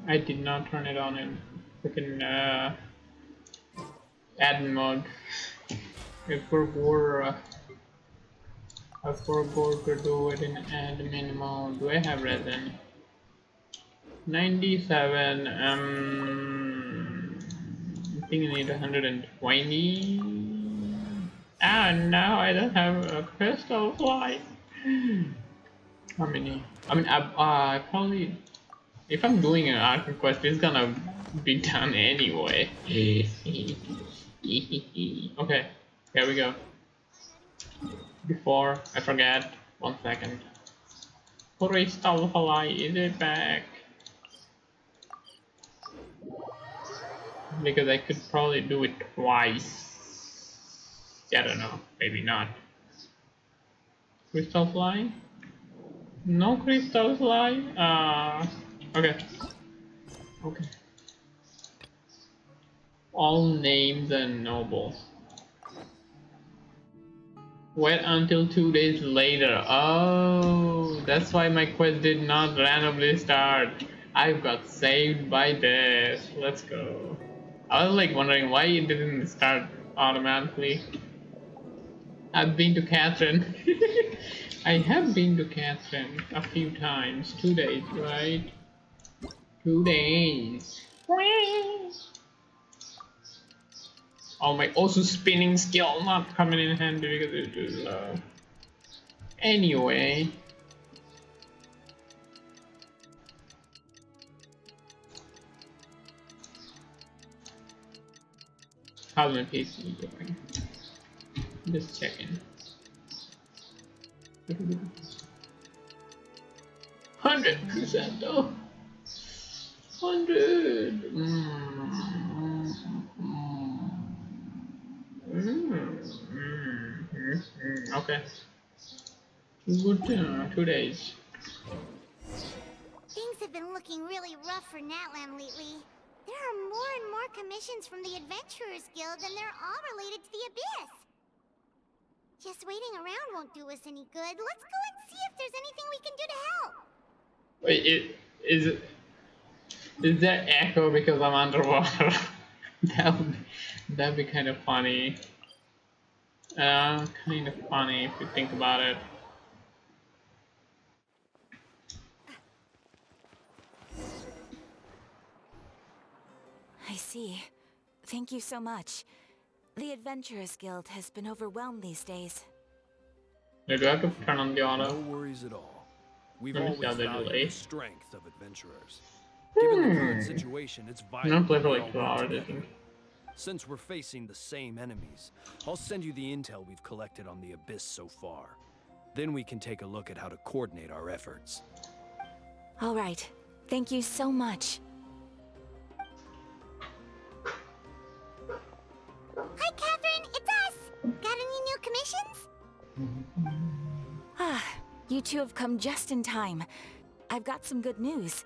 I did not turn it on in freaking admin mode. I forgot to do it in admin mode. Do I have resin? 97. I think I need 120. Ah, now I don't have a crystal fly. How many? I mean, I probably, if I'm doing an Archon quest, it's gonna be done anyway. Okay, here we go. Before I forget, 1 second. Crystal fly, is it back? Because I could probably do it twice. I don't know, maybe not. Crystal fly? No crystal fly? Okay. Okay. All names and nobles. Wait until 2 days later. Oh, that's why my quest did not randomly start. I got saved by this. Let's go. I was like wondering why it didn't start automatically. I've been to Catherine. I have been to Catherine a few times. 2 days, right? 2 days. Oh, my also spinning skill not coming in handy because it's too low. Anyway. How's my PC going? Just checking. 100% though. 100. Okay. Good 2 days. Things have been looking really rough for Natlan lately. There are more and more commissions from the Adventurers Guild, and they're all related to the Abyss. Just waiting around won't do us any good. Let's go and see if there's anything we can do to help. Wait, is there echo because I'm underwater? that'd be kind of funny. Kind of funny if you think about it. I see. Thank you so much. The Adventurers Guild has been overwhelmed these days. Do I have to turn on the auto? No worries at all. We've Let me always see how they valued delay. the strength of adventurers. Given the current situation, it's vital play that for we like all 2 work hours, together. isn't it? Since we're facing the same enemies, I'll send you the intel we've collected on the Abyss so far. Then we can take a look at how to coordinate our efforts. All right. Thank you so much. Hi, Catherine. It's us. Got any new commissions? Ah, you two have come just in time. I've got some good news.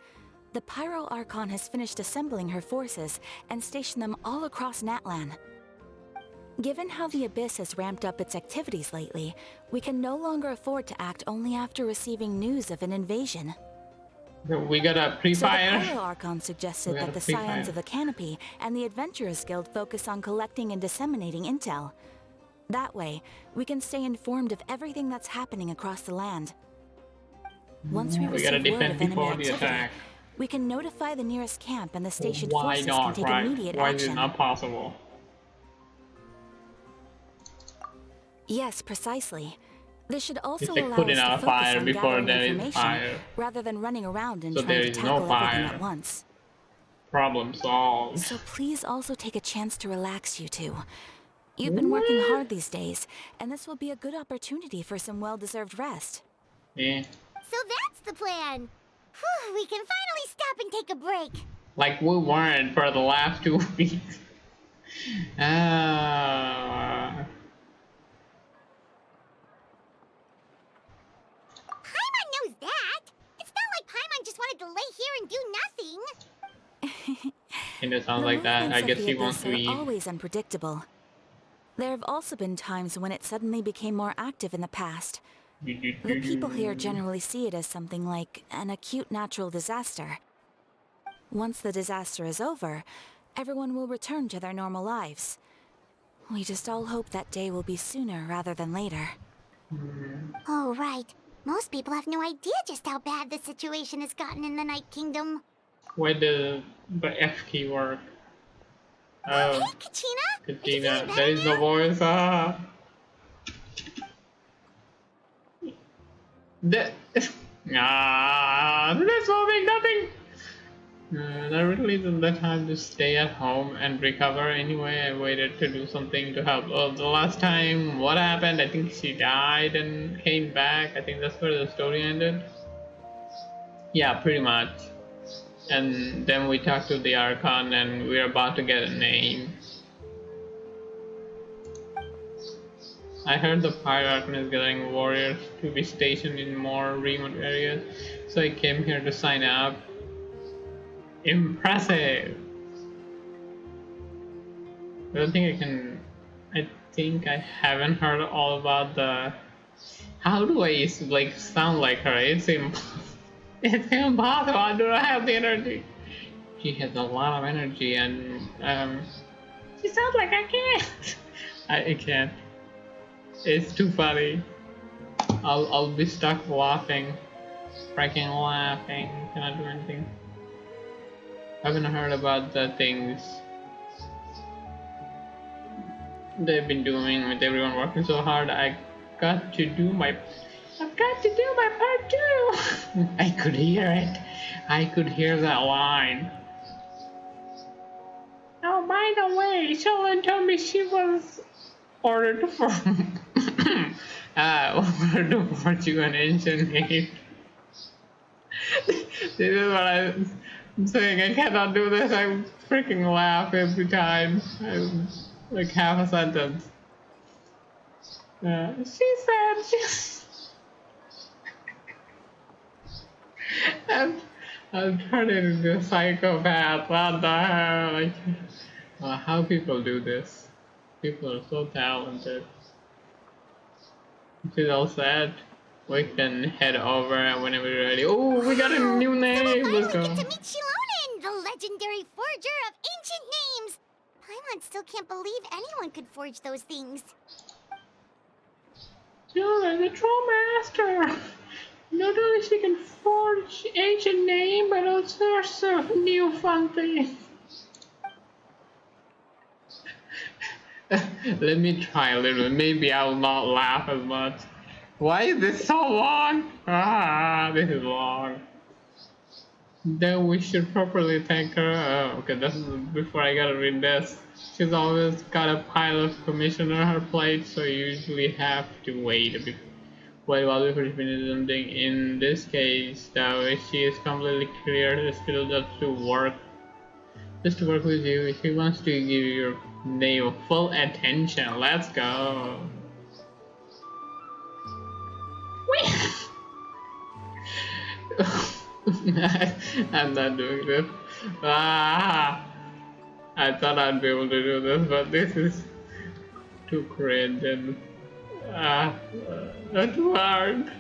The Pyro Archon has finished assembling her forces and stationed them all across Natlan. Given how the Abyss has ramped up its activities lately, we can no longer afford to act only after receiving news of an invasion. We got a So the pre-fire. Pyro Archon suggested We got that a the Scions pre-fire. of the Canopy and the Adventurers Guild focus on collecting and disseminating intel. That way, we can stay informed of everything that's happening across the land. Once we We gotta receive word defend of enemy before the activity, attack. we can notify the nearest camp and the stationed Why forces not, can take right? immediate Why is it action. not possible? Yes, precisely. This should also It's like allow putting us to out a focus fire on before gathering there is information fire. rather than running around and So trying there to is tackle no everything fire. at once. Problem solved. So please also take a chance to relax, you two. You've been working hard these days, and this will be a good opportunity for some well-deserved rest. Yeah. So that's the plan. Whew, we can finally stop and take a break. Like we weren't for the last 2 weeks. Paimon knows that. It's not like Paimon just wanted to lay here and do nothing. And it sounds The like that. I movements of guess the he wants Abyss to are eat. always unpredictable. There have also been times when it suddenly became more active in the past. The people here generally see it as something like an acute natural disaster. Once the disaster is over, everyone will return to their normal lives. We just all hope that day will be sooner rather than later. Oh, right. Most people have no idea just how bad the situation has gotten in the Night Kingdom. Why does the F key work? Oh, Oh, hey, Kachina! Are you feeling Katina. better There is no now? voice. Ah. That. This moving nothing. There really isn't the time to stay at home and recover anyway. I waited to do something to help. Oh, the last time, what happened? I think she died and came back. I think that's where the story ended. Yeah, pretty much. And then we talked to the Archon and we're about to get a name. I heard the Pirate Archon is gathering warriors to be stationed in more remote areas, so I came here to sign up. Impressive! I don't think I can. I think I haven't heard all about the. How do I like sound like her? It's impossible. I do not have the energy. She has a lot of energy, and she sounds like I can't. I can't. It's too funny. I'll be stuck laughing, freaking laughing. Cannot do anything. Haven't heard about the things they've been doing with everyone working so hard. I've got to do my part too. I could hear it. I could hear that line. Oh, by the way, Sheldon told me she was ordered to form. Ordered to forge you an ancient name. This is what I'm saying. I cannot do this. I freaking laugh every time. I'm like half a sentence. She said she's. I'm turning into a psychopath. What the hell? Like, how people do this? People are so talented. She's all set. We can head over whenever you're ready. Oh, we got a new name. So we'll Let's go. finally get to meet Shilonen, the legendary forger of ancient names. Paimon still can't believe anyone could forge those things. You're the Troll Master. Not only she can forge ancient name, but also new fun things. Let me try a little. Maybe I will not laugh as much. Why is this so long? This is long. Then we should properly thank her. Oh, okay, this is before I gotta read this. She's always got a pile of commission on her plate, so you usually have to wait a bit. Wait while we finish something. In this case, though, she is completely clear still just to work with you. She wants to give your name full attention. Let's go. I'm not doing this. I thought I'd be able to do this, but this is too cringe and too hard.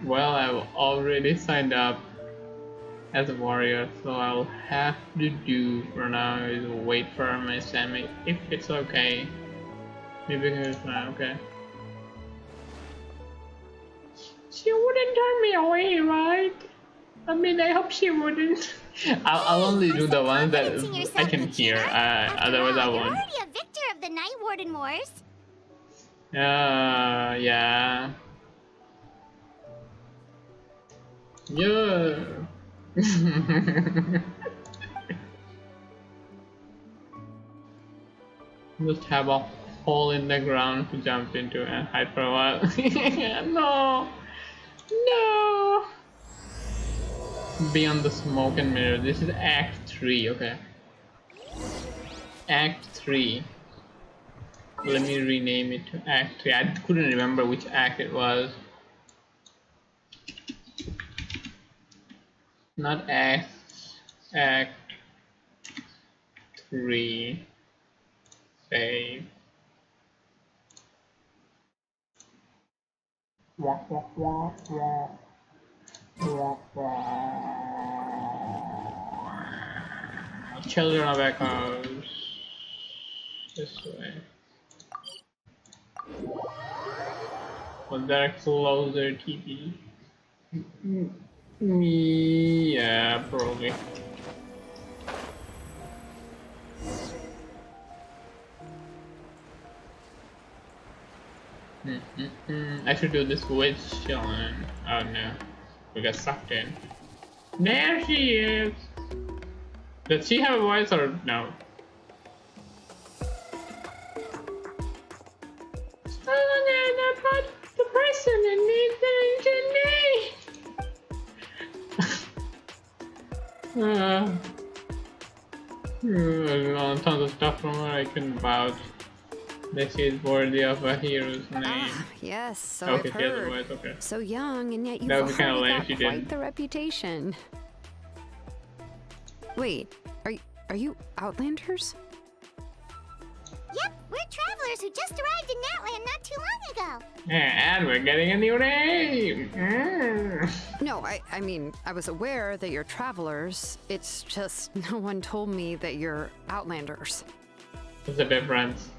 Well, I've already signed up as a warrior, so I'll have to do for now is wait for my Sammy if it's okay. Maybe it's not okay. She wouldn't turn me away, right? I mean, I hope she wouldn't. I'll only do the ones that I can hear. Otherwise, I won't. You're already a victor of the Night Warden Wars. Yeah. Yeah. Just have a hole in the ground to jump into and hide for a while. No! No! Beyond the smoke and mirror. This is Act 3, okay. Act 3. Let me rename it to Act 3. I couldn't remember which act it was. Not Act 3. Save. Walk, walk, walk, walk. Walk, walk. Children of Echoes. This way. Was there a closer TP? Yeah, probably. I should do this witch chilling. Oh no, we got sucked in. There she is. Does she have a voice or no? About the person that needs the tons of stuff from her I can vouch that she is worthy of a hero's name. Ah, yes, so Okay, I've she has a heard. voice, okay. So young, and yet you've That would be kinda already lame got if you quite didn't. the reputation. Wait, are you Outlanders? Yep, we're travelers who just arrived in Natland not too long ago. And we're getting a new name! No, I mean, I was aware that you're travelers. It's just no one told me that you're Outlanders. What's the difference?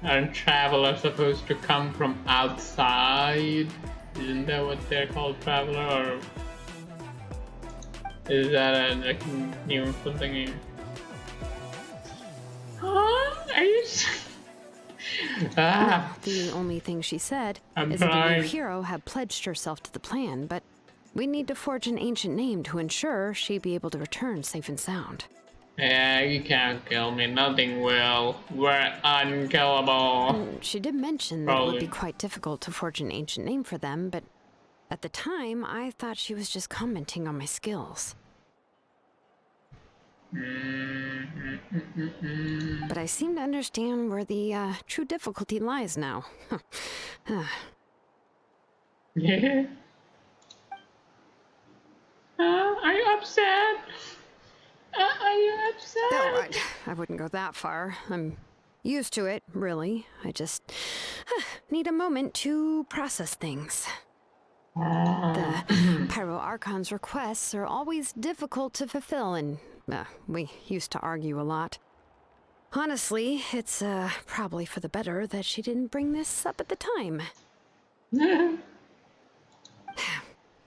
Aren't travelers supposed to come from outside? Isn't that what they're called, traveler? Or is that a new something new? Huh? Are you? The only thing she said I'm is that the trying. new hero had pledged herself to the plan, but we need to forge an ancient name to ensure she'd be able to return safe and sound. Yeah, you can't kill me. Nothing will. We're unkillable. She did mention that it would be Probably. quite difficult to forge an ancient name for them, but at the time, I thought she was just commenting on my skills. But I seem to understand where the true difficulty lies now. Yeah. Are you upset? Are you upset? No, I wouldn't go that far. I'm used to it, really. I just need a moment to process things. The Pyro Archon's requests are always difficult to fulfill, and we used to argue a lot. Honestly, it's probably for the better that she didn't bring this up at the time.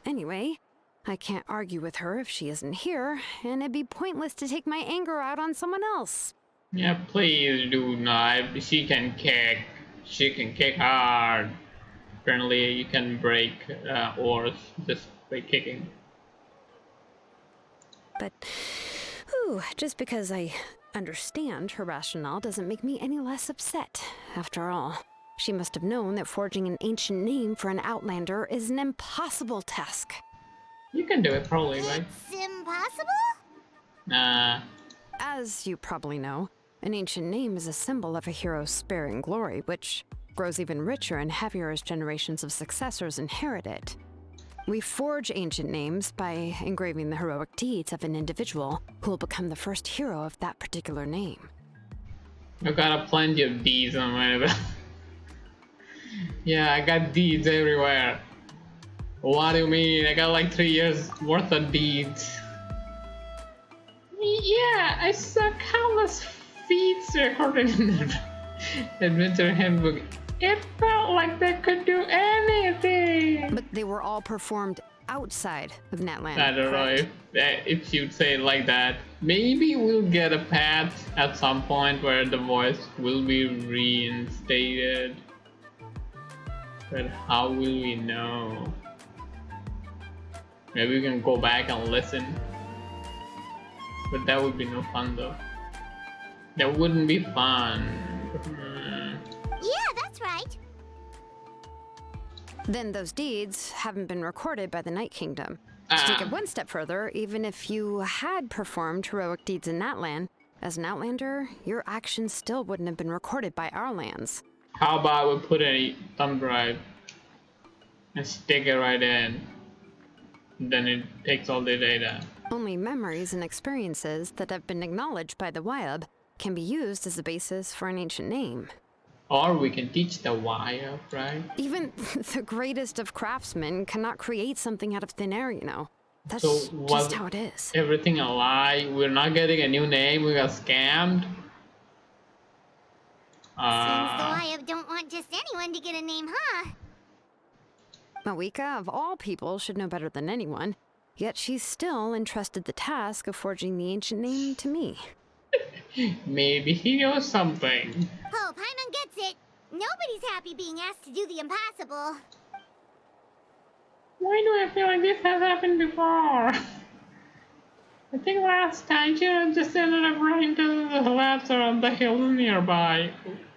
Anyway, I can't argue with her if she isn't here, and it'd be pointless to take my anger out on someone else. Yeah, please do not. She can kick. She can kick hard. Apparently, you can break ores just by kicking. But, just because I understand her rationale doesn't make me any less upset. After all, she must have known that forging an ancient name for an Outlander is an impossible task. You can do it, probably, right? It's impossible? Nah. As you probably know, an ancient name is a symbol of a hero's sparing glory, which grows even richer and heavier as generations of successors inherit it. We forge ancient names by engraving the heroic deeds of an individual who will become the first hero of that particular name. I got plenty of deeds on my Yeah, I got deeds everywhere. What do you mean? I got like 3 years worth of deeds. Yeah, I saw countless feats recorded in the Adventure Handbook. It felt like they could do anything. But they were all performed outside of Natland. I don't know if you'd say it like that. Maybe we'll get a patch at some point where the voice will be reinstated. But how will we know? Maybe we can go back and listen. But that would be no fun though. That wouldn't be fun. Yeah, that's right. Then those deeds haven't been recorded by the Night Kingdom. To take it one step further, even if you had performed heroic deeds in Natland, as an Outlander, your actions still wouldn't have been recorded by our lands. How about we put a thumb drive and stick it right in? Then it takes all the data. Only memories and experiences that have been acknowledged by the Wyab can be used as a basis for an ancient name. Or we can teach the wire, right? Even the greatest of craftsmen cannot create something out of thin air, you know. That's So just was how it is. everything a lie? We're not getting a new name. We got scammed. Seems the Wyatt don't want just anyone to get a name, huh? Mawika, of all people, should know better than anyone. Yet she's still entrusted the task of forging the ancient name to me. Maybe he knows something. Oh, Paimon gets it. Nobody's happy being asked to do the impossible. Why do I feel like this has happened before? I think last time she just ended up running to the labs around the hills nearby.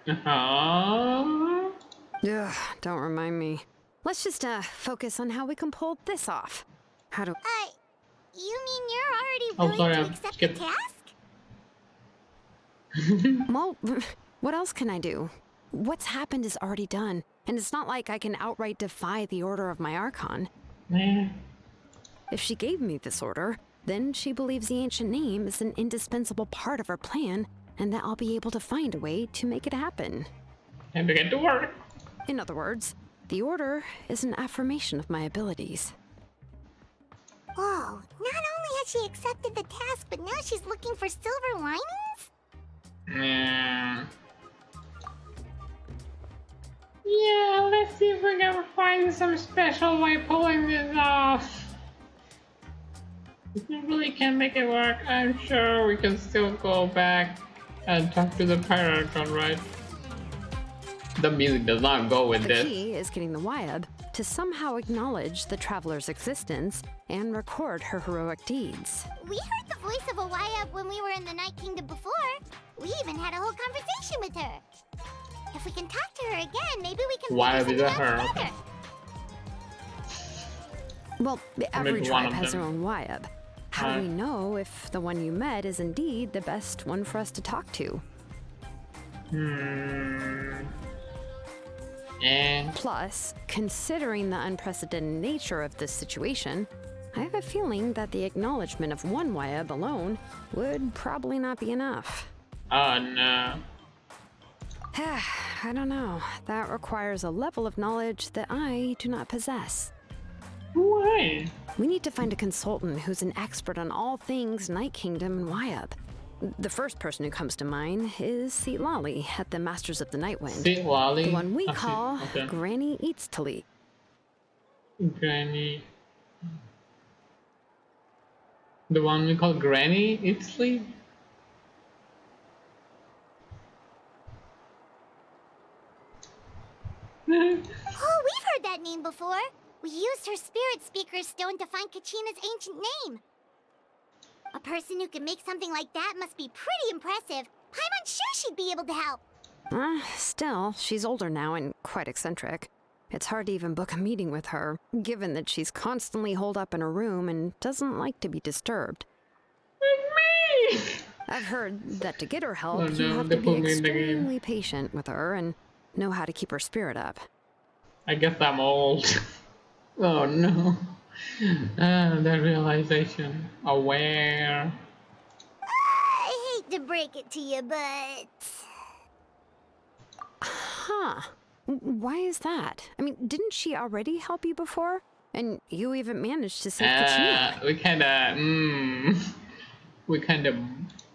Uh-huh. Ugh, don't remind me. Let's just focus on how we can pull this off. How do... You mean you're already Oh, willing sorry, to I accept skipped. the task? Well, what else can I do? What's happened is already done, and it's not like I can outright defy the order of my Archon. Yeah. If she gave me this order, then she believes the ancient name is an indispensable part of her plan, and that I'll be able to find a way to make it happen. Time to get to work. In other words, the order is an affirmation of my abilities. Whoa, not only has she accepted the task, but now she's looking for silver linings? Yeah. Yeah, let's see if we can find some special way pulling this off. If we really can make it work, I'm sure we can still go back and talk to the Archon, right? The music does not go with The this. key is getting the Wyab to somehow acknowledge the traveler's existence and record her heroic deeds. We heard the voice of a Wyatt when we were in the Night Kingdom before. We even had a whole conversation with her. If we can talk to her again, maybe we can Wyatt figure is something her. out together. Well, every maybe one tribe of has their them. own Wyab. How do we know if the one you met is indeed the best one for us to talk to? And Plus, considering the unprecedented nature of this situation, I have a feeling that the acknowledgement of one Wyab alone would probably not be enough. oh no. I don't know. That requires a level of knowledge that I do not possess. Why? We need to find a consultant who's an expert on all things Night Kingdom and Wyab. The first person who comes to mind is Seat Lolly at the Masters of the Nightwind. See, Lolly. The one we I see. call Okay. Granny Eats Tali. Granny. The one we call Granny Italy? Oh, we've heard that name before. We used her spirit speaker stone to find Kachina's ancient name. A person who can make something like that must be pretty impressive. I'm sure she'd be able to help. Still, she's older now and quite eccentric. It's hard to even book a meeting with her, given that she's constantly holed up in her room and doesn't like to be disturbed. Me! I've heard that to get her help, Oh you no, have they to be put me in the game. extremely patient with her and know how to keep her spirit up. I guess I'm old. Oh no. That realization. Aware. I hate to break it to you, but... Huh. Why is that? I mean, didn't she already help you before? And you even managed to save Kachina. We kinda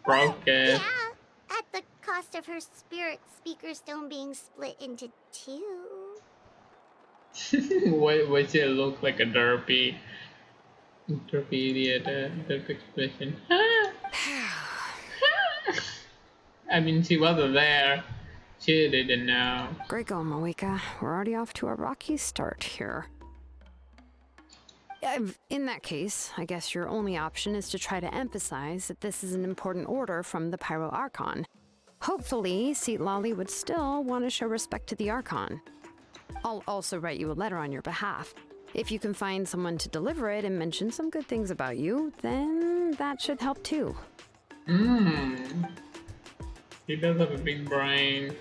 broke it. Yeah, at the cost of her spirit speaker stone being split into two. Which it looked like a derpy idiot, derpy expression. I mean, she wasn't there. She didn't know. Great going, Mawika. We're already off to a rocky start here. In that case, I guess your only option is to try to emphasize that this is an important order from the Pyro Archon. Hopefully, Seat Lolly would still want to show respect to the Archon. I'll also write you a letter on your behalf. If you can find someone to deliver it and mention some good things about you, then that should help too. He does have a big brain.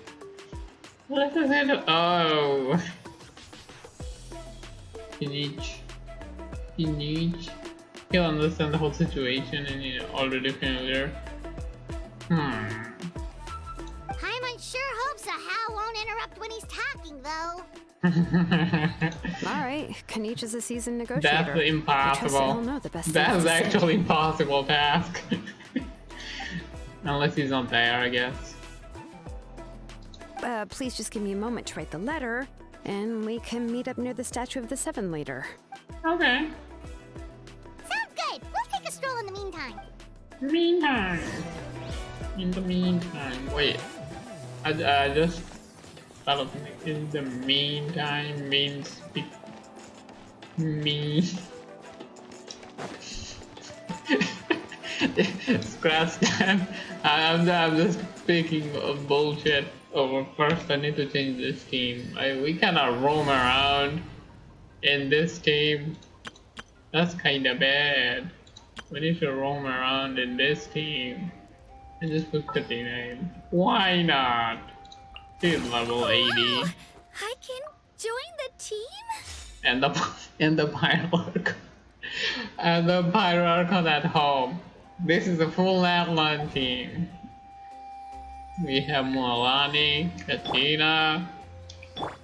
What does it? Oh. He'll understand the whole situation and he's already familiar. Paimon sure hopes a Hal won't interrupt when he's talking, though. Alright, Kanich is a seasoned That's negotiator. I trust that he'll impossible. know the best That's things to actually say. impossible task. Unless he's not there, I guess. Please just give me a moment to write the letter, and we can meet up near the Statue of the Seven later. Okay. Sounds good. We'll take a stroll in the meantime. Meantime. In the meantime. Wait. I just thought of something. In the meantime means me. Scratch that. I'm just speaking of bullshit. Oh, first I need to change this team. We cannot roam around in this team. That's kinda bad. We need to roam around in this team. And just put the name. Why not? He's level 80. Wow! I can join the team? And the Pyro and the Pyro at home. This is a full Atlan team. We have Mualani, Kachina,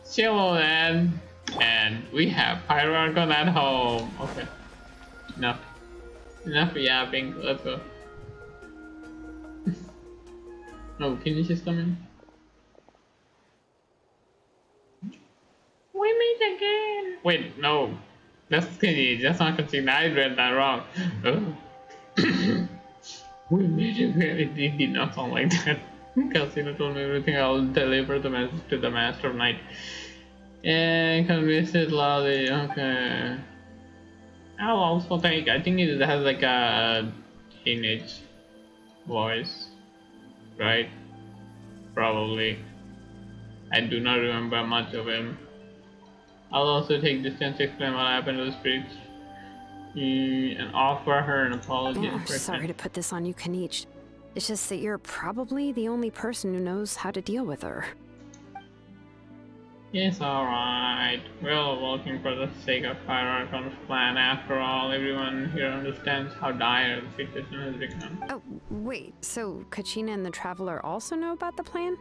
Chilolan, and we have Pyro at home. Okay. Enough. Enough yapping. Let's go. Oh, can you just come in? We meet again! Wait, no. That's skinny. That's not Kachina. I read that wrong. Oh. We meet again. It did not sound like that. Kachina told me everything. I'll deliver the message to the Master of Night. And convince it loudly. Okay. I'll also think. I think it has like a teenage voice. Right? Probably. I do not remember much of him. I'll also take this chance to explain what happened to the spirits and offer her an apology. I'm sorry to put this on you, Kanich. It's just that you're probably the only person who knows how to deal with her. It's alright. We're all working for the sake of Archon's plan. After all, everyone here understands how dire the situation has become. Oh, wait, so Kachina and the Traveler also know about the plan?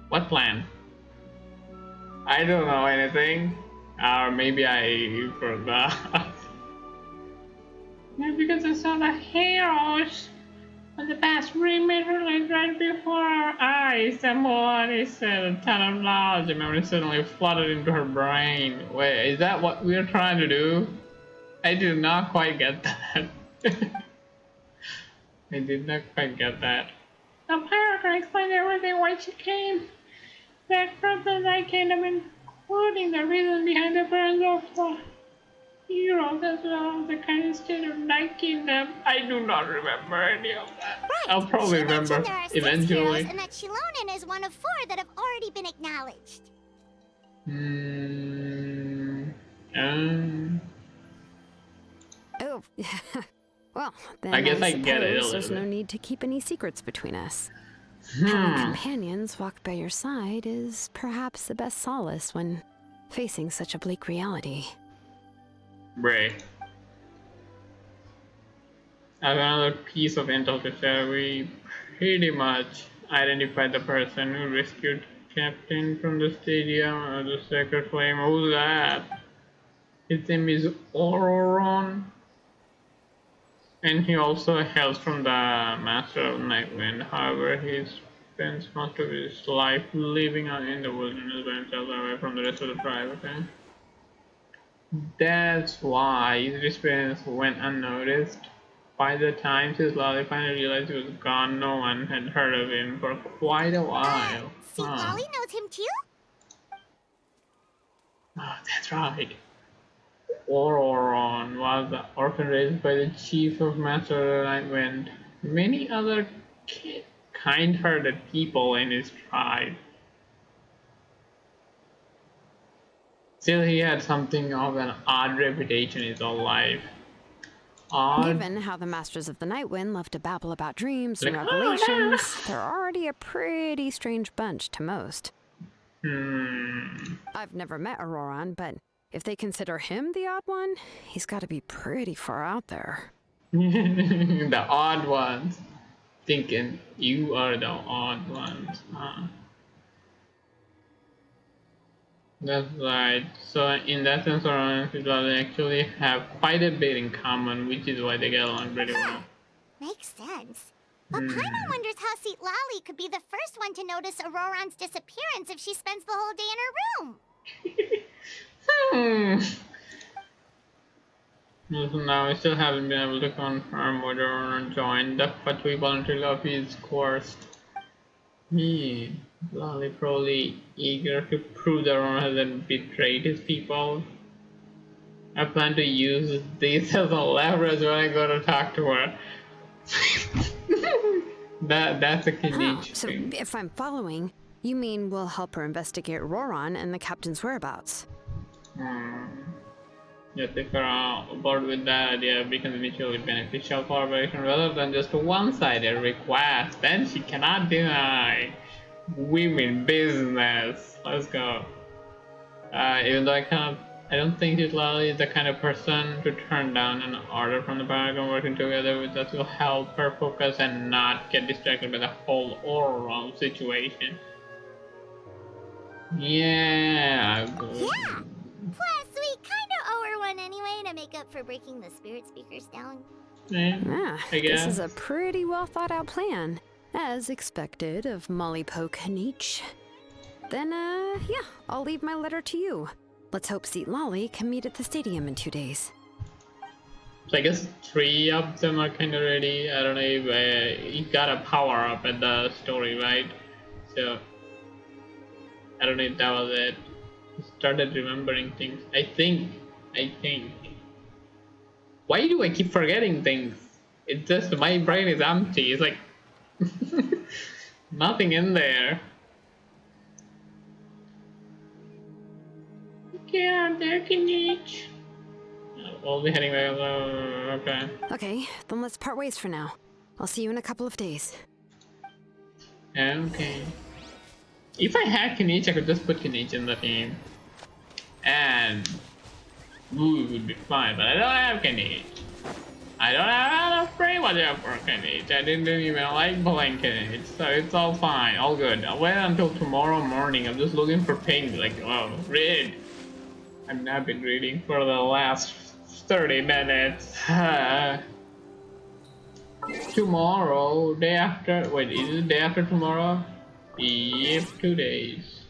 What plan? I don't know anything. Or maybe I forgot. Maybe because I saw the heroes of the past remade right before our eyes. And Moani said a ton of knowledge and memory suddenly flooded into her brain. Wait, is that what we're trying to do? I did not quite get that. I did not quite get that. The pirate can explain everything why she came back from the Night Kingdom, including the reason behind the burns of the heroes as well as the kind of state of Night Kingdom. I do not remember any of that. Right. I'll probably She remember there are 6 eventually. heroes and that Shilonen is one of 4 that have already been acknowledged. Oh, well, then I guess I get it a suppose little there's no bit. need to keep any secrets between us. Having companions walk by your side is perhaps the best solace when facing such a bleak reality. Bray. I have another piece of intel to share. We pretty much identified the person who rescued Captain from the stadium of the Sacred Flame. Who's that? His name is Auroron. And he also hails from the Master of Nightwind. However, he spends most of his life living out in the wilderness by himself away from the rest of the tribe, okay? That's why his disappearance went unnoticed. By the time his Lolly finally realized he was gone, no one had heard of him for quite a while. See, Lolly knows him too? Oh, that's right. Auroron was the orphan raised by the chief of Master of Nightwind. Many other kind-hearted people in his tribe. Still, he had something of an odd reputation his whole life. Odd? Given how the Masters of the Nightwind love to babble about dreams and Like, revelations, they're already a pretty strange bunch to most. I've never met Auroron, but if they consider him the odd one, he's got to be pretty far out there. The odd ones. Thinking you are the odd ones, huh? That's right. So in that sense, Aurora and Fiddler actually have quite a bit in common, which is why they get along pretty well. Makes sense. But Hmm. Paimon wonders how Seat Lally could be the first one to notice Auroron's disappearance if she spends the whole day in her room. Listen, now we still haven't been able to confirm whether Aurora joined the Fatui voluntary lobby's course. Lolly probably eager to prove that Aurora hasn't betrayed his people. I plan to use this as a leverage when I go to talk to her. That's a Kinich So thing. if I'm following, you mean we'll help her investigate Roron and the captain's whereabouts? Yes, if you're on board with that idea, it becomes mutually beneficial collaboration rather than just a one-sided request. Then she cannot deny. Women business. Let's go. Even though I don't think Lily is the kind of person to turn down an order from the Paragon. Working together with us will help her focus and not get distracted by the whole Oron situation. Yeah. Yeah! Plus, we kinda owe her one anyway to make up for breaking the spirit speakers down. Ah, I guess. this is a pretty well thought out plan, as expected of Molly Poke Nietzsche. Then, yeah, I'll leave my letter to you. Let's hope Seat Lolly can meet at the stadium in 2 days. So I guess 3 of them are kind of ready. I don't know if you got a power up at the story, right? So I don't know if that was it. I started remembering things. I think. Why do I keep forgetting things? It's just my brain is empty. It's like nothing in there. Okay, I'm there, Kinich. We'll be heading back. Okay. Okay, then let's part ways for now. I'll see you in a couple of days. Okay. If I had Kinich, I could just put Kinich in the team. And we would be fine, but I don't have Kinich. I don't have enough brainwash for Kinich. I didn't even like playing Kinich, so it's all fine, all good. I'll wait until tomorrow morning. I'm just looking for pings, like, oh, read. I've not been reading for the last 30 minutes. Tomorrow, day after, wait, is it day after tomorrow? Yep, 2 days.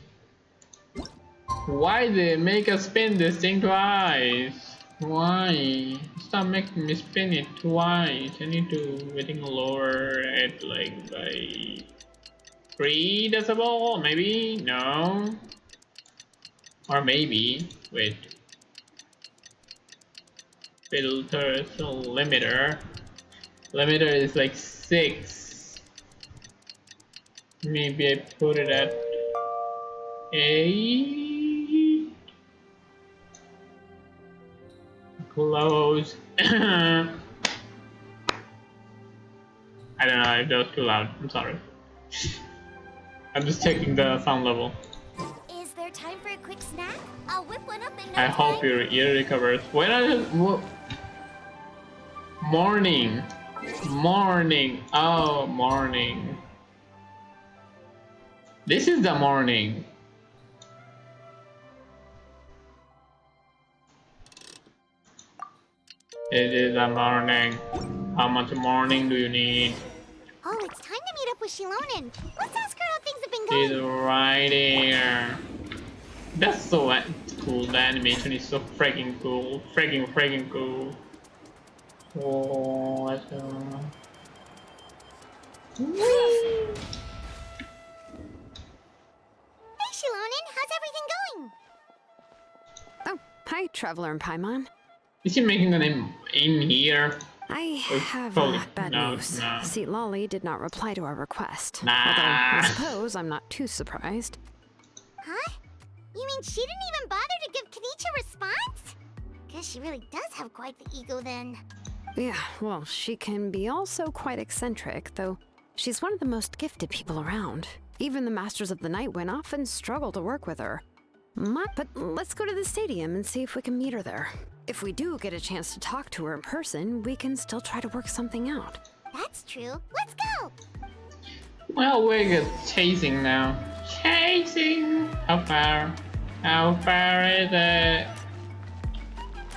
Why did it make us spin this thing twice? Why? Stop making me spin it twice. I need to waiting lower it like by 3 decibel, maybe? No. Or maybe, wait. Filter, so limiter. Limiter is like 6. Maybe I put it at 8. Close. I don't know if that was too loud. I'm sorry. I'm just checking the sound level. Is there time for a quick snack? I'll whip one up in no I time. hope your ear recovers. When I just morning. Oh, morning. This is the morning. It is the morning. How much morning do you need? Oh, it's time to meet up with Shilonen. Let's ask her how things have been She's going. right here. That's so cool. The animation is so freaking cool. Freaking cool. Oh, let's go. Hey, Shilonen, how's everything going? Oh, hi, Traveler and Paimon. Is she making the name in here? I Oh, have probably- bad no, news. no. Seat Lolly did not reply to our request. Nah. Although I suppose I'm not too surprised. Huh? You mean she didn't even bother to give Kanichi a response? Guess she really does have quite the ego then. Yeah, well, she can be also quite eccentric, though she's one of the most gifted people around. Even the Masters of the Night Wind often struggle to work with her. But let's go to the stadium and see if we can meet her there. If we do get a chance to talk to her in person, we can still try to work something out. That's true. Let's go! Well, we're chasing now. Chasing! How far? How far is it?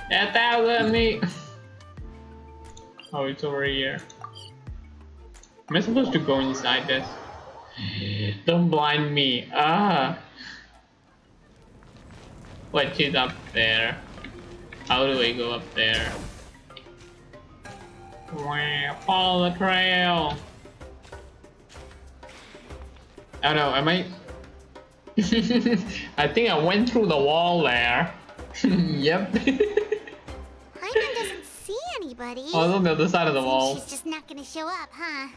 1,000 meters. Oh, it's over here. Am I supposed to go inside this? Don't blind me. Ah. What, she's up there? How do I go up there? Wow, follow the trail. Oh no, am I? I think I went through the wall there. Yep. Paimon doesn't see anybody. Oh, it's on the other side of the wall. She's just not gonna show up, huh?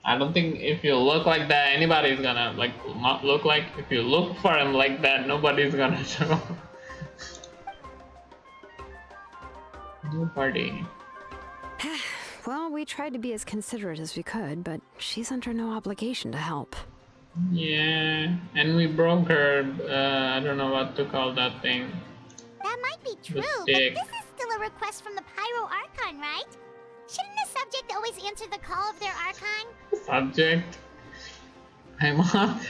I don't think if you look like that, anybody's gonna like not look like. If you look for him like that, nobody's gonna show up. Nobody. Well, we tried to be as considerate as we could, but she's under no obligation to help. Yeah, and we broke her. I don't know what to call that thing. That might be true, but stick. this is still a request from the Pyro Archon, right? Shouldn't the subject always answer the call of their Archon? Subject. I'm on.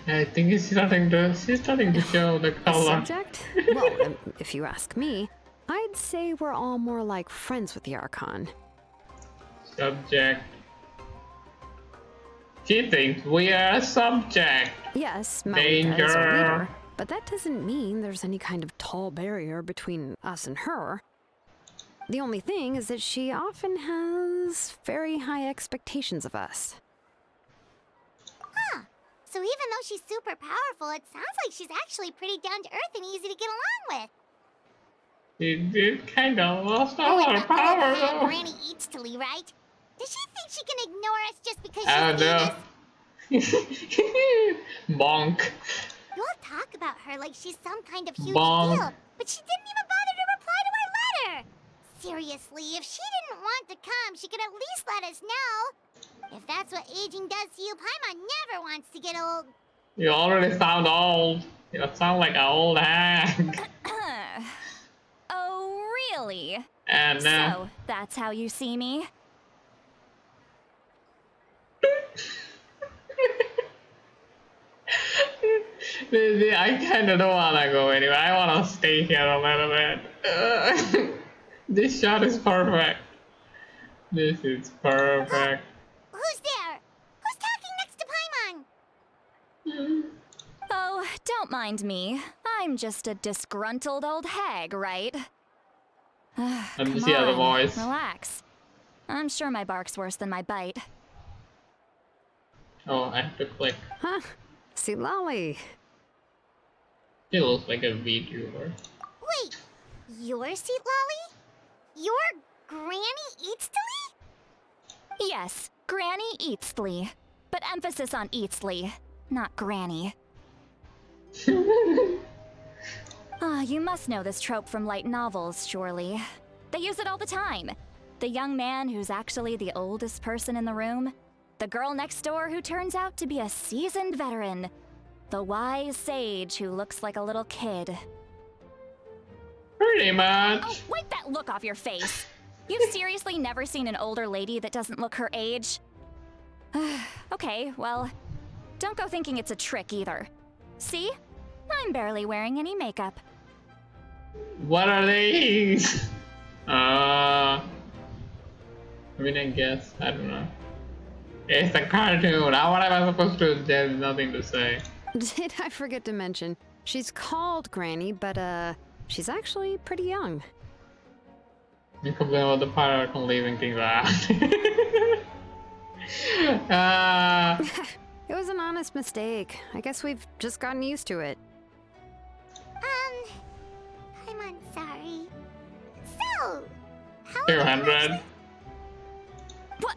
I think she's starting to show the color. Subject? Well, if you ask me, I'd say we're all more like friends with the Archon. Subject. She thinks we are a subject. Yes, Malika is a Danger. leader, but that doesn't mean there's any kind of tall barrier between us and her. The only thing is that she often has very high expectations of us. Huh. So even though she's super powerful, it sounds like she's actually pretty down to earth and easy to get along with. She did kind of lost Oh, all and her the power old hag though. Granny Eatstily, right? Does she think she can ignore us just because she's I don't famous? know. Bonk. You all talk about her like she's some kind of huge Bonk. deal, but she didn't even bother to reply to our letter. Seriously, if she didn't want to come, she could at least let us know. If that's what aging does to you, Paimon never wants to get old. You already sound old. You sound like an old hag. Oh, really? And So, that's how you see me? I kind of don't want to go anywhere. I want to stay here a little bit. This shot is perfect. This is perfect. Who's there? Who's talking next to Paimon? Oh, don't mind me. I'm just a disgruntled old hag, right? Let me Come see how the on, voice. relax. I'm sure my bark's worse than my bite. Oh, I have to click. Huh? See, Lolly. She looks like a VTuber. Wait, your seat, Lolly? Your Granny Eatstily? Yes, Granny Eatsley. But emphasis on Eatsley, not Granny. You must know this trope from light novels, surely. They use it all the time. The young man who's actually the oldest person in the room. The girl next door who turns out to be a seasoned veteran. The wise sage who looks like a little kid. Pretty much. Oh, wipe that look off your face! You've seriously never seen an older lady that doesn't look her age? Okay, well, don't go thinking it's a trick either. See? I'm barely wearing any makeup. What are these? I mean, I guess. I don't know. It's a cartoon. Now what am I supposed to do? There's nothing to say. Did I forget to mention? She's called Granny, but she's actually pretty young. You complain about the pirate from leaving things out. It was an honest mistake. I guess we've just gotten used to it. Paimon, sorry. So, how 200. What?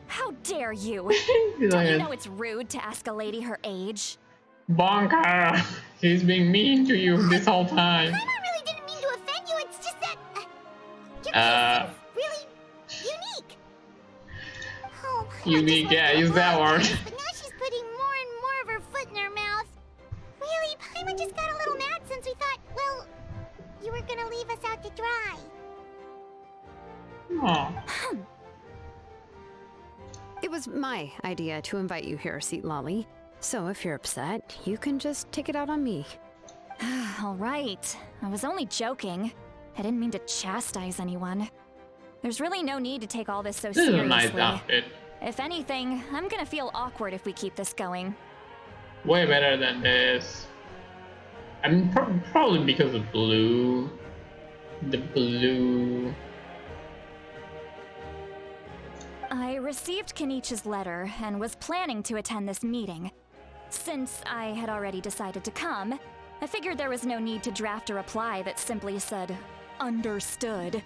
How dare you? She's Don't you like, know it's rude to ask a lady her age? bonk her. She's being mean to you this whole time. Paimon really didn't mean to offend you, it's just that your Uh, face is really unique. Oh, Paimon Unique, just yeah, wanted to use that word. apologize, but now she's putting more and more of her foot in her mouth. Really, Paimon just got a little mad since we thought, well, you were gonna leave us out to dry. Aw. It was my idea to invite you here, Seat Lolly. So if you're upset, you can just take it out on me. All right. I was only joking. I didn't mean to chastise anyone. There's really no need to take all this so This is a seriously. nice outfit. If anything, I'm gonna feel awkward if we keep this going. Way better than this. I mean, probably because of blue. The blue. I received Kenichi's letter and was planning to attend this meeting. Since I had already decided to come, I figured there was no need to draft a reply that simply said, understood.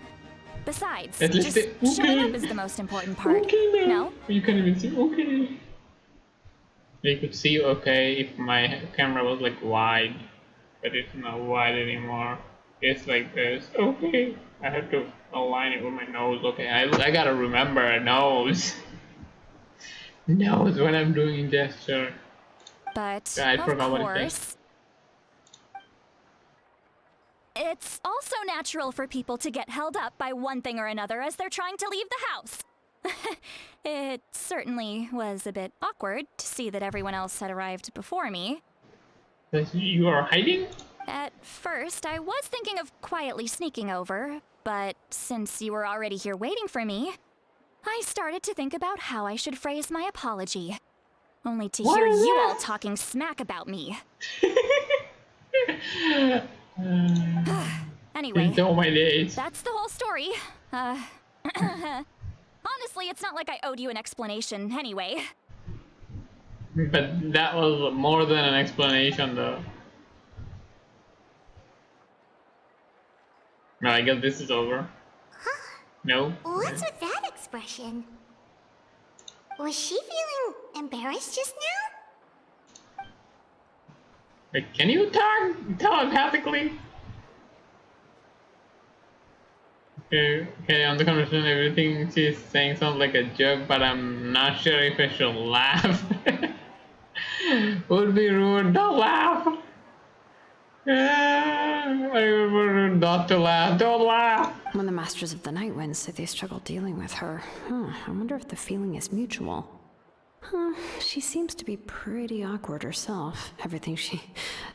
Besides, At least just showing okay. up is the most important part. Okay, No? You can't even see. Okay. You could see okay if my camera was like wide, but it's not wide anymore. It's like this. Okay. I have to align it with my nose. Okay. I gotta remember a nose. Nose when I'm doing a gesture. But, I of forgot what it course, it's also natural for people to get held up by one thing or another as they're trying to leave the house. It certainly was a bit awkward to see that everyone else had arrived before me. You are hiding? At first, I was thinking of quietly sneaking over, but since you were already here waiting for me, I started to think about how I should phrase my apology. Only to hear you all talking smack about me. Anyway, It's all my days. that's the whole story. Honestly, it's not like I owed you an explanation anyway. But that was more than an explanation though. No, I guess this is over. No? What's with that expression? Was she feeling embarrassed just now? Wait, can you talk telepathically? Okay, on the conversation, everything she's saying sounds like a joke, but I'm not sure if I should laugh. Would be rude, don't laugh! I would be rude not to laugh, don't laugh! When the Masters of the Night Wind say they struggle dealing with her, I wonder if the feeling is mutual. She seems to be pretty awkward herself. Everything she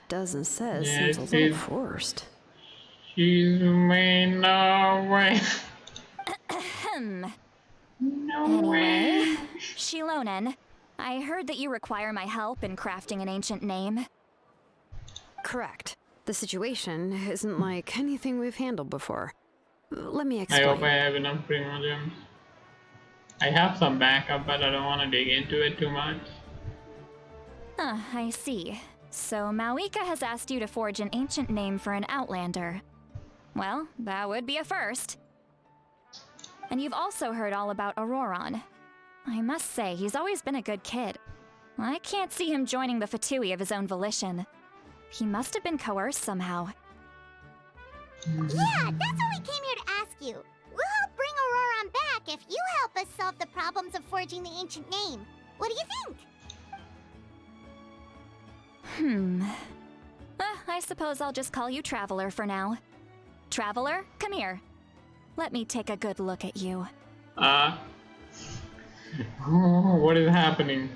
does and says seems a little forced. She's made no way. No way. Anyway, Shilonen, I heard that you require my help in crafting an ancient name. Correct. The situation isn't like anything we've handled before. Let me I explain. hope I have enough primo gems. I have some backup, but I don't want to dig into it too much. I see. So Mawika has asked you to forge an ancient name for an outlander. Well, that would be a first. And you've also heard all about Auroron. I must say, he's always been a good kid. I can't see him joining the Fatui of his own volition. He must have been coerced somehow. Yeah, that's what we came here to ask you. We'll help bring Auroron back if you help us solve the problems of forging the ancient name. What do you think? I suppose I'll just call you Traveler for now. Traveler, come here. Let me take a good look at you. What is happening?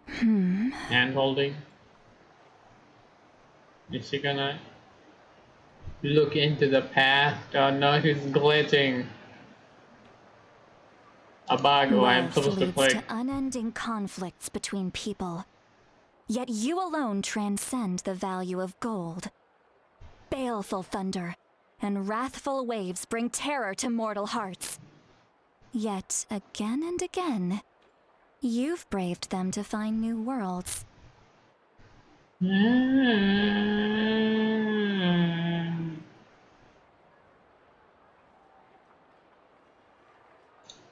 Hand holding. Is she gonna look into the past? Oh no, she's glitching. A bug who I'm Love supposed to leads play. to unending conflicts between people. Yet you alone transcend the value of gold. Baleful thunder and wrathful waves bring terror to mortal hearts. Yet again and again, you've braved them to find new worlds.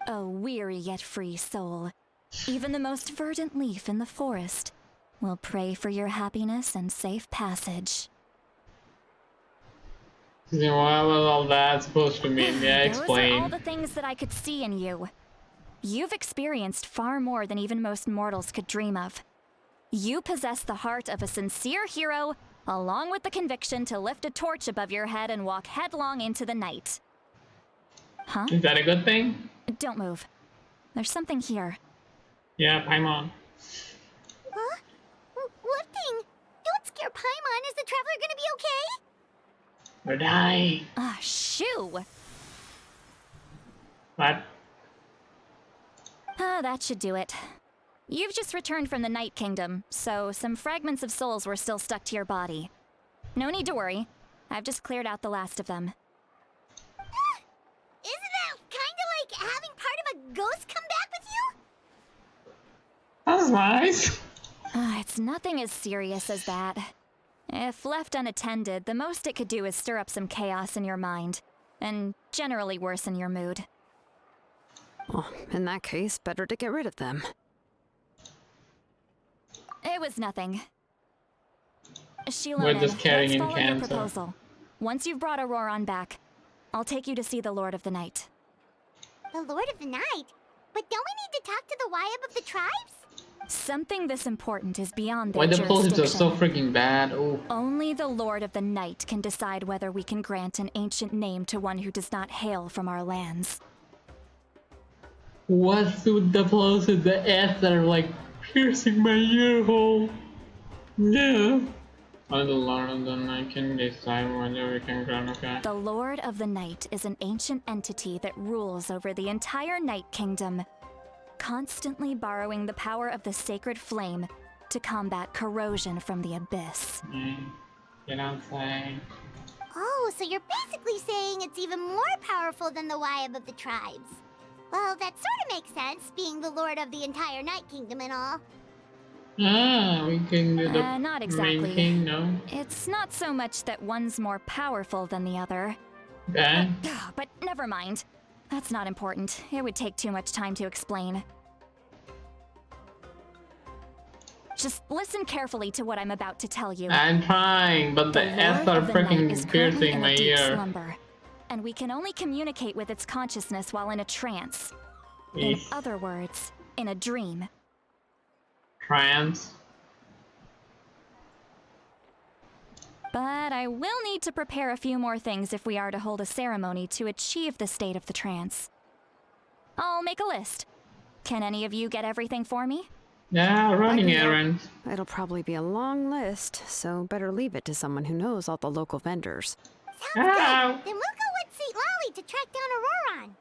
A weary yet free soul. Even the most verdant leaf in the forest will pray for your happiness and safe passage. What was all that supposed to mean? Yeah, Those are all explain. the things that I could see in you. You've experienced far more than even most mortals could dream of. You possess the heart of a sincere hero, along with the conviction to lift a torch above your head and walk headlong into the night. Huh? Is that a good thing? Don't move. There's something here. Yeah, Paimon. Huh? What thing? Don't scare Paimon. Is the traveler gonna be okay? Or die. Ah, shoo! What? Ah, that should do it. You've just returned from the Night Kingdom, so some fragments of souls were still stuck to your body. No need to worry. I've just cleared out the last of them. Isn't that kinda like having part of a ghost come back with you? That's nice. It's nothing as serious as that. If left unattended, the most it could do is stir up some chaos in your mind, and generally worsen your mood. Well, in that case, better to get rid of them. It was nothing. We're just Shilonen, carrying let's in follow your cancer. proposal. Once you've brought Auroron back, I'll take you to see the Lord of the Night. The Lord of the Night? But don't we need to talk to the Wyab of the tribes? Something this important is beyond their Why the jurisdiction. politics are so freaking bad? Oh. Only the Lord of the Night can decide whether we can grant an ancient name to one who does not hail from our lands. What's with the blows with the S that are like piercing my ear hole? Yeah. Only the Lord of the Night can decide whether we can grant. Okay. The Lord of the Night is an ancient entity that rules over the entire Night Kingdom, constantly borrowing the power of the sacred flame to combat corrosion from the abyss. Get outside. Oh, so you're basically saying it's even more powerful than the Wyab of the tribes. Well, that sort of makes sense, being the lord of the entire Night Kingdom and all. Ah, we can do the Not exactly. main king, no? It's not so much that one's more powerful than the other. Okay. But never mind. That's not important. It would take too much time to explain. Just listen carefully to what I'm about to tell you. I'm trying, but the S Lord are of the Night is freaking currently piercing in my a deep ear. slumber, and we can only communicate with its consciousness while in a trance. In Yes. other words, in a dream. Trance. But I will need to prepare a few more things if we are to hold a ceremony to achieve the state of the trance. I'll make a list. Can any of you get everything for me? Yeah, running I can help. errands. It'll probably be a long list, so better leave it to someone who knows all the local vendors. Sounds Ow. good. Then we'll go with St. Lolly to track down Auroron.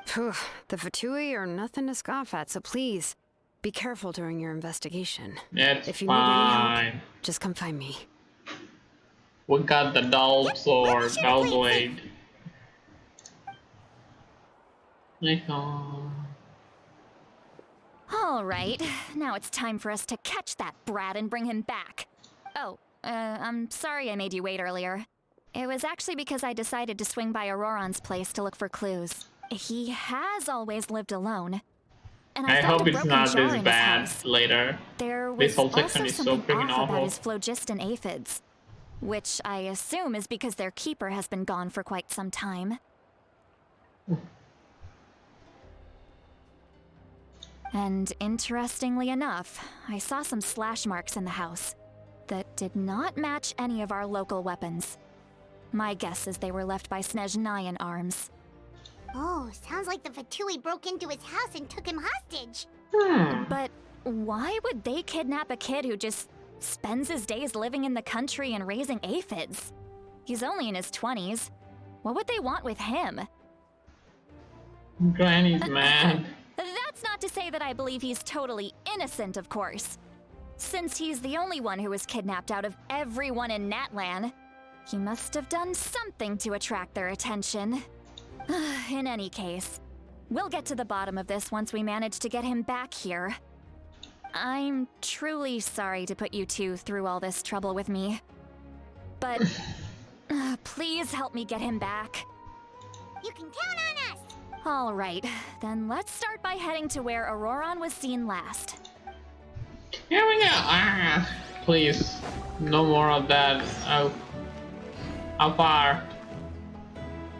Phew, the Fatui are nothing to scoff at, so please, be careful during your investigation. It's If you need any help, fine. just come find me. We got the dull Yep, sword, let me dull share it, blade. Icon. All right, now it's time for us to catch that brat and bring him back. Oh, I'm sorry I made you wait earlier. It was actually because I decided to swing by Auroron's place to look for clues. He has always lived alone. And I I found hope a it's broken not jar this in his bad house. later. There This was whole section also is so something freaking off awful. about his phlogiston aphids, which I assume is because their keeper has been gone for quite some time. And interestingly enough, I saw some slash marks in the house that did not match any of our local weapons. My guess is they were left by Snezhnayan arms. Oh, sounds like the Fatui broke into his house and took him hostage. But why would they kidnap a kid who just spends his days living in the country and raising aphids? He's only in his 20s. What would they want with him? Granny's mad. That's not to say that I believe he's totally innocent, of course. Since he's the only one who was kidnapped out of everyone in Natlan, he must have done something to attract their attention. In any case, we'll get to the bottom of this once we manage to get him back here. I'm truly sorry to put you two through all this trouble with me. But please help me get him back. You can count on us. All right, then let's start by heading to where Auroron was seen last. Here we go. Ah, please, no more of that. Oh, how far?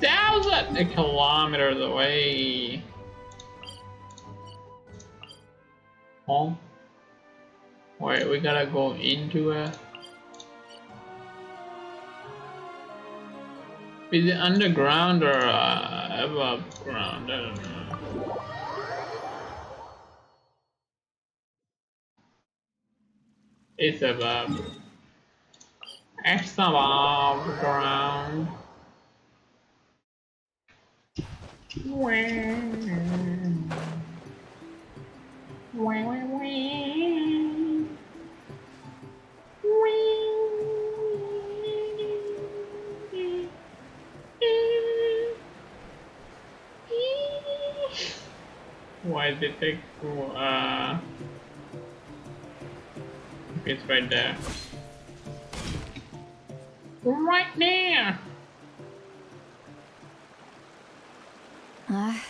1,000 kilometers away. Oh, wait, we gotta go into a. Is it underground or above ground? I don't know. It's above. It's above the ground. Why did it take? It's right there. Right there.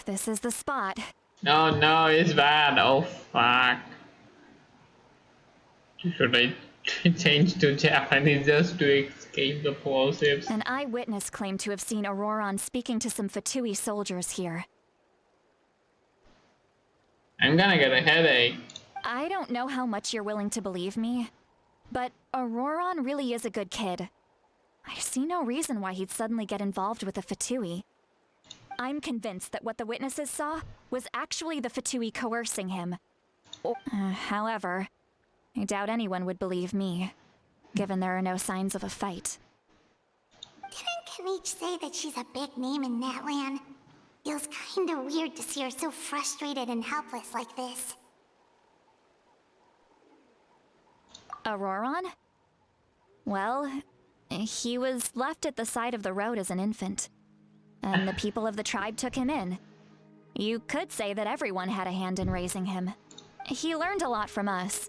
This is the spot. No, no, it's bad. Oh fuck. Should I change to Japanese just to escape the plosives? An eyewitness claimed to have seen Auroron speaking to some Fatui soldiers here. I'm gonna get a headache. I don't know how much you're willing to believe me, but Auroron really is a good kid. I see no reason why he'd suddenly get involved with the Fatui. I'm convinced that what the witnesses saw was actually the Fatui coercing him. However, I doubt anyone would believe me, given there are no signs of a fight. Didn't Kanich say that she's a big name in Natlan? Feels kinda weird to see her so frustrated and helpless like this. Auroron? Well, he was left at the side of the road as an infant, and the people of the tribe took him in. You could say that everyone had a hand in raising him. He learned a lot from us,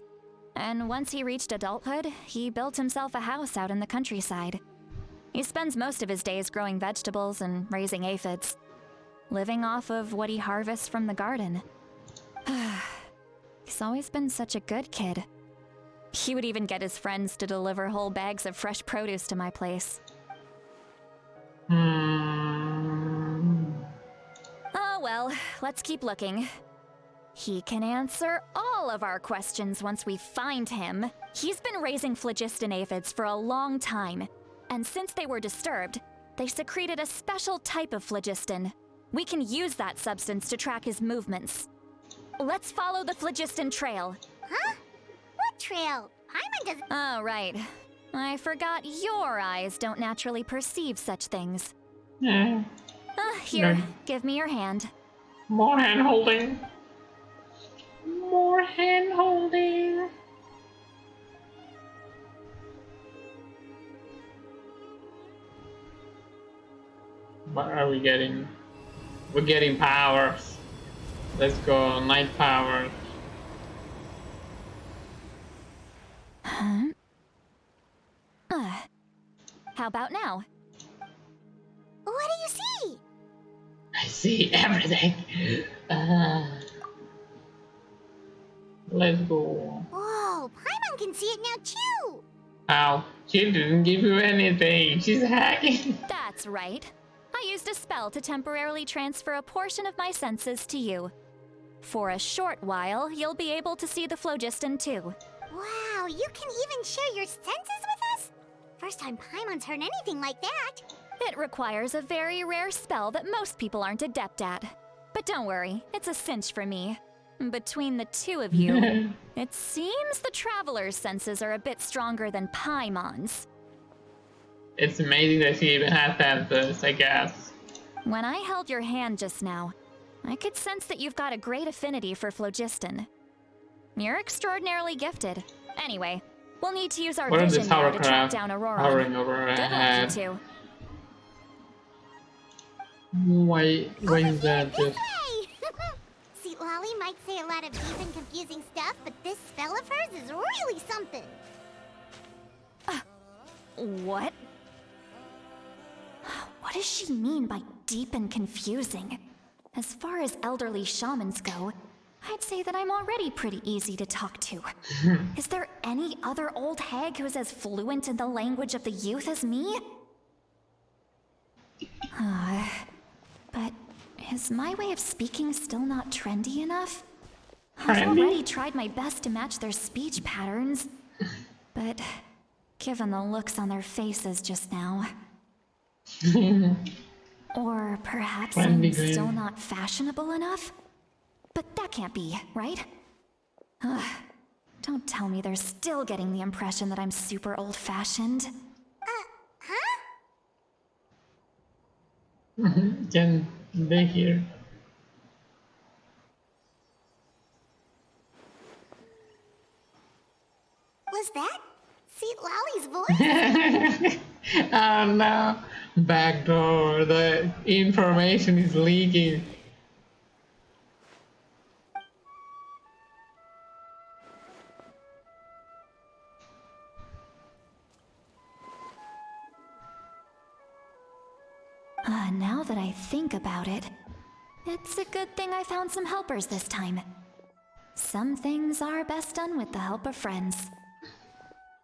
and once he reached adulthood, he built himself a house out in the countryside. He spends most of his days growing vegetables and raising aphids, living off of what he harvests from the garden. He's always been such a good kid. He would even get his friends to deliver whole bags of fresh produce to my place. Oh well, let's keep looking. He can answer all of our questions once we find him. He's been raising phlogiston aphids for a long time, and since they were disturbed, they secreted a special type of phlogiston. We can use that substance to track his movements. Let's follow the phlogiston trail. Huh? What trail? Paimon doesn't— Oh, right. I forgot your eyes don't naturally perceive such things. Yeah. Here, No. give me your hand. More hand holding. More hand holding. What are we getting? We're getting powers. Let's go, night powers. Huh? How about now? What do you see? I see everything. Let's go. Whoa, Paimon can see it now too! Ow, she didn't give you anything. She's hacking. That's right. I used a spell to temporarily transfer a portion of my senses to you. For a short while, you'll be able to see the phlogiston too. Wow, you can even share your senses with us? First time Paimon's heard anything like that. It requires a very rare spell that most people aren't adept at. But don't worry, it's a cinch for me. Between the two of you, it seems the Traveler's senses are a bit stronger than Paimon's. It's amazing that she even has senses, I guess. When I held your hand just now, I could sense that you've got a great affinity for phlogiston. You're extraordinarily gifted. Anyway, we'll need to use our What is vision this now to track hovercraft down Auroron. hovering over her Good luck, you head? two. Why is that just... Hey! See, Lolly might say a lot of deep and confusing stuff, but this spell of hers is really something. What? What does she mean by deep and confusing? As far as elderly shamans go, I'd say that I'm already pretty easy to talk to. Is there any other old hag who's as fluent in the language of the youth as me? But is my way of speaking still not trendy enough? I've already tried my best to match their speech patterns, but given the looks on their faces just now... Or perhaps I'm still not fashionable enough? But that can't be, right? Don't tell me they're still getting the impression that I'm super old-fashioned. Huh? Can they hear? Was that Seat Lally's voice? Oh no! Backdoor. The information is leaking. Now that I think about it, it's a good thing I found some helpers this time. Some things are best done with the help of friends.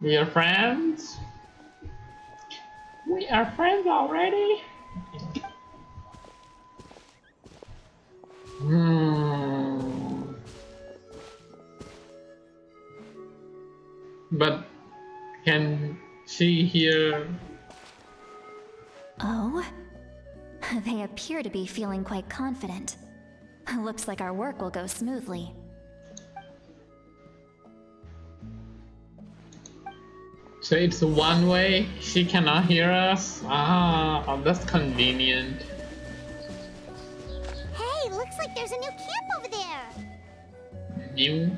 We are friends? We are friends already? But can she hear? Oh? They appear to be feeling quite confident. Looks like our work will go smoothly. So it's one way, she cannot hear us? Ah, that's convenient. Hey, looks like there's a new camp over there. You?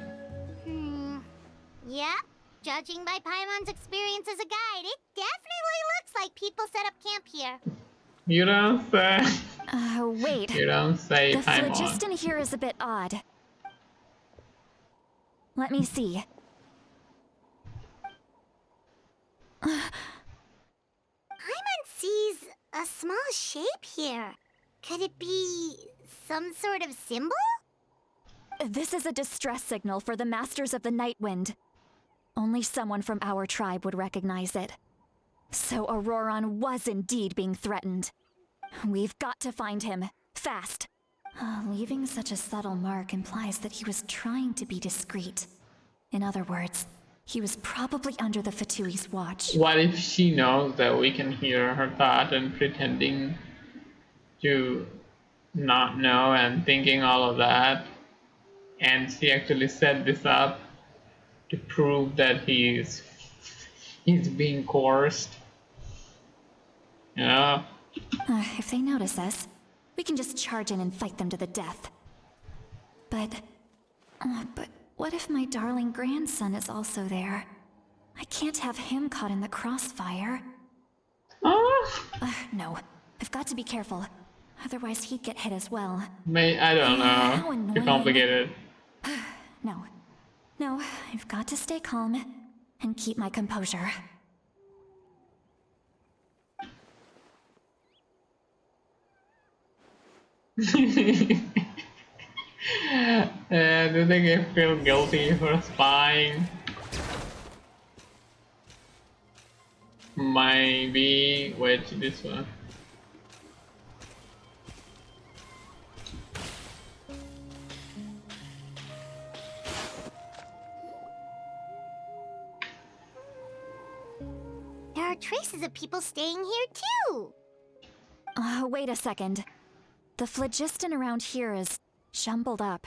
Yep. Judging by Paimon's experience as a guide, it definitely looks like people set up camp here. You don't say. Wait. You don't say, The Paimon. phlogiston here is a bit odd. Let me see. Paimon sees a small shape here. Could it be some sort of symbol? This is a distress signal for the Masters of the Night Wind. Only someone from our tribe would recognize it. So Auroron was indeed being threatened. We've got to find him, fast. Leaving such a subtle mark implies that he was trying to be discreet. In other words, he was probably under the Fatui's watch. What if she knows that we can hear her thought and pretending to not know and thinking all of that, and she actually set this up to prove that he's being coerced? You know? If they notice us, we can just charge in and fight them to the death. But what if my darling grandson is also there? I can't have him caught in the crossfire. No, I've got to be careful. Otherwise he'd get hit as well. I don't How know. annoying. Too complicated. No, I've got to stay calm and keep my composure. Do they feel guilty for spying? Maybe. Wait, this one. There are traces of people staying here too. Wait a second. The phlogiston around here is jumbled up.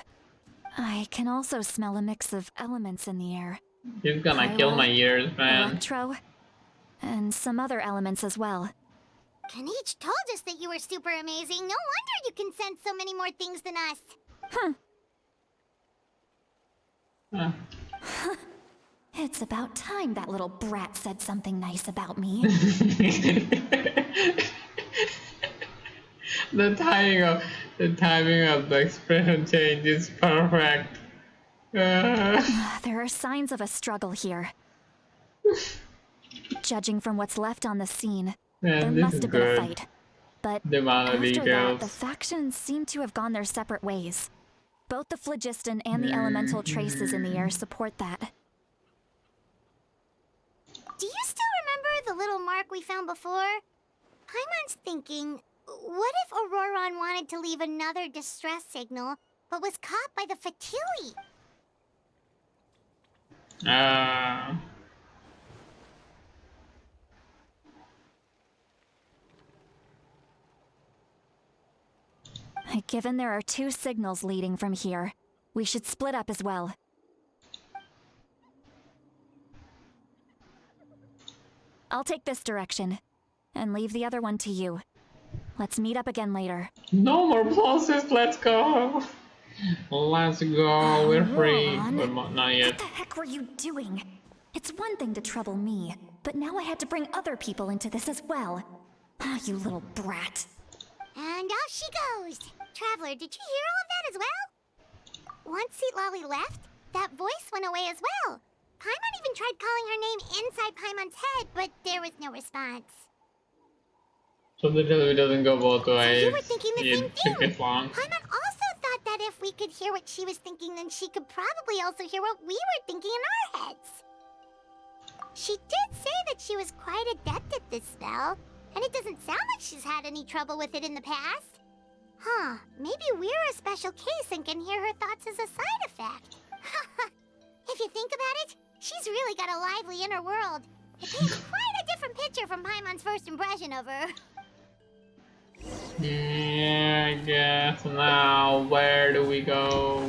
I can also smell a mix of elements in the air. He's gonna kill my ears, man. Electro, and some other elements as well. Kanich told us that you were super amazing. No wonder you can sense so many more things than us. It's about time that little brat said something nice about me. The timing of the expression change is perfect. There are signs of a struggle here. Judging from what's left on the scene, there must have been a fight. But The amount of after that, details. the factions seem to have gone their separate ways. Both the phlogiston and the elemental traces in the air support that. Do you still remember the little mark we found before? Paimon's thinking, what if Auroron wanted to leave another distress signal, but was caught by the Fatui? Given there are two signals leading from here, we should split up as well. I'll take this direction, and leave the other one to you. Let's meet up again later. No more pluses, let's go! Let's go, we're free. Ron, But not yet. what the heck were you doing? It's one thing to trouble me, but now I had to bring other people into this as well. Ah, you little brat. And off she goes. Traveler, did you hear all of that as well? Once Lolly left, that voice went away as well. Paimon even tried calling her name inside Paimon's head, but there was no response. So the delivery doesn't go both ways. So you were thinking the same It thing. took long. Paimon also thought that if we could hear what she was thinking, then she could probably also hear what we were thinking in our heads. She did say that she was quite adept at this spell, and it doesn't sound like she's had any trouble with it in the past. Huh, maybe we're a special case and can hear her thoughts as a side effect. If you think about it, she's really got a lively inner world. It paints quite a different picture from Paimon's first impression of her. Yeah, I guess. Now, where do we go?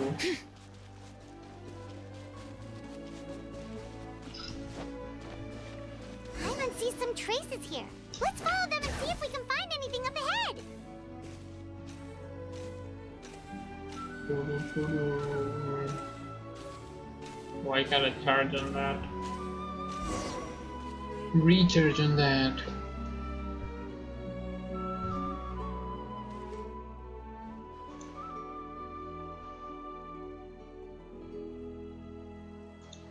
Paimon sees some traces here. Let's follow them and see if we can find anything up ahead. Oh, I gotta charge on that. Recharge on that.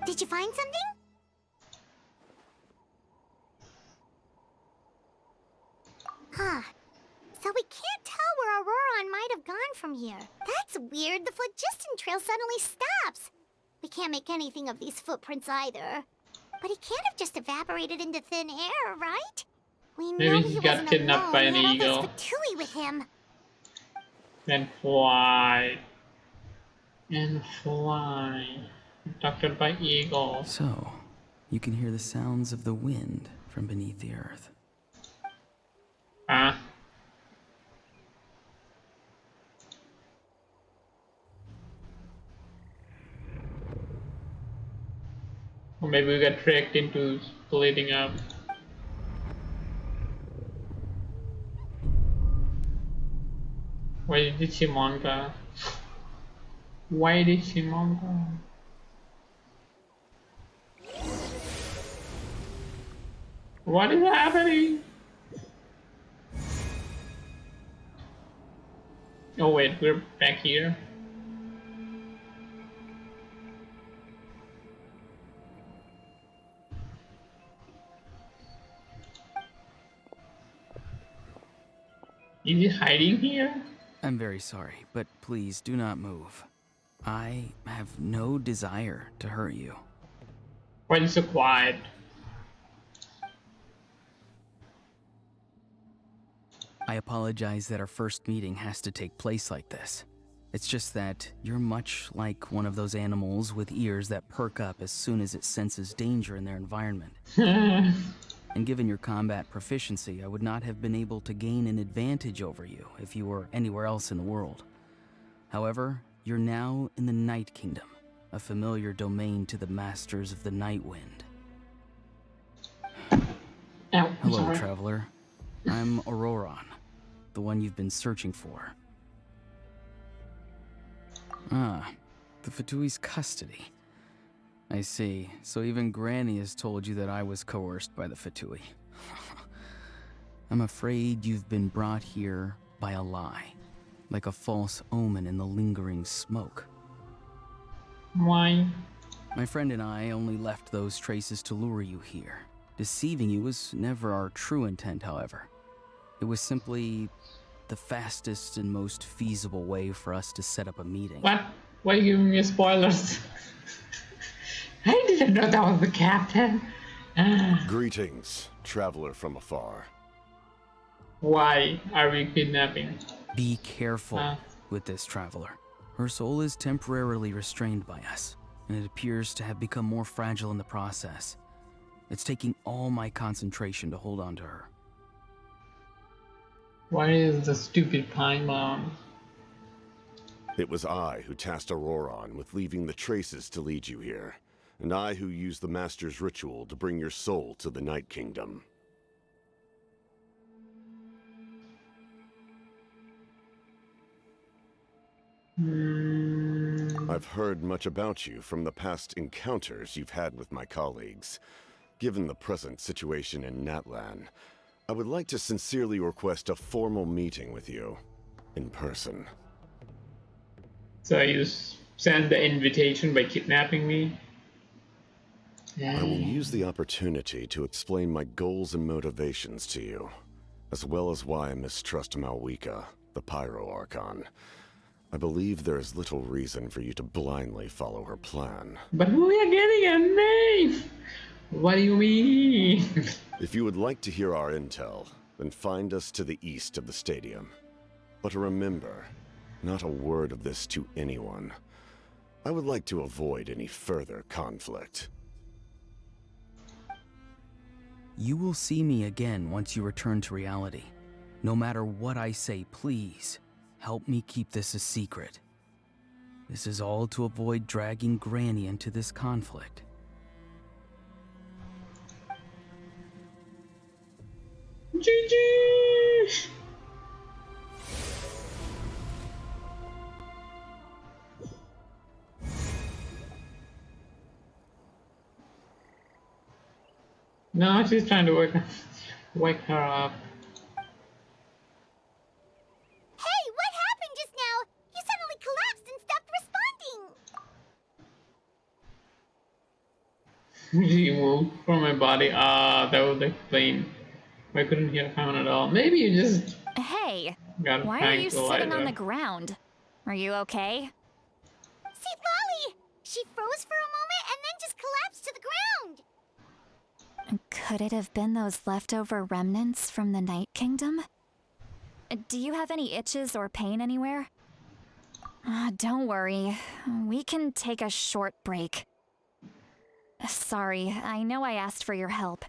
Did you find something? Huh. So we can't tell where Auroron might have gone from here. That's weird. The phlogiston trail suddenly stops. We can't make anything of these footprints either. But he can't have just evaporated into thin air, right? We know Maybe he he got wasn't kidnapped alone. by an He had all eagle. those Fatui with him. And fly. And fly. Abducted by eagles. So, you can hear the sounds of the wind from beneath the earth. Huh? Or maybe we got tricked into splitting up. Why did she manga? Why did she manga? What is happening? Oh wait, we're back here. Is he hiding here? I'm very sorry, but please do not move. I have no desire to hurt you. Why is he so quiet? I apologize that our first meeting has to take place like this. It's just that you're much like one of those animals with ears that perk up as soon as it senses danger in their environment. And given your combat proficiency, I would not have been able to gain an advantage over you if you were anywhere else in the world. However, you're now in the Night Kingdom, a familiar domain to the masters of the Night Wind. Ow, Hello, sorry. traveler. I'm Auroron, the one you've been searching for. Ah, the Fatui's custody. I see. So even Granny has told you that I was coerced by the Fatui. I'm afraid you've been brought here by a lie, like a false omen in the lingering smoke. Why? My friend and I only left those traces to lure you here. Deceiving you was never our true intent, however. It was simply the fastest and most feasible way for us to set up a meeting. What? Why are you giving me spoilers? I didn't know that was the captain. Greetings, traveler from afar. Why are we kidnapping? Be careful with this traveler. Her soul is temporarily restrained by us, and it appears to have become more fragile in the process. It's taking all my concentration to hold on to her. Why is the stupid Paimon? It was I who tasked Auroron with leaving the traces to lead you here. and I who use the Master's ritual to bring your soul to the Night Kingdom. I've heard much about you from the past encounters you've had with my colleagues. Given the present situation in Natlan, I would like to sincerely request a formal meeting with you, in person. So you send the invitation by kidnapping me? I will use the opportunity to explain my goals and motivations to you, as well as why I mistrust Malwika, the Pyro Archon. I believe there is little reason for you to blindly follow her plan. But we are getting a name! What do you mean? If you would like to hear our intel, then find us to the east of the stadium. But remember, not a word of this to anyone. I would like to avoid any further conflict. You will see me again once you return to reality. No matter what I say, please, help me keep this a secret. This is all to avoid dragging Granny into this conflict. GG! No, she's trying to wake her up. Hey, what happened just now? You suddenly collapsed and stopped responding. She moved from my body. Ah, that would explain why I couldn't hear Khan at all. Maybe you just Hey, got why are you sitting on the tranquilizer. ground? Are you okay? See, Lolly! She froze for a moment and then just collapsed to the ground. Could it have been those leftover remnants from the Night Kingdom? Do you have any itches or pain anywhere? Don't worry. We can take a short break. Sorry, I know I asked for your help.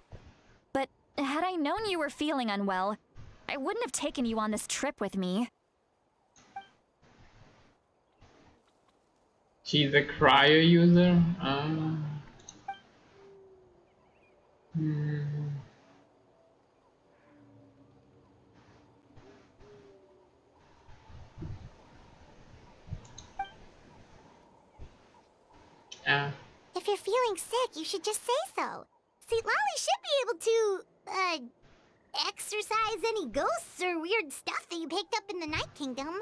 But had I known you were feeling unwell, I wouldn't have taken you on this trip with me. She's a cryo user. Ah. If you're feeling sick, you should just say so. See, Lolly should be able to, exorcise any ghosts or weird stuff that you picked up in the Night Kingdom.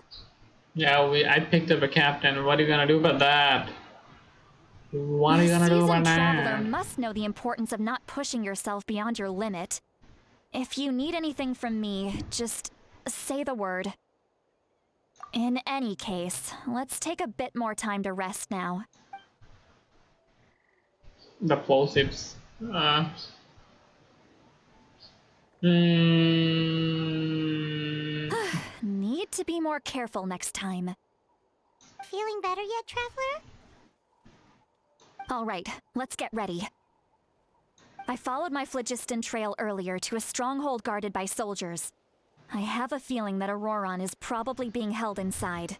Yeah, I picked up a captain. What are you gonna do about that? What are you gonna do A about seasoned traveler that? must know the importance of not pushing yourself beyond your limit. If you need anything from me, just say the word. In any case, let's take a bit more time to rest now. The plosives. Need to be more careful next time. Feeling better yet, Traveler? All right, let's get ready. I followed my phlogiston trail earlier to a stronghold guarded by soldiers. I have a feeling that Auroron is probably being held inside.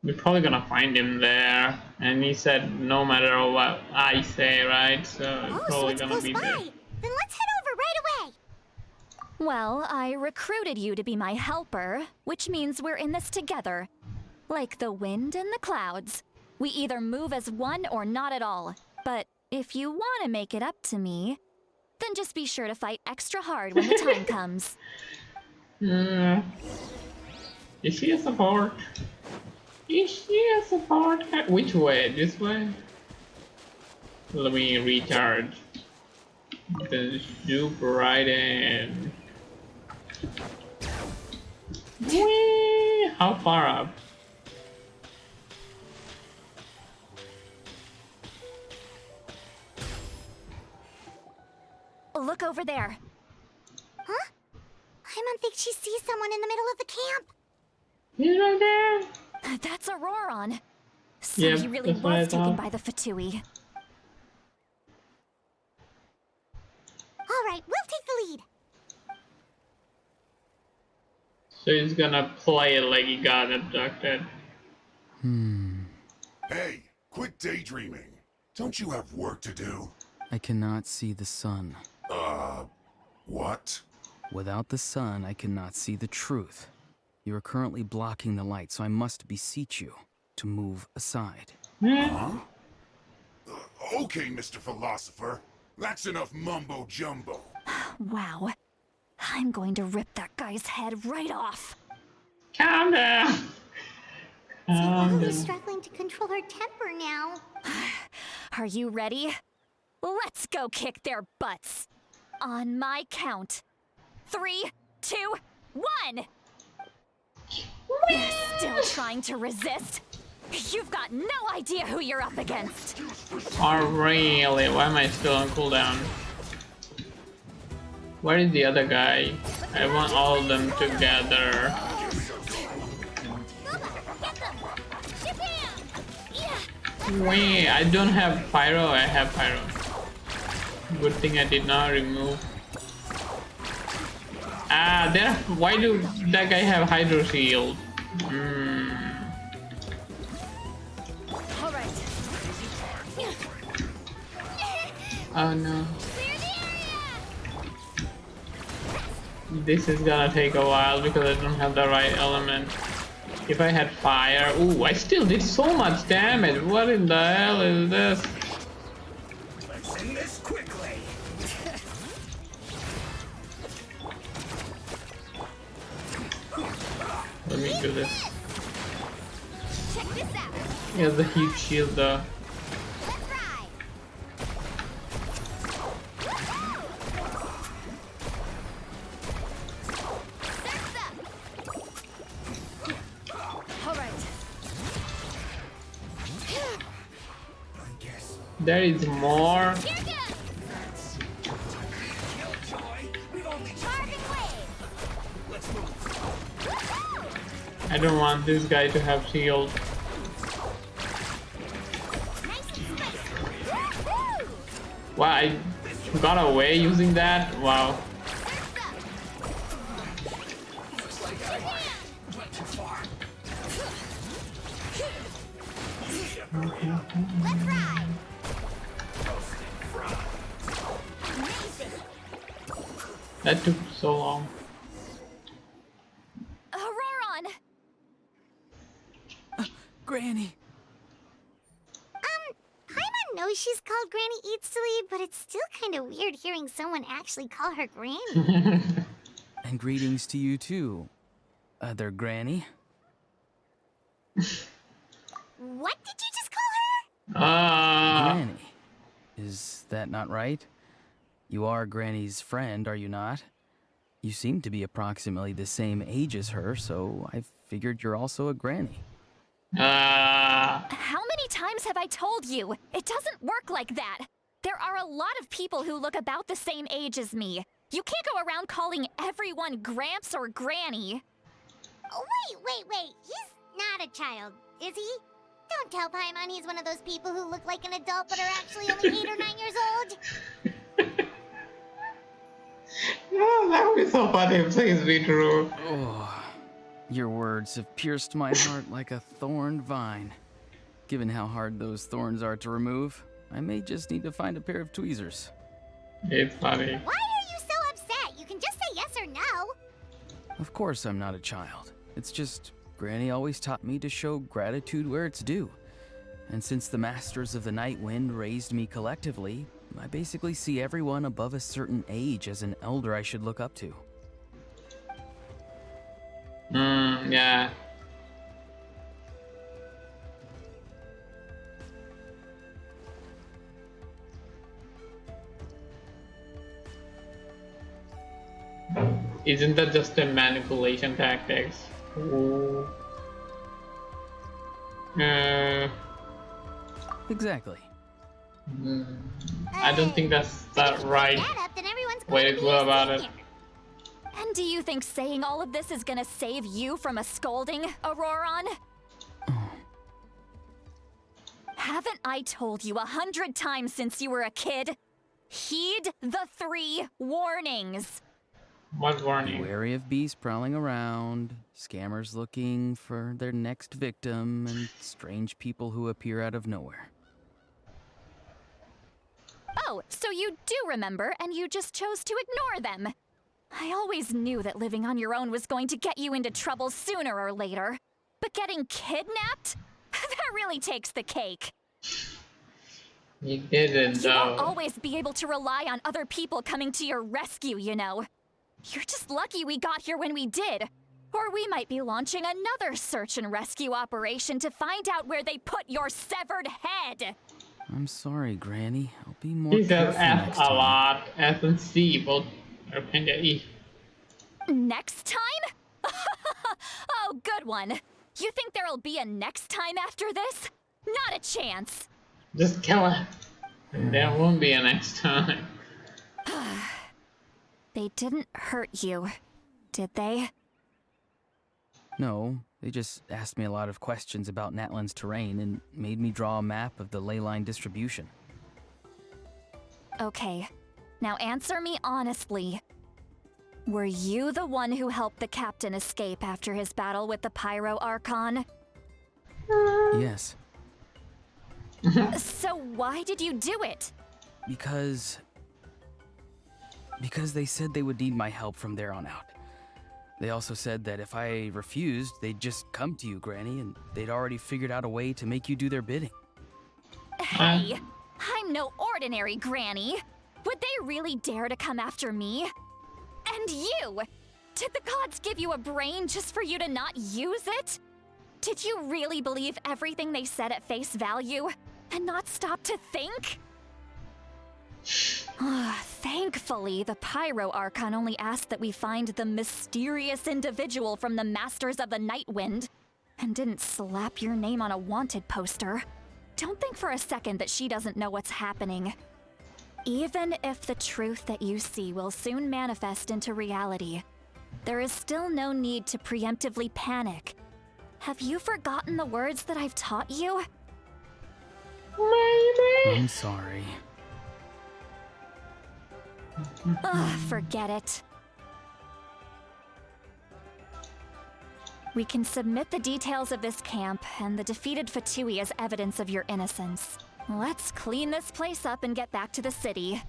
We're probably gonna find him there. And he said no matter what I say, right? So it's Oh, so probably it's gonna close be by. there. Then let's head over right away. Well, I recruited you to be my helper, which means we're in this together. Like the wind and the clouds. We either move as one or not at all. But if you want to make it up to me, then just be sure to fight extra hard when the time comes. Is she a support? Is she a support? Which way? This way? Let me recharge. The zoop right in. Whee! How far up? Look over there. Huh? I don't think she sees someone in the middle of the camp. He's right there. That's Auroron. So Yep, he really that's what I was taken thought. by the Fatui. All right, we'll take the lead. So he's gonna play it like he got abducted. Hey, quit daydreaming. Don't you have work to do? I cannot see the sun. What? Without the sun, I cannot see the truth. You are currently blocking the light, so I must beseech you to move aside. Huh? Okay, Mr. Philosopher. That's enough mumbo-jumbo. Wow. I'm going to rip that guy's head right off. Calm down. See, Calm Lily's down. struggling to control her temper now. Are you ready? Let's go kick their butts. On my count. 3, 2, 1! Still trying to resist? You've got no idea who you're up against. Oh, really? Why am I still on cooldown? Where is the other guy? I want all of them together. Wait, I don't have pyro. I have pyro. Good thing I did not remove. Ah, there. Why do that guy have hydro shield? Oh no. This is gonna take a while because I don't have the right element. If I had fire, ooh, I still did so much damage. What in the hell is this? Let's end this quickly. Let me do this. Check this out. He has the heat shield though. Let's ride. Surf's up. All right. There is more. Here goes. Carving wave. I don't want this guy to have shield. Nice and spicy. Woo! Wow, I got away using that? Wow. Let's ride. That took so long. Auroron! Granny! Paimon knows she's called Granny Eats to Lead, but it's still kind of weird hearing someone actually call her Granny. And greetings to you too, other Granny. What did you just call her? Granny. Is that not right? You are Granny's friend, are you not? You seem to be approximately the same age as her, so I figured you're also a granny. How many times have I told you? It doesn't work like that. There are a lot of people who look about the same age as me. You can't go around calling everyone Gramps or Granny. Oh, wait. He's not a child, is he? Don't tell Paimon he's one of those people who look like an adult but are actually only 8 or 9 years old. Oh, that would be so funny if things be true. Oh, your words have pierced my heart like a thorned vine. Given how hard those thorns are to remove, I may just need to find a pair of tweezers. It's funny. Why are you so upset? You can just say yes or no. Of course I'm not a child. It's just Granny always taught me to show gratitude where it's due. And since the Masters of the Night Wind raised me collectively, I basically see everyone above a certain age as an elder I should look up to. Yeah. Isn't that just a manipulation tactics? Ooh. Exactly. I don't think that's the right That up, then everyone's way going to be go your about it. senior. And do you think saying all of this is gonna save you from a scolding, Auroron? Haven't I told you 100 times since you were a kid? Heed the 3 warnings. What Be warning? wary of beasts prowling around, scammers looking for their next victim, and strange people who appear out of nowhere. Oh, so you do remember, and you just chose to ignore them. I always knew that living on your own was going to get you into trouble sooner or later. But getting kidnapped? That really takes the cake. You didn't, You won't though. always be able to rely on other people coming to your rescue, you know. You're just lucky we got here when we did. Or we might be launching another search and rescue operation to find out where they put your severed head. I'm sorry, Granny. I'll be more He says careful F next a time. lot. F and C both are kinda E. Next time? Oh, good one. You think there'll be a next time after this? Not a chance. Just kill it. And there won't be a next time. They didn't hurt you, did they? No, they just asked me a lot of questions about Natlan's terrain and made me draw a map of the ley line distribution. Okay, now answer me honestly. Were you the one who helped the captain escape after his battle with the Pyro Archon? Yes, So why did you do it? because they said they would need my help from there on out. They also said that if I refused, they'd just come to you, Granny, and they'd already figured out a way to make you do their bidding. Hey, I'm no ordinary granny. Would they really dare to come after me? And you! Did the gods give you a brain just for you to not use it? Did you really believe everything they said at face value and not stop to think? Thankfully, the Pyro Archon only asked that we find the mysterious individual from the Masters of the Night Wind and didn't slap your name on a wanted poster. Don't think for a second that she doesn't know what's happening. Even if the truth that you see will soon manifest into reality, there is still no need to preemptively panic. Have you forgotten the words that I've taught you? I'm sorry. Ugh, forget it. We can submit the details of this camp and the defeated Fatui as evidence of your innocence. Let's clean this place up and get back to the city.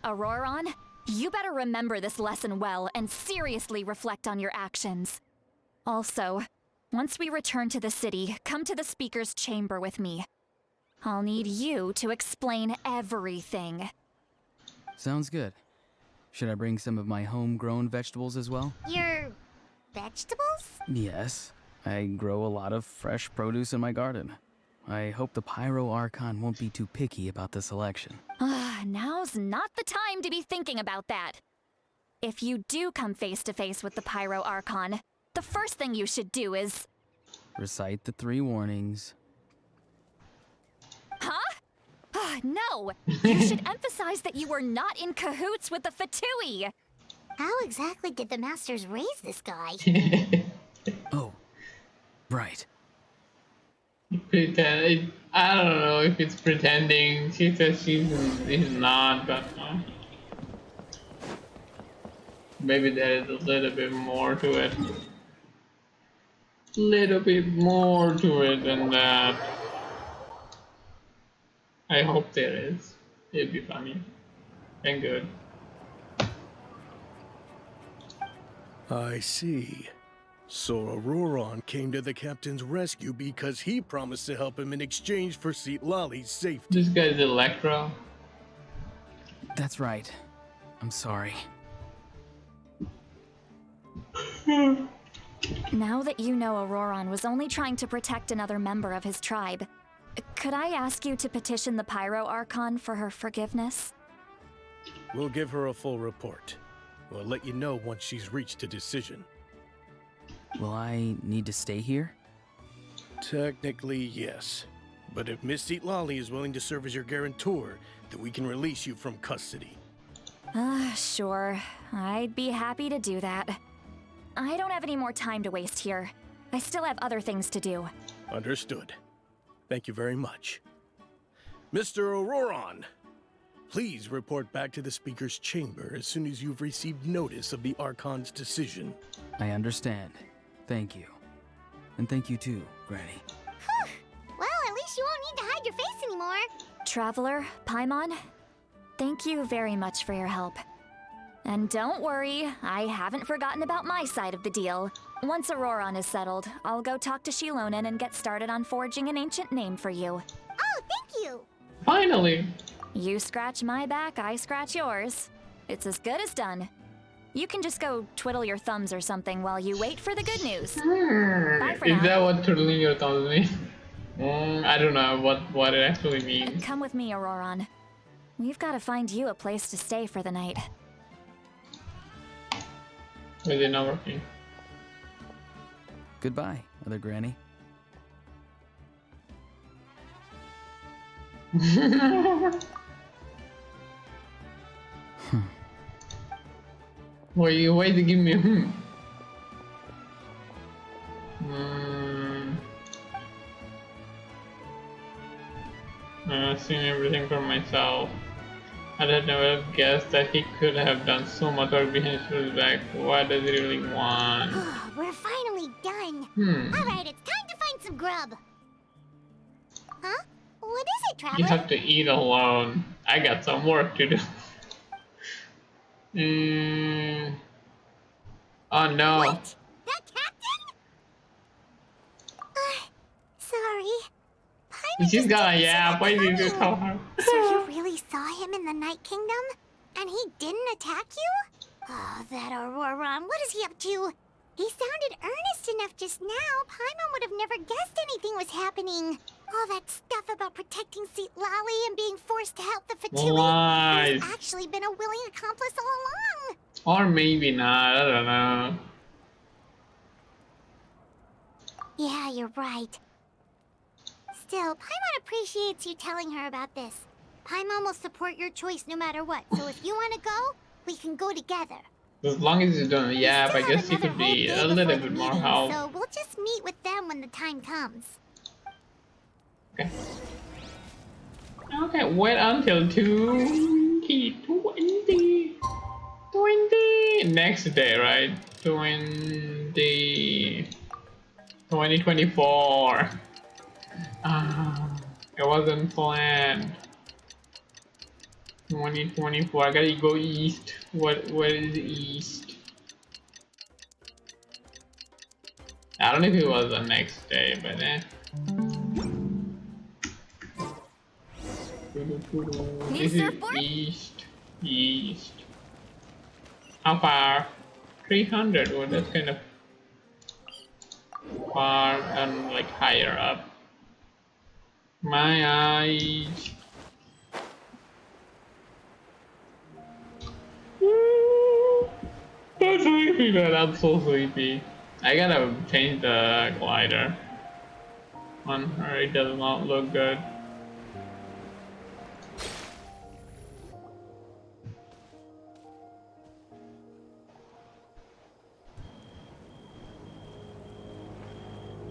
Auroron, you better remember this lesson well and seriously reflect on your actions. Also, once we return to the city, come to the speaker's chamber with me. I'll need you to explain everything. Sounds good. Should I bring some of my homegrown vegetables as well? Your vegetables? Yes. I grow a lot of fresh produce in my garden. I hope the Pyro Archon won't be too picky about the selection. Now's not the time to be thinking about that. If you do come face to face with the Pyro Archon, the first thing you should do is... Recite the 3 warnings. Huh? No! You should emphasize that you were not in cahoots with the Fatui! How exactly did the Masters raise this guy? Oh, right. Pretend. I don't know if it's pretending. She says she's not, but maybe there is a little bit more to it. Little bit more to it than that. I hope there is. It'd be funny and good. I see. So Auroron came to the captain's rescue because he promised to help him in exchange for Lali's safety. This guy's Electro. That's right. I'm sorry. Now that you know Auroron was only trying to protect another member of his tribe, could I ask you to petition the Pyro Archon for her forgiveness? We'll give her a full report. We'll let you know once she's reached a decision. Will I need to stay here? Technically, yes. But if Miss Lali is willing to serve as your guarantor, then we can release you from custody. Sure. I'd be happy to do that. I don't have any more time to waste here. I still have other things to do. Understood. Thank you very much. Mr. Auroron, please report back to the Speaker's chamber as soon as you've received notice of the Archon's decision. I understand. Thank you. And thank you too, Granny. Well, at least you won't need to hide your face anymore. Traveler, Paimon, Thank you very much for your help. And don't worry, I haven't forgotten about my side of the deal. Once Auroron is settled, I'll go talk to Shilonen and get started on forging an ancient name for you. Oh, thank you! Finally! You scratch my back, I scratch yours. It's as good as done. You can just go twiddle your thumbs or something while you wait for the good news. Bye for Is now. that what twiddling your thumbs means? I don't know what it actually means. Come with me, Auroron. We've got to find you a place to stay for the night. Is it not working? Goodbye, other granny. Well, you wait to give me I've seen everything for myself. I had never guessed that he could have done so much work behind his back. What does he really want? We're finally done. Alright, it's time to find some grub. Huh? What is it, Traveler? You have to eat alone. I got some work to do. Oh no. What? That captain? Sorry. Paimon She's just got a didn't yap. Why did you tell her? So you really saw him in the Night Kingdom? And he didn't attack you? Oh, that Auroron. What is he up to? He sounded earnest enough just now. Paimon would have never guessed anything was happening. All that stuff about protecting Seat Lally and being forced to help the Fatui. Lies. He's actually been a willing accomplice all along. Or maybe not. I don't know. Yeah, you're right. Still, Paimon appreciates you telling her about this. Paimon will support your choice no matter what. So if you want to go, we can go together. As long as you don't yap, I We still guess you have could be another a whole day little before bit the more meeting, help. So we'll just meet with them when the time comes. Okay. Okay, wait until 2020. Next day, right? 2024. It wasn't planned. 2024. I gotta go east. Where is east? I don't know if it was the next day, but this is east. How far? 300. Well, that's kind of far and like higher up. My eyes. So sleepy, man. I'm so sleepy. I gotta change the glider on her. It does not look good.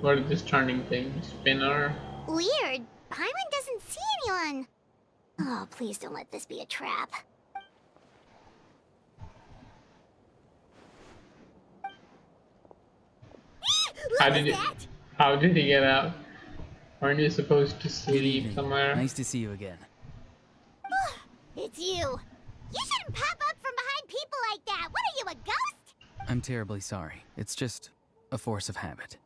What is this turning thing? Spinner? Weird. Paimon doesn't see anyone. Oh, please don't let this be a trap. How did he get out? Aren't you supposed to Good sleep evening. somewhere? Nice to see you again. It's you. You shouldn't pop up from behind people like that. What are you, a ghost? I'm terribly sorry. It's just a force of habit.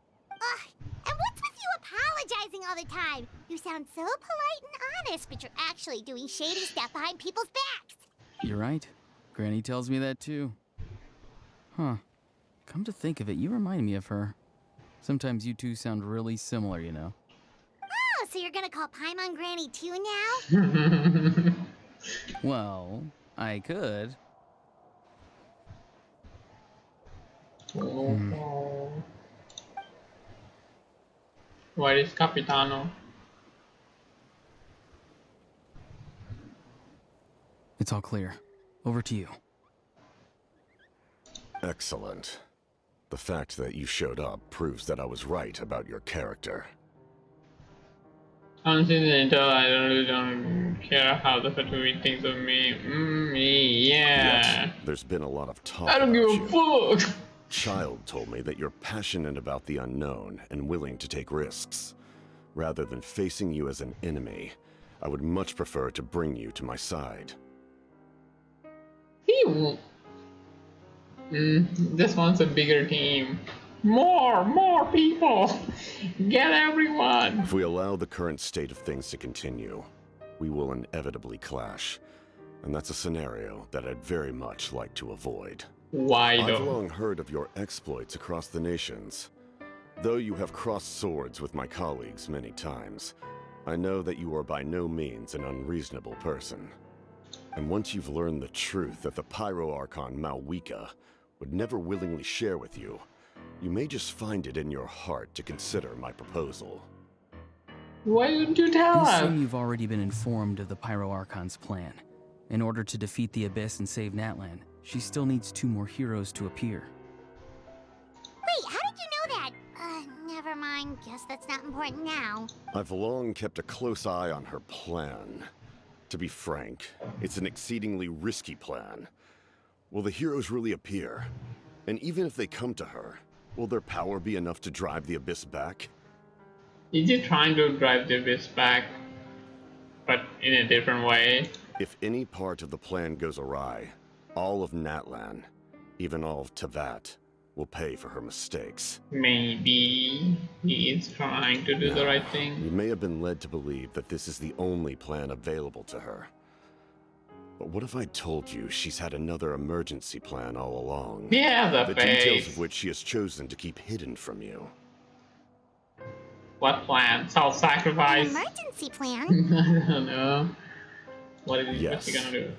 And what's with you apologizing all the time? You sound so polite and honest, but you're actually doing shady stuff behind people's backs. You're right. Granny tells me that too. Huh. Come to think of it, you remind me of her. Sometimes you two sound really similar, you know. Oh, so you're gonna call Paimon Granny too now? Well, I could. Where is Capitano? It's all clear. Over to you. Excellent. The fact that you showed up proves that I was right about your character. Honestly, until I really don't care how the Fatui thinks of me. Yeah. Yet, there's been a lot of talk I don't about give you. a fuck. Child told me that you're passionate about the unknown and willing to take risks. Rather than facing you as an enemy, I would much prefer to bring you to my side. He just wants a bigger team. More people. Get everyone. If we allow the current state of things to continue, we will inevitably clash. And that's a scenario that I'd very much like to avoid. Why I've though? long heard of your exploits across the nations. Though you have crossed swords with my colleagues many times, I know that you are by no means an unreasonable person. And once you've learned the truth that the Pyro Archon Malwika would never willingly share with you, you may just find it in your heart to consider my proposal. Why didn't you tell I us? assume you've already been informed of the Pyro Archon's plan. In order to defeat the Abyss and save Natlan, she still needs 2 more heroes to appear. Wait, how did you know that? Never mind. Guess that's not important now. I've long kept a close eye on her plan. To be frank, it's an exceedingly risky plan. Will the heroes really appear? And even if they come to her, will their power be enough to drive the Abyss back? Is he trying to drive the Abyss back, but in a different way? If any part of the plan goes awry, all of Natlan, even all of Tevat, will pay for her mistakes. Maybe he is trying to do the right thing. You may have been led to believe that this is the only plan available to her. But what if I told you she's had another emergency plan all along? Yeah, the details of which she has chosen to keep hidden from you. What plan? An Self-sacrifice? emergency plan? I don't know. What is Yes. he gonna do?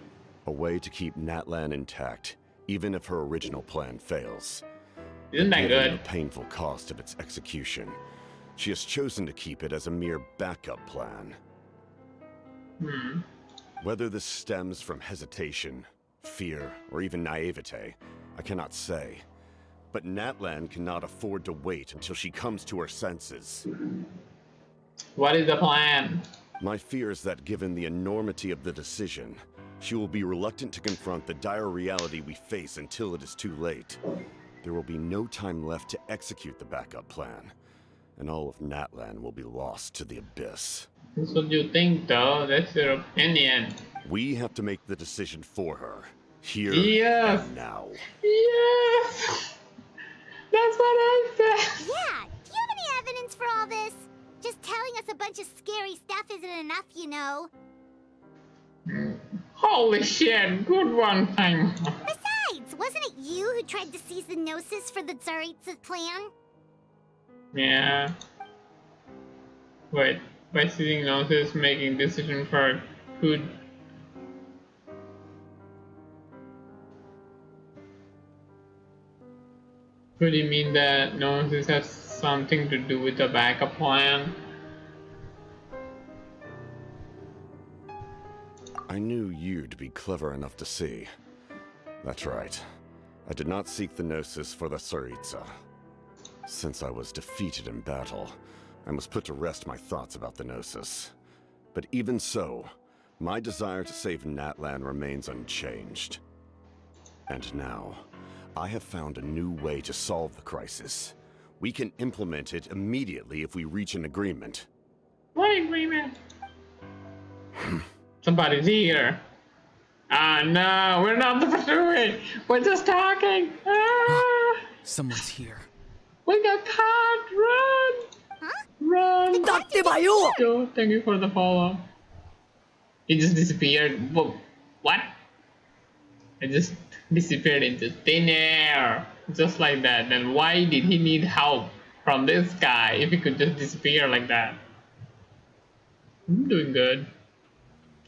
A way to keep Natlan intact, even if her original plan fails. Isn't that Given good? the painful cost of its execution, she has chosen to keep it as a mere backup plan. Whether this stems from hesitation, fear, or even naivete, I cannot say. But Natlan cannot afford to wait until she comes to her senses. What is the plan? My fear is that given the enormity of the decision, she will be reluctant to confront the dire reality we face until it is too late. There will be no time left to execute the backup plan, and all of Natlan will be lost to the Abyss. That's what you think, though. That's your opinion. We have to make the decision for her, here Yes. and now. Yes! That's what I said! Yeah, do you have any evidence for all this? Just telling us a bunch of scary stuff isn't enough, you know. Holy shit, good one time. Besides, wasn't it you who tried to seize the Gnosis for the Tsaritsa plan? Yeah. Wait, by seizing Gnosis, making decision for who... Could you mean that Gnosis has something to do with the backup plan? I knew you to be clever enough to see. That's right. I did not seek the Gnosis for the Tsaritsa. Since I was defeated in battle, I must put to rest my thoughts about the Gnosis. But even so, my desire to save Natlan remains unchanged. And now, I have found a new way to solve the crisis. We can implement it immediately if we reach an agreement. What agreement? Somebody's here. Ah, no, we're not supposed to do it. We're just talking. Ah, Someone's here. we got caught. Run. Huh? Run. Yo! Yo, thank you for the follow. He just disappeared. Whoa, what? I just disappeared into thin air. Just like that. Then why did he need help from this guy if he could just disappear like that? I'm doing good.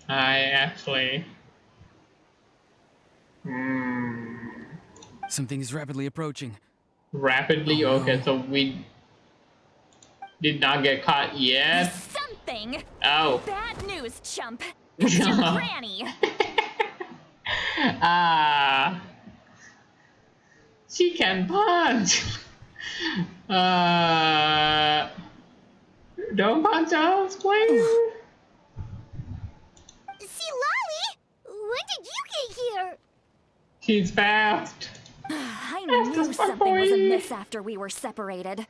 I actually... Something is rapidly approaching. Rapidly? Oh, no. Okay, so we did not get caught yet? Something! Oh. Bad news, chump. It's your granny. Ah. She can punch. Don't punch us, please. See, Lolly? When did you get here? She's fast. I That's knew just my something was boy. amiss after we were separated.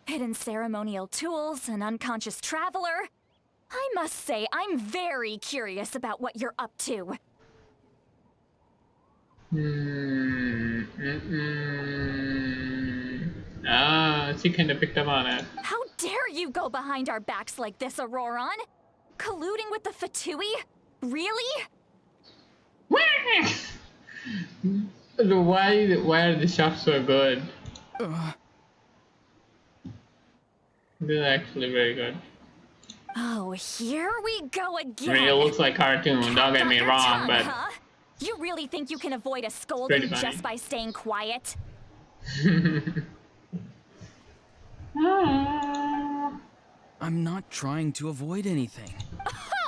Hidden ceremonial tools, an unconscious traveler. I must say, I'm very curious about what you're up to. Ah, she kind of picked up on it. How dare you go behind our backs like this, Auroron? Colluding with the Fatui? Really? Why are the shots so good? This is actually very good. Oh, here we go again. I mean, it looks like cartoon, don't get me wrong, Archon, but huh? You really think you can avoid a scolding pretty funny. just by staying quiet? I'm not trying to avoid anything.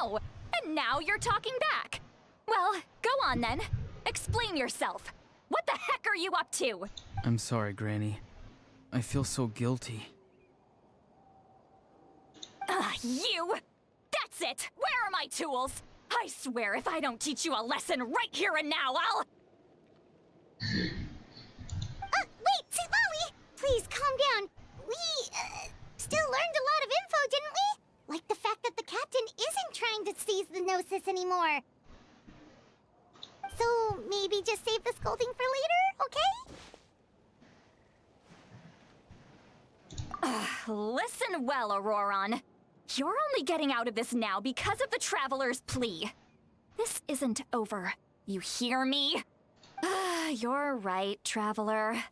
Oh, and now you're talking back. Well, go on then. Explain yourself. What the heck are you up to? I'm sorry, Granny. I feel so guilty. You! That's it! Where are my tools? I swear if I don't teach you a lesson right here and now, I'll... Wait, Lolly! Please, calm down. We, still learned a lot of info, didn't we? Like the fact that the captain isn't trying to seize the Gnosis anymore. So, maybe just save the scolding for later, okay? Listen well, Auroron. You're only getting out of this now because of the Traveler's plea. This isn't over. You hear me? You're right, Traveler.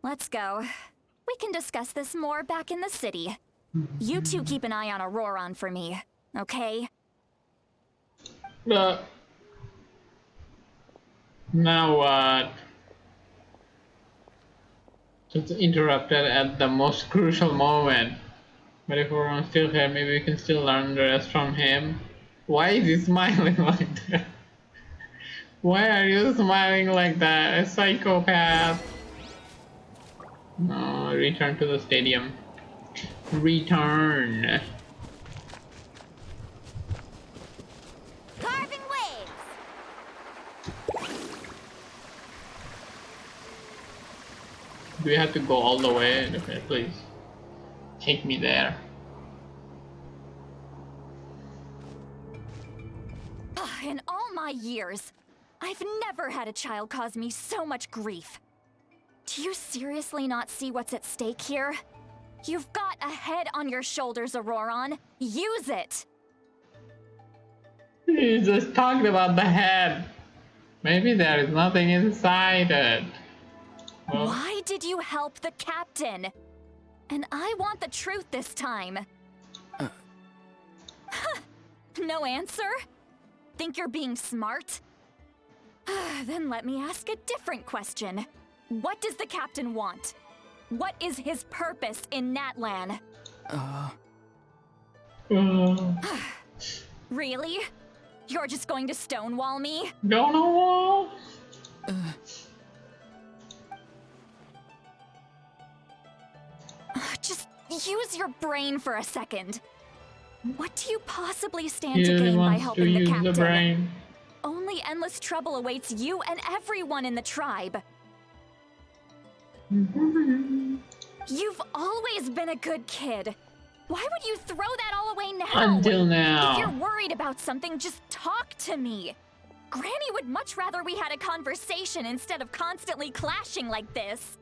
Let's go. We can discuss this more back in the city. You two keep an eye on Auroron for me, okay? Now what? Just interrupted at the most crucial moment. But if we're still here, maybe we can still learn the rest from him. Why is he smiling like that? Why are you smiling like that? A psychopath. No, return to the stadium. Return. Carving waves! Do we have to go all the way? Okay, please. Take me there. In all my years, I've never had a child cause me so much grief. Do you seriously not see what's at stake here? You've got a head on your shoulders, Auroron. Use it! He just talked about the head. Maybe there is nothing inside it. Well, Why did you help the captain? And I want the truth this time. No answer? Think you're being smart? Then let me ask a different question. What does the captain want? What is his purpose in Natlan? Really? You're just going to stonewall me? Don't know. Just use your brain for a second. What do you possibly stand He to really gain by wants to helping the use captain? the brain. Only endless trouble awaits you and everyone in the tribe. You've always been a good kid. Why would you throw that all away now? Until now. If you're worried about something, just talk to me. Granny would much rather we had a conversation instead of constantly clashing like this.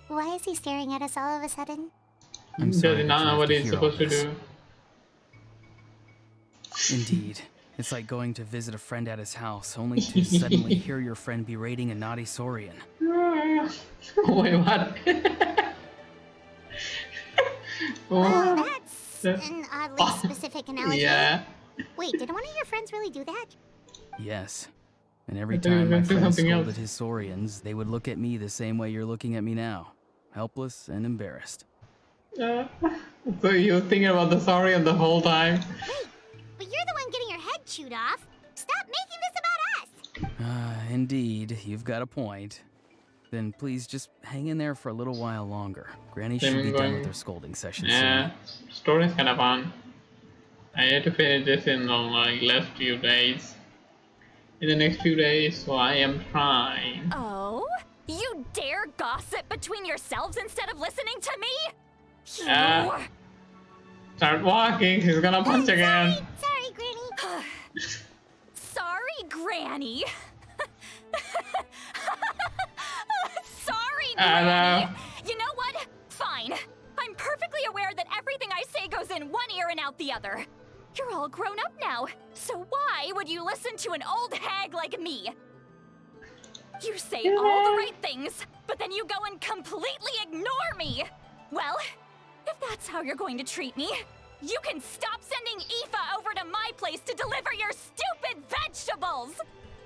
Why is he staring at us all of a sudden? I'm Does sorry he that not you know have what to he's hear all supposed to this. do? Indeed. It's like going to visit a friend at his house, only to suddenly hear your friend berating a naughty Saurian. Wait, what? Well, that's an oddly specific analogy. Yeah. Wait, did one of your friends really do that? Yes. And every I thought you were time my gonna say friend something scolded else. his Saurians, they would look at me the same way you're looking at me now. Helpless and embarrassed. So you were thinking about the Saurian the whole time? Wait, but you're the one getting your head chewed off. Stop making this about us! Indeed, you've got a point. Then please just hang in there for a little while longer. Granny should be done with her scolding session Yeah, story's kind of fun. I need to finish this in like last few days. In the next few days, so I am trying. Oh? You dare gossip between yourselves instead of listening to me? Start walking, he's gonna punch again. Sorry, Granny. Granny! Sorry, Anna. Granny! You know what? Fine. I'm perfectly aware that everything I say goes in one ear and out the other. You're all grown up now, so why would you listen to an old hag like me? You say all the right things, but then you go and completely ignore me! Well, if that's how you're going to treat me, you can stop sending Aoife over to my place to deliver your stupid vegetables!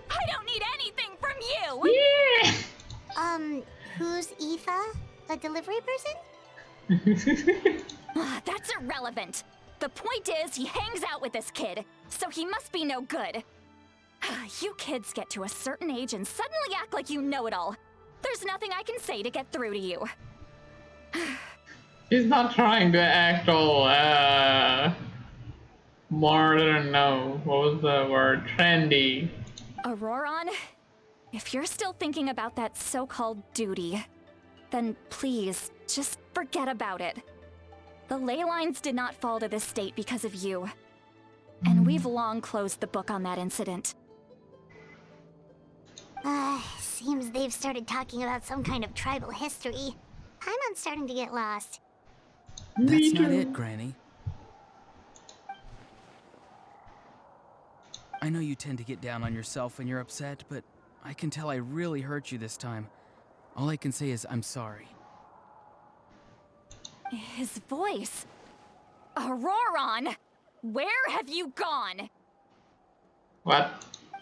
I don't need anything from you! Yeah. Who's Aoife? A delivery person? That's irrelevant. The point is, he hangs out with this kid, so he must be no good. You kids get to a certain age and suddenly act like you know it all. There's nothing I can say to get through to you. He's not trying to act all, modern, no. What was the word? Trendy. Auroron, if you're still thinking about that so-called duty, then please, just forget about it. The ley lines did not fall to this state because of you. And we've long closed the book on that incident. Seems they've started talking about some kind of tribal history. I'm starting to get lost. That's not it, Granny. I know you tend to get down on yourself when you're upset, but I can tell I really hurt you this time. All I can say is I'm sorry. His voice. Auroron! Where have you gone? What?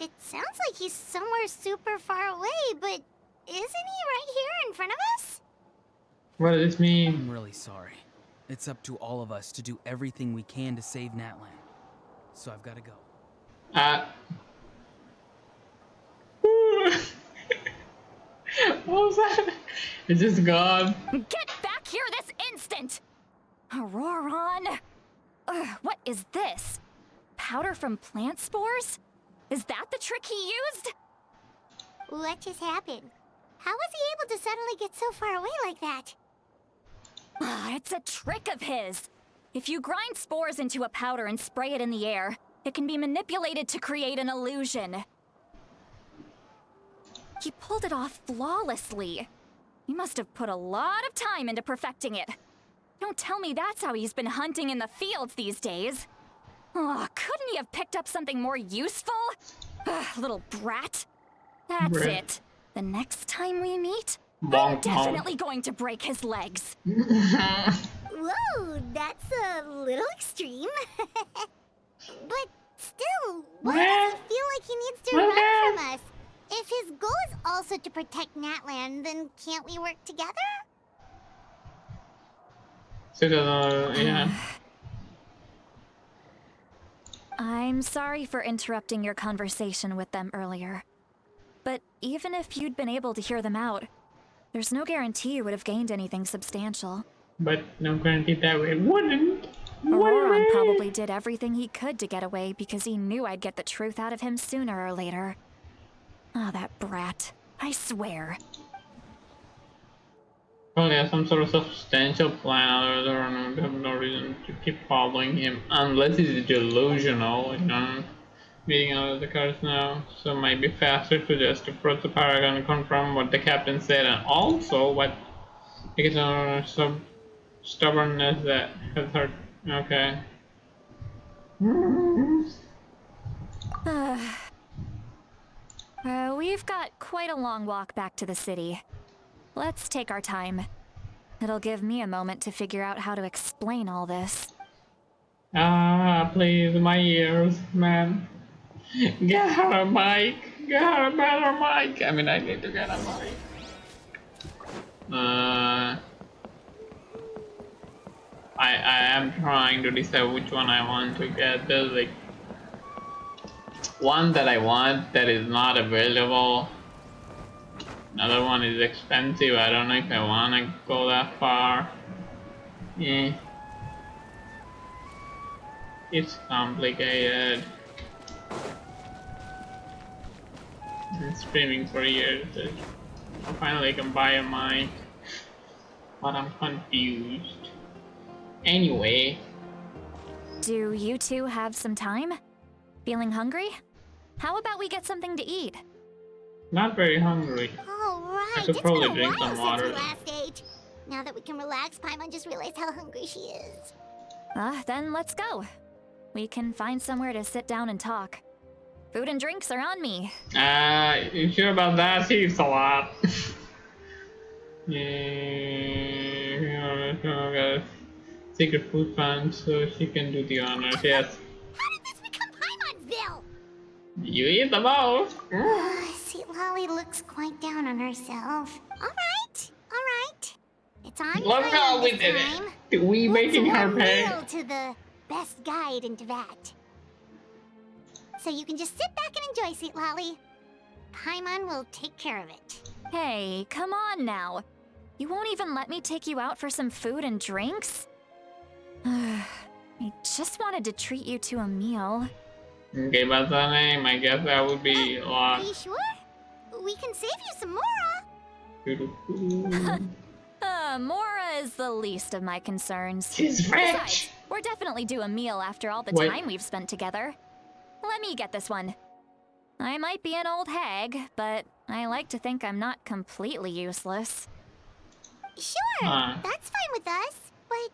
It sounds like he's somewhere super far away, but isn't he right here in front of us? What does this mean? I'm really sorry. It's up to all of us to do everything we can to save Natlan. So I've got to go. What was that? It's just gone. Get back here this instant! Auroron! What is this? Powder from plant spores? Is that the trick he used? What just happened? How was he able to suddenly get so far away like that? It's a trick of his. If you grind spores into a powder and spray it in the air, it can be manipulated to create an illusion. He pulled it off flawlessly. He must have put a lot of time into perfecting it. Don't tell me that's how he's been hunting in the fields these days. Oh, couldn't he have picked up something more useful? Little brat. That's it. The next time we meet, I'm definitely going to break his legs. Whoa, that's a little extreme. But still, why does he feel like he needs to run from us? If his goal is also to protect Natlan, then can't we work together? So, yeah. I'm sorry for interrupting your conversation with them earlier. But even if you'd been able to hear them out, there's no guarantee you would have gained anything substantial. But no guarantee that we wouldn't. Auroron probably did everything he could to get away because he knew I'd get the truth out of him sooner or later. Ah, that brat. I swear. Probably has some sort of substantial plan, otherwise I have no reason to keep following him. Unless he's delusional, you know. Reading out of the cards now, so it might be faster to just approach the Paragon and confirm what the captain said, and also what because of some stubbornness that has hurt. Okay. We've got quite a long walk back to the city. Let's take our time. It'll give me a moment to figure out how to explain all this. Please, my ears, man. Get her a mic. Get her a better mic. I mean, I need to get a mic. I am trying to decide which one I want to get. There's like one that I want that is not available. Another one is expensive. I don't know if I want to go that far. Yeah. It's complicated. Been streaming for years. I finally can buy a mic, but I'm confused. Anyway. Do you two have some time? Feeling hungry? How about we get something to eat? Not very hungry. All right, I could it's probably been a drink while some since water. we last ate. Now that we can relax, Paimon just realized how hungry she is. Then let's go. We can find somewhere to sit down and talk. Food and drinks are on me. You sure about that? She eats a lot. Yeah, secret food fund so she can do the honors. Yes. How did this become Paimon's bill? You eat the most. See, Lolly looks quite down on herself. All right. It's on Look how Paimon we this did time. it. We making her One pay. meal to the best guide in Teyvat. So you can just sit back and enjoy, Sweet Lolly. Paimon will take care of it. Hey, come on now. You won't even let me take you out for some food and drinks? I just wanted to treat you to a meal. Okay, but the name, I guess that would be a Are lot. you sure? We can save you some Mora. Mora is the least of my concerns. She's rich. Besides, we're definitely due a meal after all the Wait. time we've spent together. Let me get this one. I might be an old hag, but I like to think I'm not completely useless. Sure, that's fine with us. But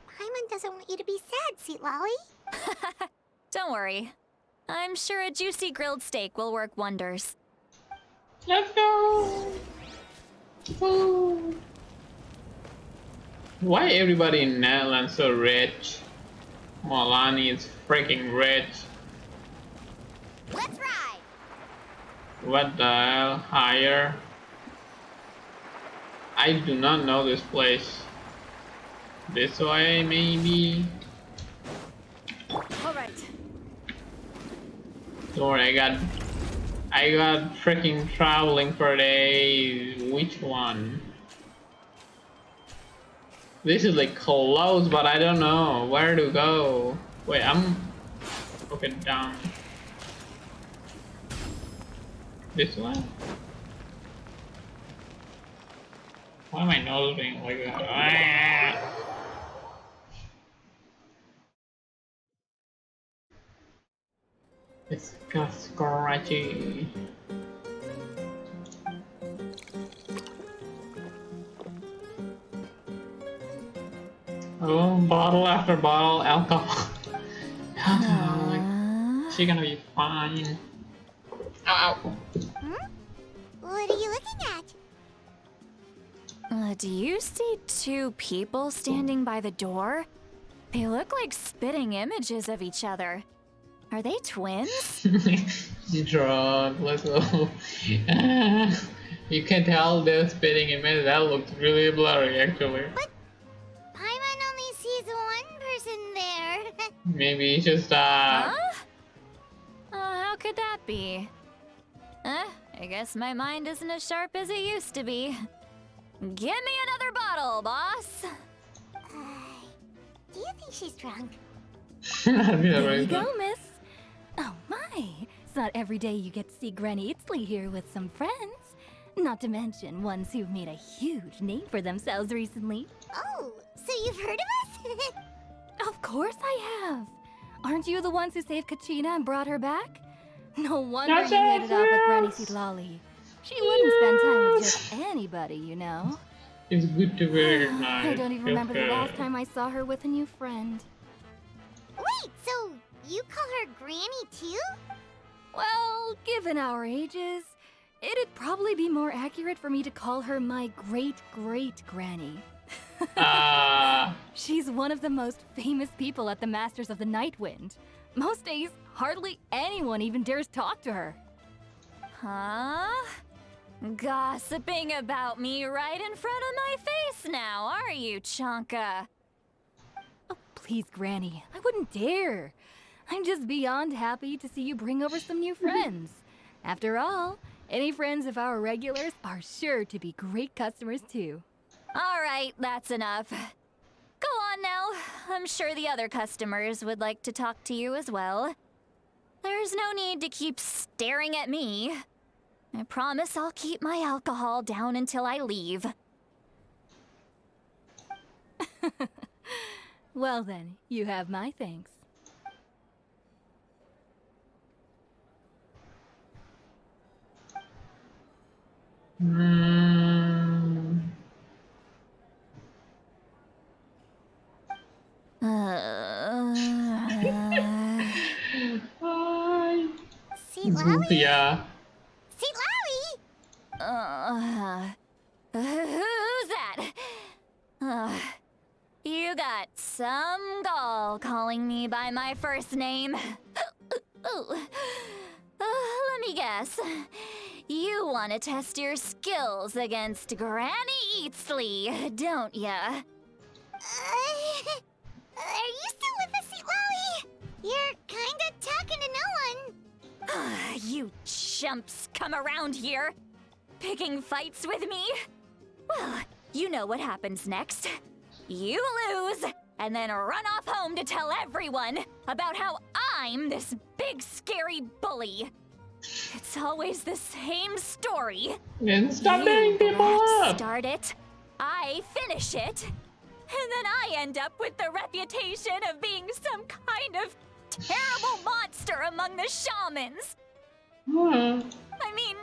Paimon doesn't want you to be sad, Sweet Lolly. Don't worry. I'm sure a juicy grilled steak will work wonders. Let's go. Woo. Why everybody in Netherlands so rich? Molani is freaking rich. Let's ride. What the hell? Higher? I do not know this place. This way, maybe? Alright. Don't worry, I got freaking traveling for days. Which one? This is like close, but I don't know where to go. Wait, okay, down. This one? Why am I nose being like that? Ah! It's got scratchy. Oh, bottle after bottle, alcohol. She's gonna be fine. Ow. What are you looking at? Do you see two people standing by the door? They look like spitting images of each other. Are they twins? Drunk, let's go. You can tell they're spitting image. That looks really blurry, actually. But Paimon only sees one person there. Maybe it's just Huh? How could that be? I guess my mind isn't as sharp as it used to be. Give me another bottle, boss. Do you think she's drunk? There you go, miss. Oh my, it's not every day you get to see Granny Itzley here with some friends. Not to mention ones who've made a huge name for themselves recently. Oh, so you've heard of us? Of course I have. Aren't you the ones who saved Kachina and brought her back? No wonder you ended up with Granny Sidlali. She wouldn't spend time with just anybody, you know. It's good to be recognized. I don't even remember the last time I saw her with a new friend. Wait, so you call her Granny too? Well, given our ages, it'd probably be more accurate for me to call her my great-great-granny. She's one of the most famous people at the Masters of the Nightwind. Most days, hardly anyone even dares talk to her. Huh? Gossiping about me right in front of my face now, are you, Chonka? Oh, please, Granny, I wouldn't dare. I'm just beyond happy to see you bring over some new friends. After all, any friends of our regulars are sure to be great customers too. All right, that's enough. Go on now. I'm sure the other customers would like to talk to you as well. There's no need to keep staring at me. I promise I'll keep my alcohol down until I leave. Well then, you have my thanks. Hmm. Hi. Seat Lally? Zufia. Seat Lally? Who's that? You got some gall calling me by my first name. Let me guess. You want to test your skills against Granny Eatsley, don't ya? Are you still with us, Seat Lally? You're kinda talking to no one. You chumps come around here, picking fights with me? Well, you know what happens next. You lose, and then run off home to tell everyone about how I'm this big scary bully. It's always the same story. And stop beating people up. Start it, I finish it, and then I end up with the reputation of being some kind of terrible monster among the shamans. I mean,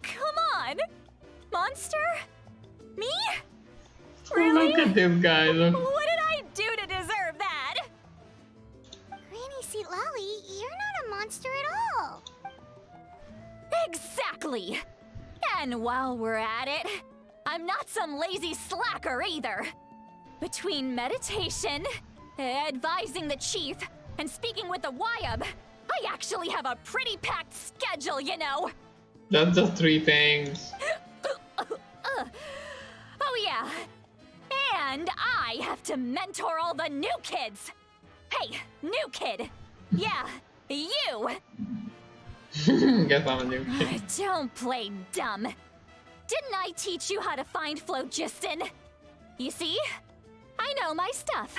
come on. Monster? Me? Really? Look at this guy. Look. What did I do to deserve that? Granny Seat Lally, you're not a monster at all. Exactly. And while we're at it, I'm not some lazy slacker either. Between meditation, advising the chief, and speaking with the Wyab, I actually have a pretty packed schedule, you know. That's just 3 things. Oh yeah. And I have to mentor all the new kids. Hey, new kid. Yeah, you. Guess I'm a new kid. Don't play dumb. Didn't I teach you how to find phlogiston? You see? I know my stuff.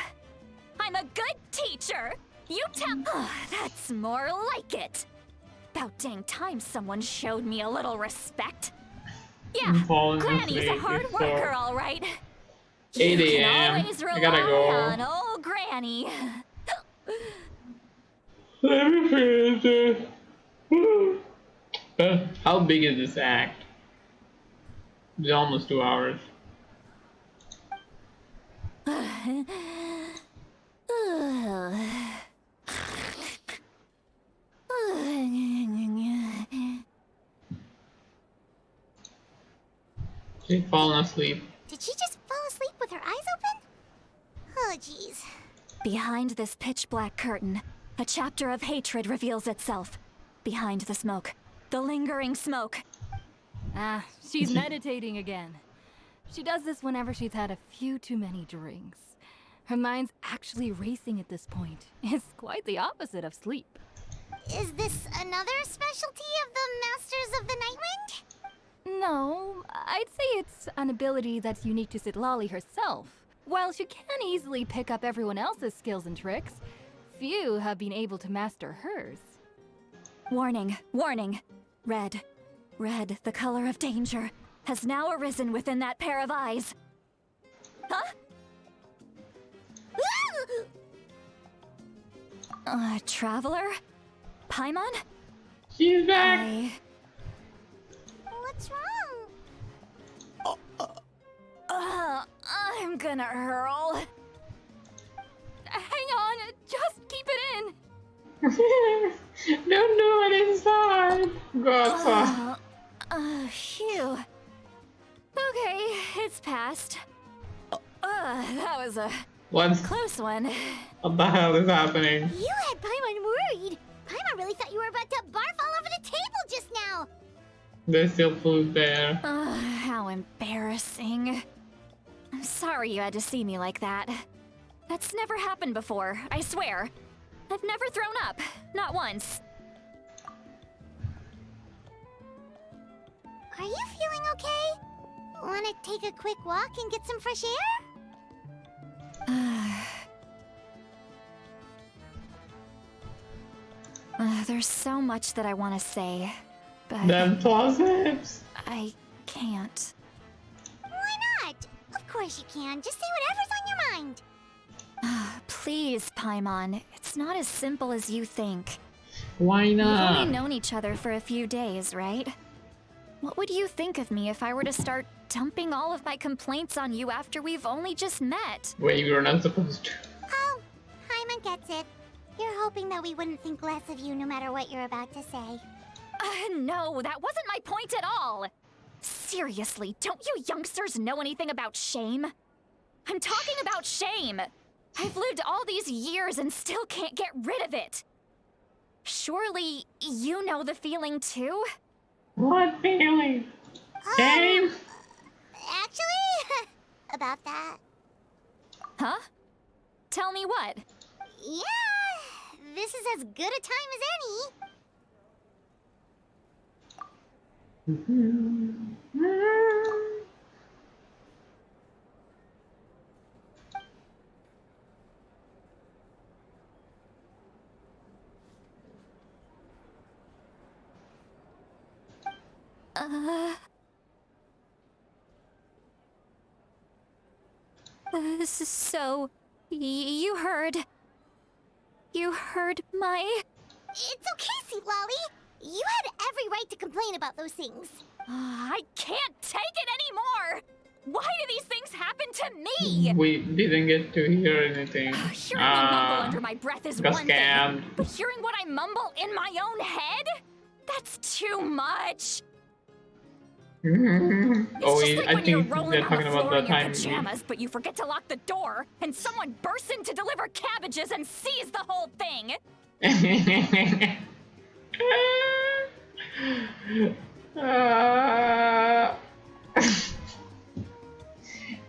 I'm a good teacher. You tell. That's more like it. About dang time someone showed me a little respect. Yeah, Granny's a hard worker, all right. 8 You can a.m. always I rely gotta go. on old Granny. Let me finish it. How big is this act? It's almost 2 hours. She's fallen asleep. Did she just fall asleep with her eyes open? Oh, jeez. Behind this pitch-black curtain, a chapter of hatred reveals itself. Behind the smoke. The lingering smoke. Ah, she's meditating again. She does this whenever she's had a few too many drinks. Her mind's actually racing at this point. It's quite the opposite of sleep. Is this another specialty of the Masters of the Nightwind? No, I'd say it's an ability that's unique to Citlali herself. While she can easily pick up everyone else's skills and tricks, few have been able to master hers. Warning, warning. Red, the color of danger, has now arisen within that pair of eyes. Huh? Traveler? Paimon? She's back! What's wrong? I'm gonna hurl. Hang on, just keep it in. Don't do it inside! God, Phew. Okay, it's passed. That was a close one. What the hell is happening? You had Paimon worried. Paimon really thought you were about to barf all over the table just now. There's still food there. How embarrassing. I'm sorry you had to see me like that. That's never happened before, I swear. I've never thrown up, not once. Are you feeling okay? Want to take a quick walk and get some fresh air? There's so much that I want to say, but Them plosives. I can't. Why not? Of course you can. Just say whatever's on your mind. Please, Paimon. It's not as simple as you think. Why We've not? only known each other for a few days, right? What would you think of me if I were to start dumping all of my complaints on you after we've only just met? Wait, you're not supposed to. Oh, Hyman gets it. You're hoping that we wouldn't think less of you no matter what you're about to say. No, that wasn't my point at all. Seriously, don't you youngsters know anything about shame? I'm talking about shame. I've lived all these years and still can't get rid of it. Surely, you know the feeling too? What feeling? Shame? Actually, about that. Huh? Tell me what? Yeah, this is as good a time as any. So, you heard my... It's okay, Sweet Lolly. You had every right to complain about those things. I can't take it anymore! Why do these things happen to me? We didn't get to hear anything. Hearing me mumble under my breath is got one scammed. thing, but hearing what I mumble in my own head? That's too much! Oh, It's just like I when you're think rolling they're on talking the about floor the in your time. pajamas, but you forget to lock the door, and someone bursts in to deliver cabbages and sees the whole thing.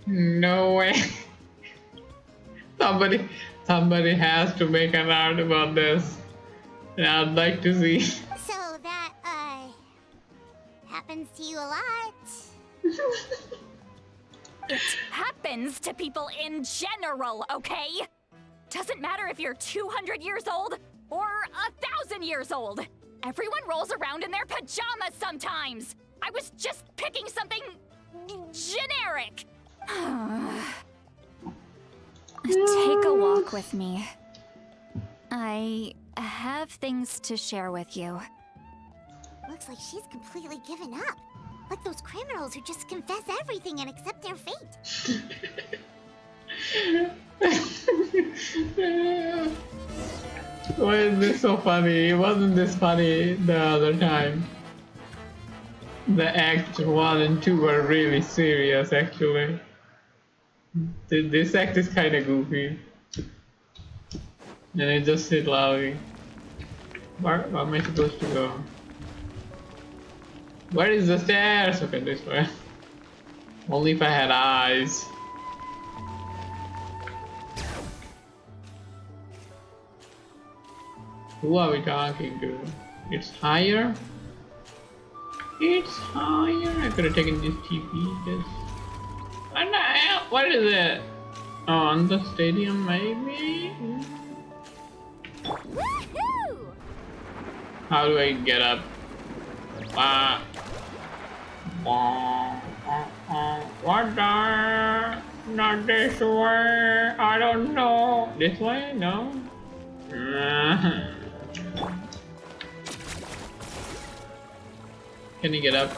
No way. Somebody has to make an art about this. And I'd like to see. So that, happens to you a lot. It happens to people in general, okay? Doesn't matter if you're 200 years old or 1,000 years old. Everyone rolls around in their pajamas sometimes. I was just picking something generic. Take a walk with me. I have things to share with you. Looks like she's completely given up. Like those criminals who just confess everything and accept their fate. Why is this so funny? It wasn't this funny the other time. The act 1 and 2 were really serious, actually. This act is kinda goofy. And it just hit loudly. Where am I supposed to go? Where is the stairs? Okay, this way. Only if I had eyes. Who are we talking to? It's higher? It's higher. I could have taken this TP. This. What the hell? What is it? Oh, on the stadium, maybe? Woohoo! How do I get up? What the? Not this way. I don't know. This way? No? Can you get up?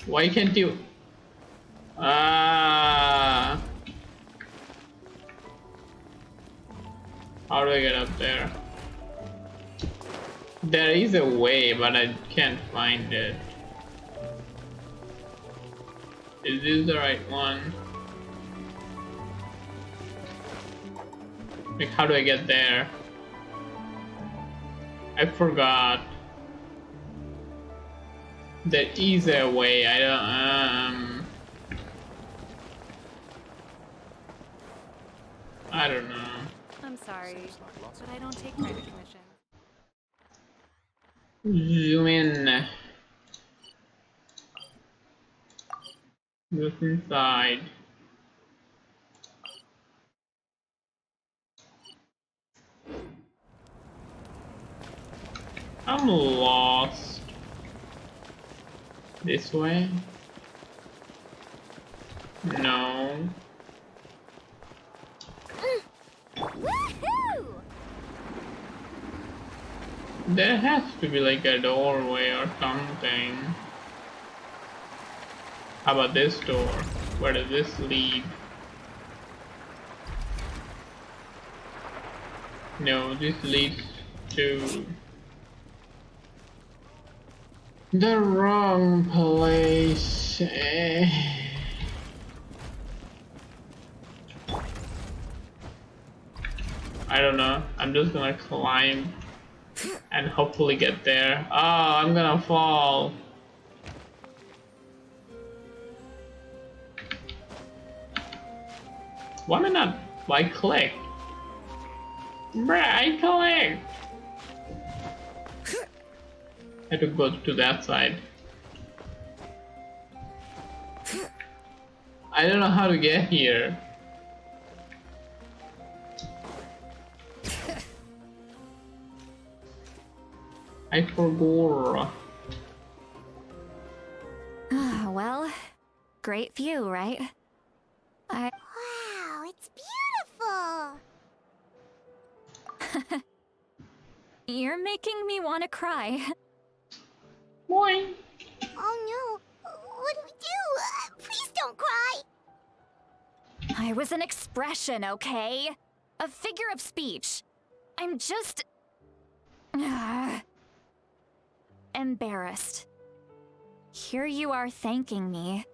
Why can't you? How do I get up there? There is a way, but I can't find it. Is this the right one? Like, how do I get there? I forgot. There is a way. I don't know. I'm sorry, but I don't take private commissions. Zoom in. Look inside. I'm lost. This way? No. Woohoo! There has to be like a doorway or something. How about this door? Where does this lead? No, this leads to the wrong place. I don't know. I'm just gonna climb and hopefully get there. Oh, I'm gonna fall. Why am I not? Why click? Bruh, I clicked. I had to go to that side. I don't know how to get here. I forgot. Well, great view, right? Wow, it's beautiful! You're making me want to cry. Boing. Oh no, what do we do? Please don't cry! I was an expression, okay? A figure of speech. I'm just... embarrassed. Here you are thanking me.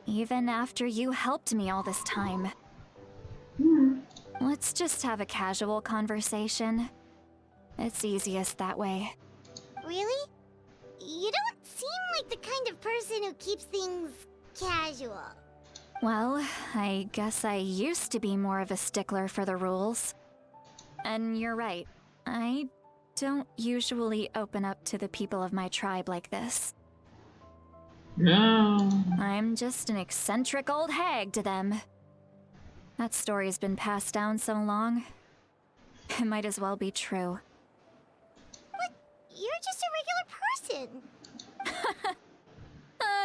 Even after you helped me all this time. Let's just have a casual conversation. It's easiest that way. Really? You don't seem like the kind of person who keeps things casual. Well, I guess I used to be more of a stickler for the rules. And you're right. I don't usually open up to the people of my tribe like this. No. I'm just an eccentric old hag to them. That story's been passed down so long. It might as well be true. But you're just a regular person.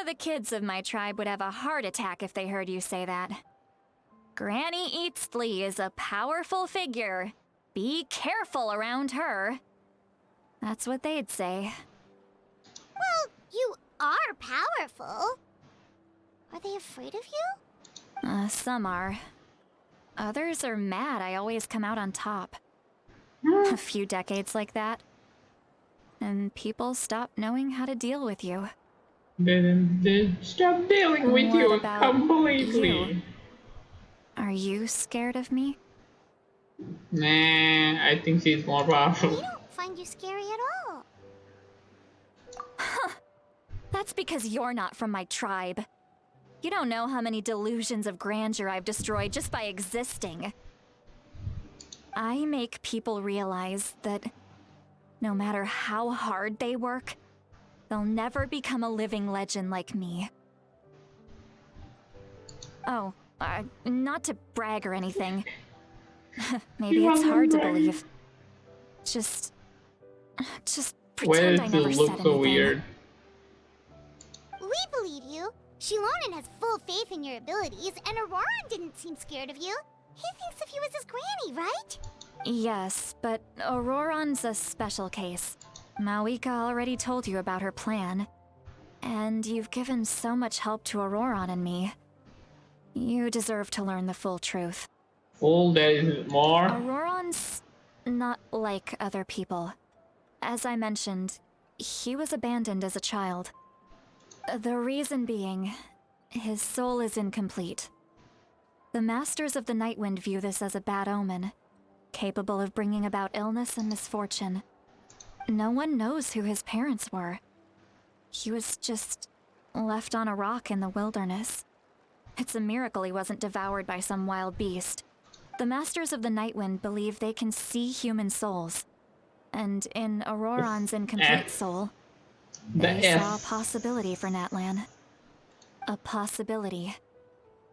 The kids of my tribe would have a heart attack if they heard you say that. Granny Eatsley is a powerful figure. Be careful around her. That's what they'd say. Well, you are powerful. Are they afraid of you? Some are. Others are mad I always come out on top. A few decades like that. And people stop knowing how to deal with you. They stop dealing with What you about completely. you? Are you scared of me? Nah, I think she's more powerful. We don't find you scary at all. That's because you're not from my tribe. You don't know how many delusions of grandeur I've destroyed just by existing. I make people realize that no matter how hard they work, they'll never become a living legend like me. Oh, not to brag or anything. Maybe it's hard to believe. Just pretend I never said anything. So weird. We believe you. Shilonen has full faith in your abilities, and Auroran didn't seem scared of you. He thinks of you as his granny, right? Yes, but Auroran's a special case. Mawika already told you about her plan. And you've given so much help to Auroran and me. You deserve to learn the full truth. Full, there is more? Auroran's not like other people. As I mentioned, he was abandoned as a child. The reason being, his soul is incomplete. The Masters of the Nightwind view this as a bad omen, capable of bringing about illness and misfortune. No one knows who his parents were. He was just left on a rock in the wilderness. It's a miracle he wasn't devoured by some wild beast. The Masters of the Nightwind believe they can see human souls. And in Auroran's incomplete soul, they saw a possibility for Natlan. A possibility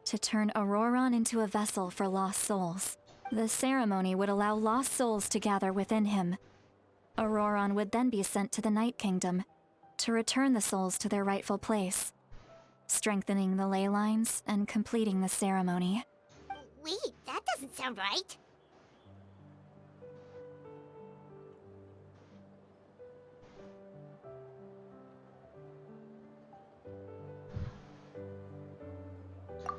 to turn Auroran into a vessel for lost souls. The ceremony would allow lost souls to gather within him. Auroran would then be sent to the Night Kingdom to return the souls to their rightful place, strengthening the ley lines and completing the ceremony. Wait, that doesn't sound right.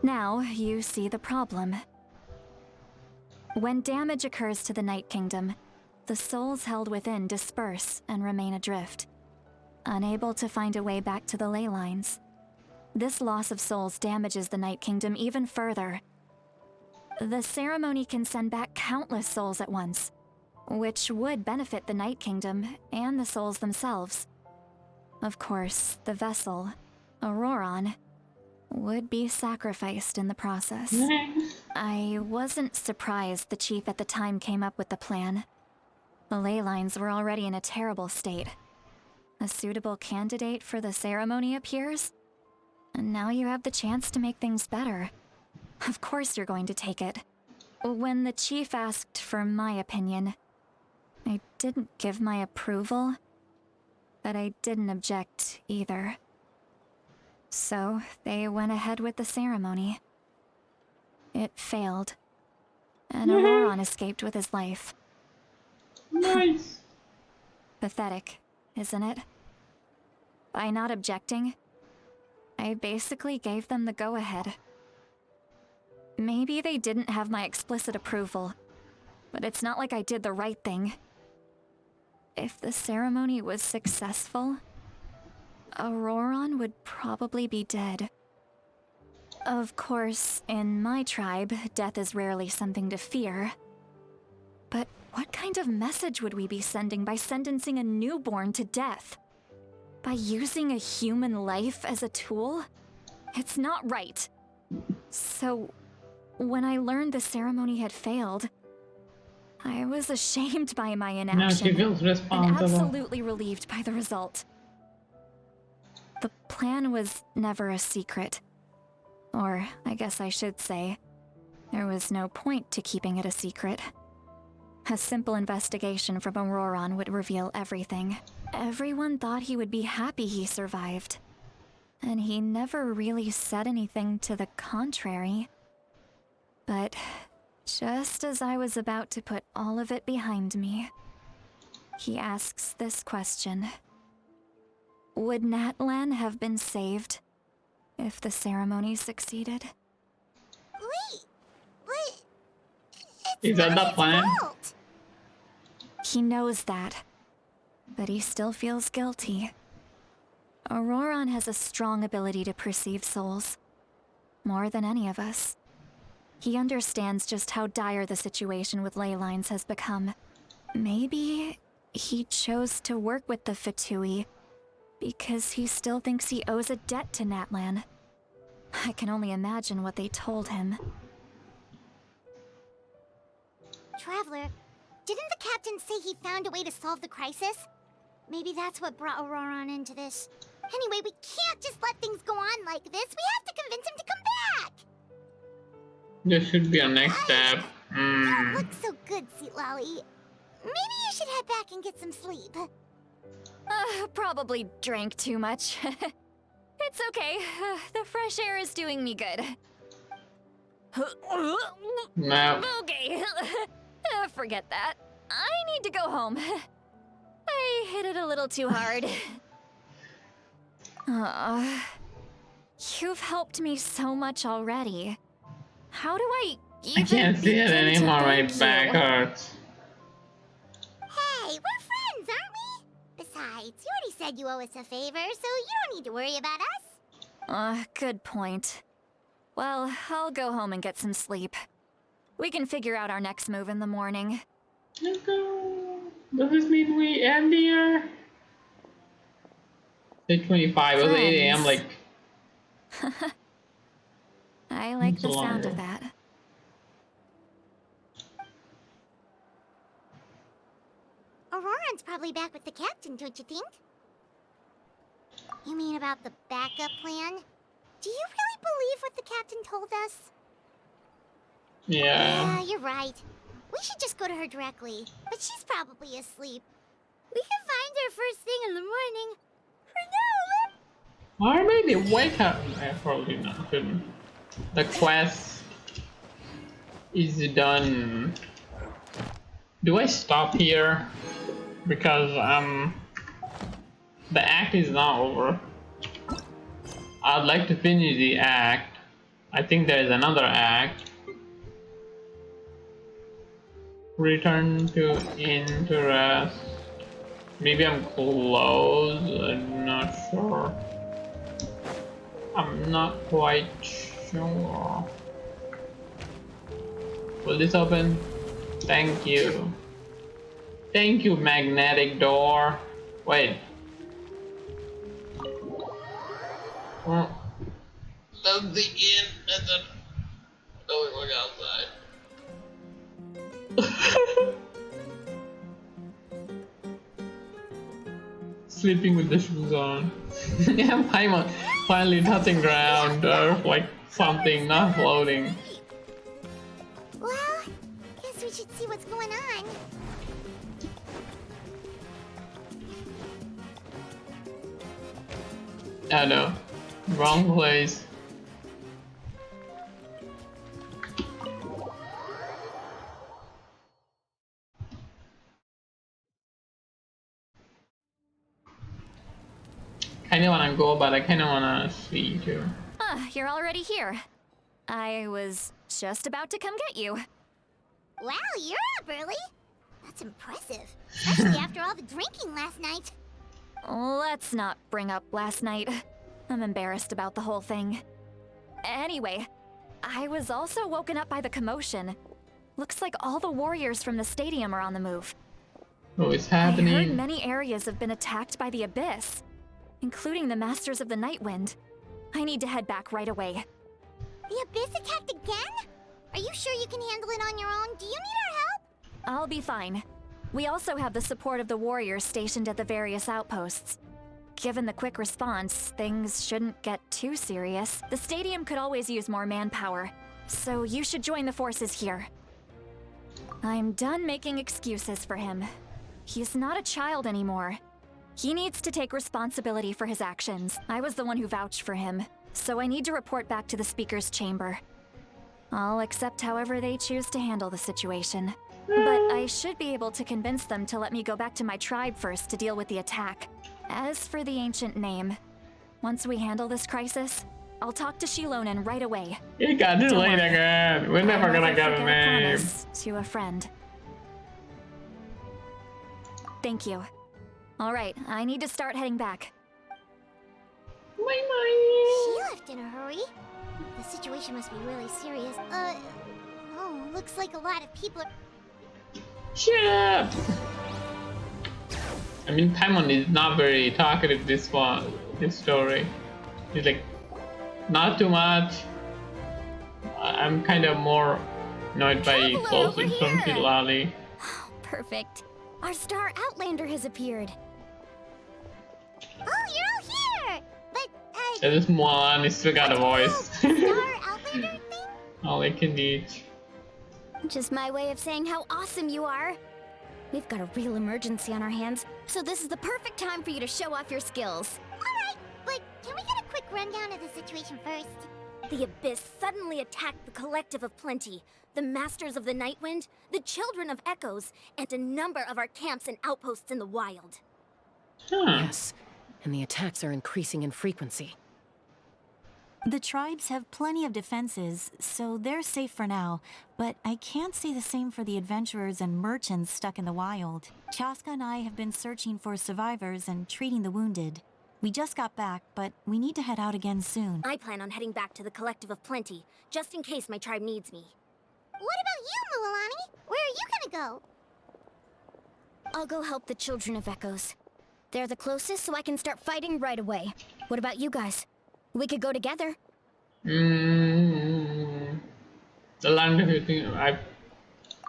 Now you see the problem. When damage occurs to the Night Kingdom, the souls held within disperse and remain adrift, unable to find a way back to the ley lines. This loss of souls damages the Night Kingdom even further. The ceremony can send back countless souls at once, which would benefit the Night Kingdom and the souls themselves. Of course, the vessel, Auroron, would be sacrificed in the process. I wasn't surprised the chief at the time came up with the plan. The ley lines were already in a terrible state. A suitable candidate for the ceremony appears, and now you have the chance to make things better. Of course you're going to take it. When the chief asked for my opinion, I didn't give my approval, but I didn't object either. So they went ahead with the ceremony. It failed, and Auroron escaped with his life. Nice. Pathetic, isn't it? By not objecting, I basically gave them the go-ahead. Maybe they didn't have my explicit approval, but it's not like I did the right thing. If the ceremony was successful, Auroron would probably be dead. Of course, in my tribe, death is rarely something to fear. But what kind of message would we be sending by sentencing a newborn to death? By using a human life as a tool? It's not right. So, when I learned the ceremony had failed, I was ashamed by my inaction. Now she feels and responsible. absolutely relieved by the result. The plan was never a secret. Or, I guess I should say, there was no point to keeping it a secret. A simple investigation from Auroron would reveal everything. Everyone thought he would be happy he survived. And he never really said anything to the contrary. But just as I was about to put all of it behind me, he asks this question. Would Natlan have been saved if the ceremony succeeded? Wait, but Is that the plan? fault. He knows that, but he still feels guilty. Auroron has a strong ability to perceive souls, more than any of us. He understands just how dire the situation with ley lines has become. Maybe he chose to work with the Fatui because he still thinks he owes a debt to Natlan. I can only imagine what they told him. Traveler, didn't the captain say he found a way to solve the crisis? Maybe that's what brought Auroron into this. Anyway, we can't just let things go on like this. We have to convince him to come back. There should be a next step. You don't look so good, Sweet Lolly. Maybe you should head back and get some sleep. Probably drank too much. It's okay. The fresh air is doing me good. No. Okay. Forget that. I need to go home. I hit it a little too hard. You've helped me so much already. How do I even I can't see it begin to anymore. My thank back you? hurts. Hey, we're friends, aren't we? Besides, you already said you owe us a favor, so you don't need to worry about us. Good point. Well, I'll go home and get some sleep. We can figure out our next move in the morning. Let's go. Does this mean we end here? It's 25. It was 8 a.m. Like. I like the It's sound longer. of that. Auroron's probably back with the captain, don't you think? You mean about the backup plan? Do you really believe what the captain told us? Yeah. Yeah, you're right. We should just go to her directly, but she's probably asleep. We can find her first thing in the morning. For now, Or maybe wake up. Probably not. Couldn't. The quest is done. Do I stop here? Because the act is not over. I'd like to finish the act. I think there is another act. Return to interest. Maybe I'm close. I'm not sure. I'm not quite sure. Will this open? Thank you. Thank you, magnetic door. Wait. Oh. That's the end, and then we look outside. Sleeping with the shoes on. Yeah, Paimon finally touching ground or like something, not floating. Well, guess we should see what's going on. Oh no, wrong place. Kinda wanna go, but I kinda wanna see too. You're already here. I was just about to come get you. Wow, you're up early. That's impressive, especially after all the drinking last night. Let's not bring up last night. I'm embarrassed about the whole thing. Anyway, I was also woken up by the commotion. Looks like all the warriors from the stadium are on the move. What is I heard happening? many areas have been attacked by the Abyss, including the Masters of the Nightwind. I need to head back right away. The Abyss attacked again? Are you sure you can handle it on your own? Do you need our help? I'll be fine. We also have the support of the warriors stationed at the various outposts. Given the quick response, things shouldn't get too serious. The stadium could always use more manpower, so you should join the forces here. I'm done making excuses for him. He's not a child anymore. He needs to take responsibility for his actions. I was the one who vouched for him, so I need to report back to the Speaker's chamber. I'll accept however they choose to handle the situation. But I should be able to convince them to let me go back to my tribe first to deal with the attack. As for the ancient name, once we handle this crisis, I'll talk to Shilonen right away. It got delayed again. We're never gonna get a name. To a friend. Thank you. All right, I need to start heading back. She left in a hurry. The situation must be really serious. Oh, looks like a lot of people are... Shut up! I mean, Paimon is not very talkative this story. He's like, not too much. I'm kind of more annoyed by closing from Filali. Perfect. Our star outlander has appeared. Oh, you're all here! But, Yeah, this Mulan is still got a voice. Star outlander thing? All I can need. Just my way of saying how awesome you are. We've got a real emergency on our hands, so this is the perfect time for you to show off your skills. Alright, but can we get a quick rundown of the situation first? The Abyss suddenly attacked the Collective of Plenty, the Masters of the Nightwind, the Children of Echoes, and a number of our camps and outposts in the wild. Yes, and the attacks are increasing in frequency. The tribes have plenty of defenses, so they're safe for now, but I can't say the same for the adventurers and merchants stuck in the wild. Chaska and I have been searching for survivors and treating the wounded. We just got back, but we need to head out again soon. I plan on heading back to the Collective of Plenty, just in case my tribe needs me. What about you, Mulalani? Where are you gonna go? I'll go help the Children of Echoes. They're the closest, so I can start fighting right away. What about you guys? We could go together. The land of everything.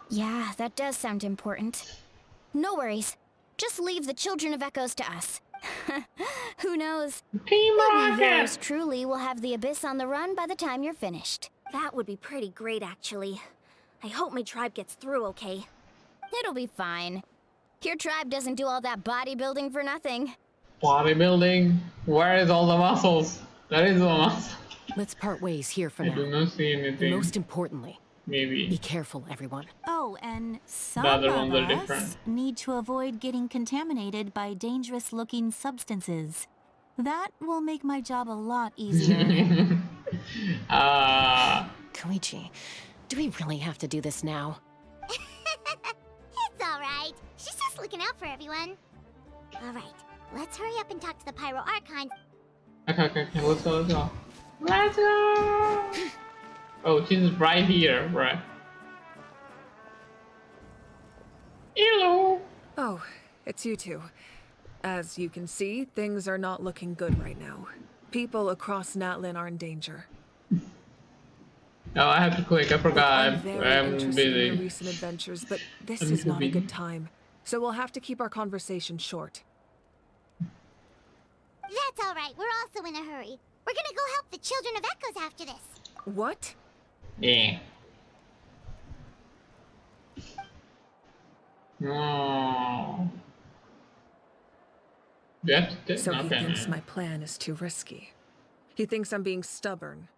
Yeah, that does sound important. No worries. Just leave the Children of Echoes to us. Who knows? Team Maybe Rocket! yours truly will have the Abyss on the run by the time you're finished. That would be pretty great, actually. I hope my tribe gets through okay. It'll be fine. Your tribe doesn't do all that bodybuilding for nothing. Bodybuilding? Where is all the muscles? There is no muscle. Let's part ways here for I now. do not see anything. Most importantly, maybe. Be careful, everyone. Oh, and some The other of ones are us different. need to avoid getting contaminated by dangerous-looking substances. That will make my job a lot easier. Koichi, do we really have to do this now? It's alright. She's just looking out for everyone. Alright, let's hurry up and talk to the Pyro Archon. Okay, let's go. Let's go! Oh, she's right here, right? Hello! Oh, it's you two. As you can see, things are not looking good right now. People across Natlin are in danger. Oh, I have to click. I forgot. I'm very interested in your recent adventures, but this is not a good time. So we'll have to keep our conversation short. That's alright, we're also in a hurry. We're gonna go help the Children of Echoes after this. What? Yeah. No. That's so not he bad. thinks my plan is too risky. He thinks I'm being stubborn.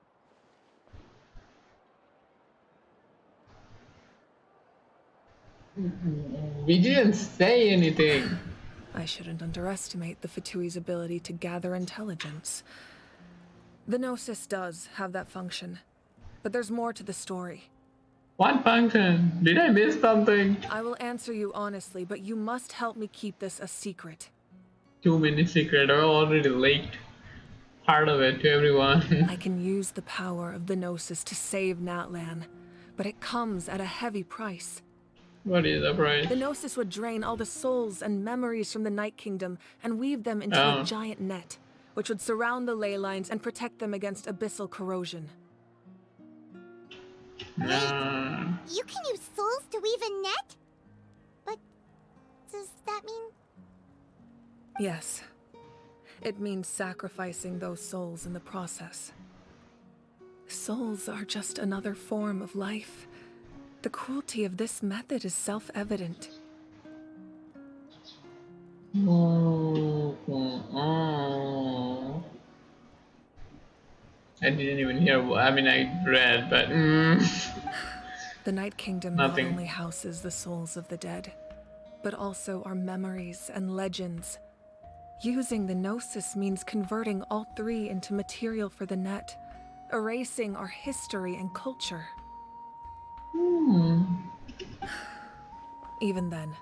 We didn't say anything. I shouldn't underestimate the Fatui's ability to gather intelligence. The Gnosis does have that function, but there's more to the story. What function? Did I miss something? I will answer you honestly, but you must help me keep this a secret. Too many secrets. I already leaked part of it to everyone. I can use the power of the Gnosis to save Natlan, but it comes at a heavy price. What is the price? The Gnosis would drain all the souls and memories from the Night Kingdom and weave them into a giant net, which would surround the ley lines and protect them against abyssal corrosion. Wait, you can use souls to weave a net? But does that mean... Yes. It means sacrificing those souls in the process. Souls are just another form of life. The cruelty of this method is self-evident. I didn't even hear. I mean, I read, but The Night Kingdom not only houses the souls of the dead, but also our memories and legends. Using the Gnosis means converting all three into material for the net, erasing our history and culture. Even then,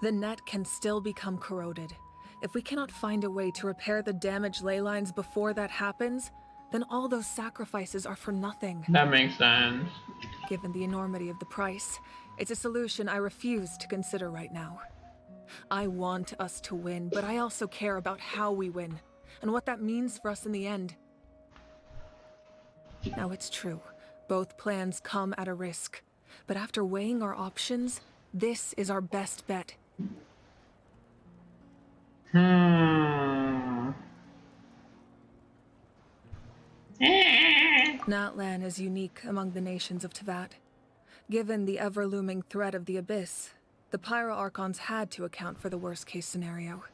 the net can still become corroded. If we cannot find a way to repair the damaged ley lines before that happens, then all those sacrifices are for nothing. That makes sense. Given the enormity of the price, it's a solution I refuse to consider right now. I want us to win, but I also care about how we win, and what that means for us in the end. Now it's true, both plans come at a risk, but after weighing our options, this is our best bet. Natlan is unique among the nations of Teyvat. Given the ever-looming threat of the Abyss, the Pyro Archons had to account for the worst-case scenario.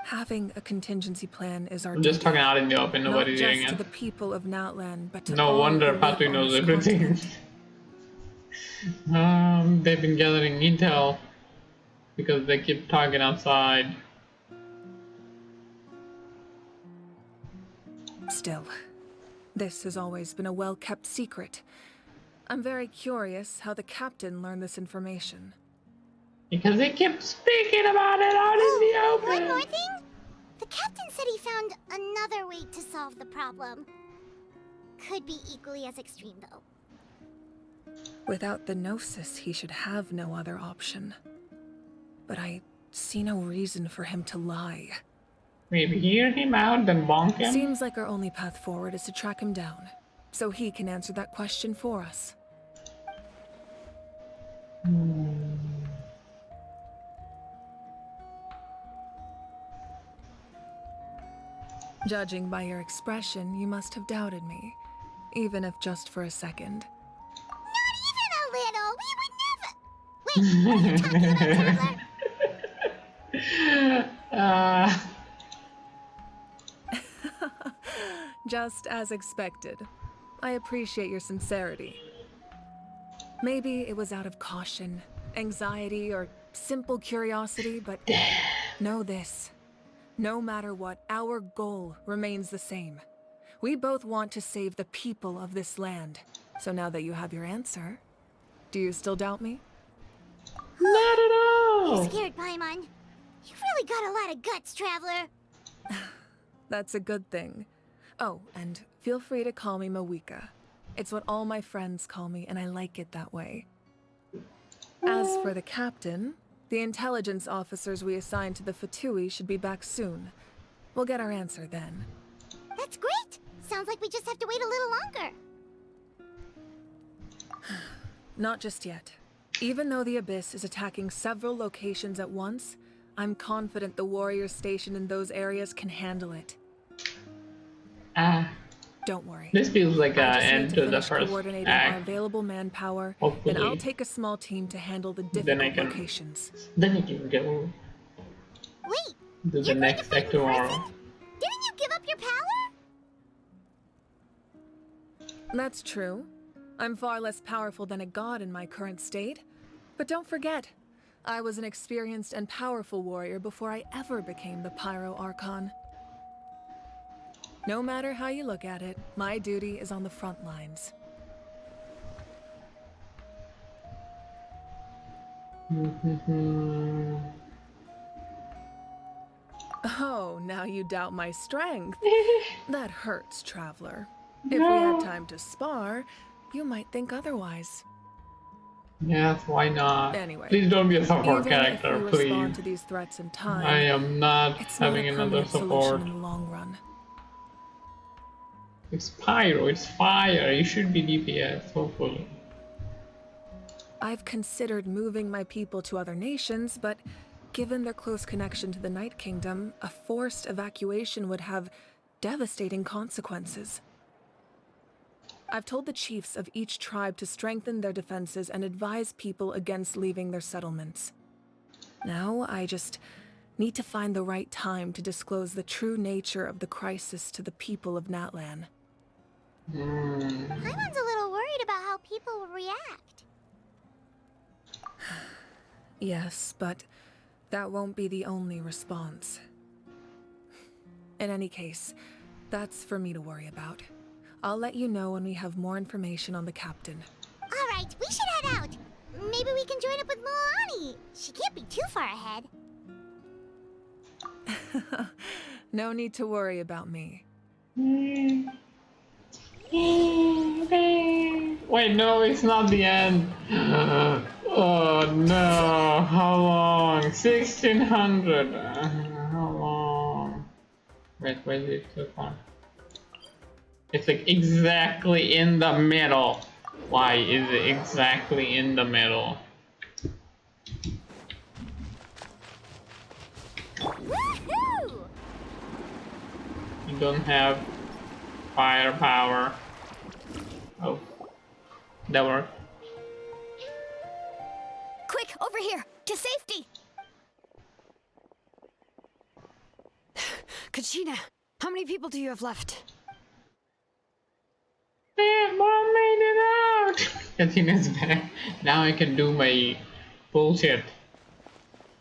Having a contingency plan is our I'm just talking out in the open, nobody's not hearing just it. to the people of Natlan, but to No all wonder who Patu live on knows this everything. continent. They've been gathering intel because they keep talking outside. Still, this has always been a well-kept secret. I'm very curious how the captain learned this information. Because they kept speaking about it out in the open. One more thing? The captain said he found another way to solve the problem. Could be equally as extreme, though. Without the Gnosis, he should have no other option. But I see no reason for him to lie. Maybe hear him out, then bonk him? Seems like our only path forward is to track him down, so he can answer that question for us. Judging by your expression, you must have doubted me, even if just for a second. Not even a little! We would never... Wait, what are you talking about, Traveler? Just as expected. I appreciate your sincerity. Maybe it was out of caution, anxiety, or simple curiosity, but know this. No matter what, our goal remains the same. We both want to save the people of this land. So now that you have your answer, do you still doubt me? Not at all! I'm scared, Paimon. You've really got a lot of guts, Traveler. That's a good thing. Oh, and feel free to call me Mawika. It's what all my friends call me, and I like it that way. As for the captain, the intelligence officers we assigned to the Fatui should be back soon. We'll get our answer then. That's great! Sounds like we just have to wait a little longer. Not just yet. Even though the Abyss is attacking several locations at once, I'm confident the warriors stationed in those areas can handle it. Don't worry. This feels like an end to the finish first coordinating act. our available manpower, Hopefully. then I'll take a small team to handle the Then I difficult can- locations. Then you can go Wait, to the next act tomorrow. didn't you give up your power? That's true. I'm far less powerful than a god in my current state. But don't forget, I was an experienced and powerful warrior before I ever became the Pyro Archon. No matter how you look at it, my duty is on the front lines. Oh, now you doubt my strength. That hurts, Traveler. If we had time to spar, you might think otherwise. Yes, why not? Anyway, Please don't be a support even character, if we please. respond to these threats in time, I am not it's not having a another permanent support. solution in the long run. It's pyro, it's fire. You should be DPS, hopefully. I've considered moving my people to other nations, but given their close connection to the Night Kingdom, a forced evacuation would have devastating consequences. I've told the chiefs of each tribe to strengthen their defenses and advise people against leaving their settlements. Now, I just need to find the right time to disclose the true nature of the crisis to the people of Natlan. Paimon's a little worried about how people will react. Yes, but that won't be the only response. In any case, that's for me to worry about. I'll let you know when we have more information on the captain. Alright, we should head out. Maybe we can join up with Milani. She can't be too far ahead. No need to worry about me. Wait, no, it's not the end. Oh no, how long? 1600. How long? Wait, where did it so far? It's like exactly in the middle. Why is it exactly in the middle? Woohoo! You don't have firepower. Oh, that worked. Quick, over here, to safety! Kachina, how many people do you have left? Mom made it out! Kachina's back. Now I can do my bullshit.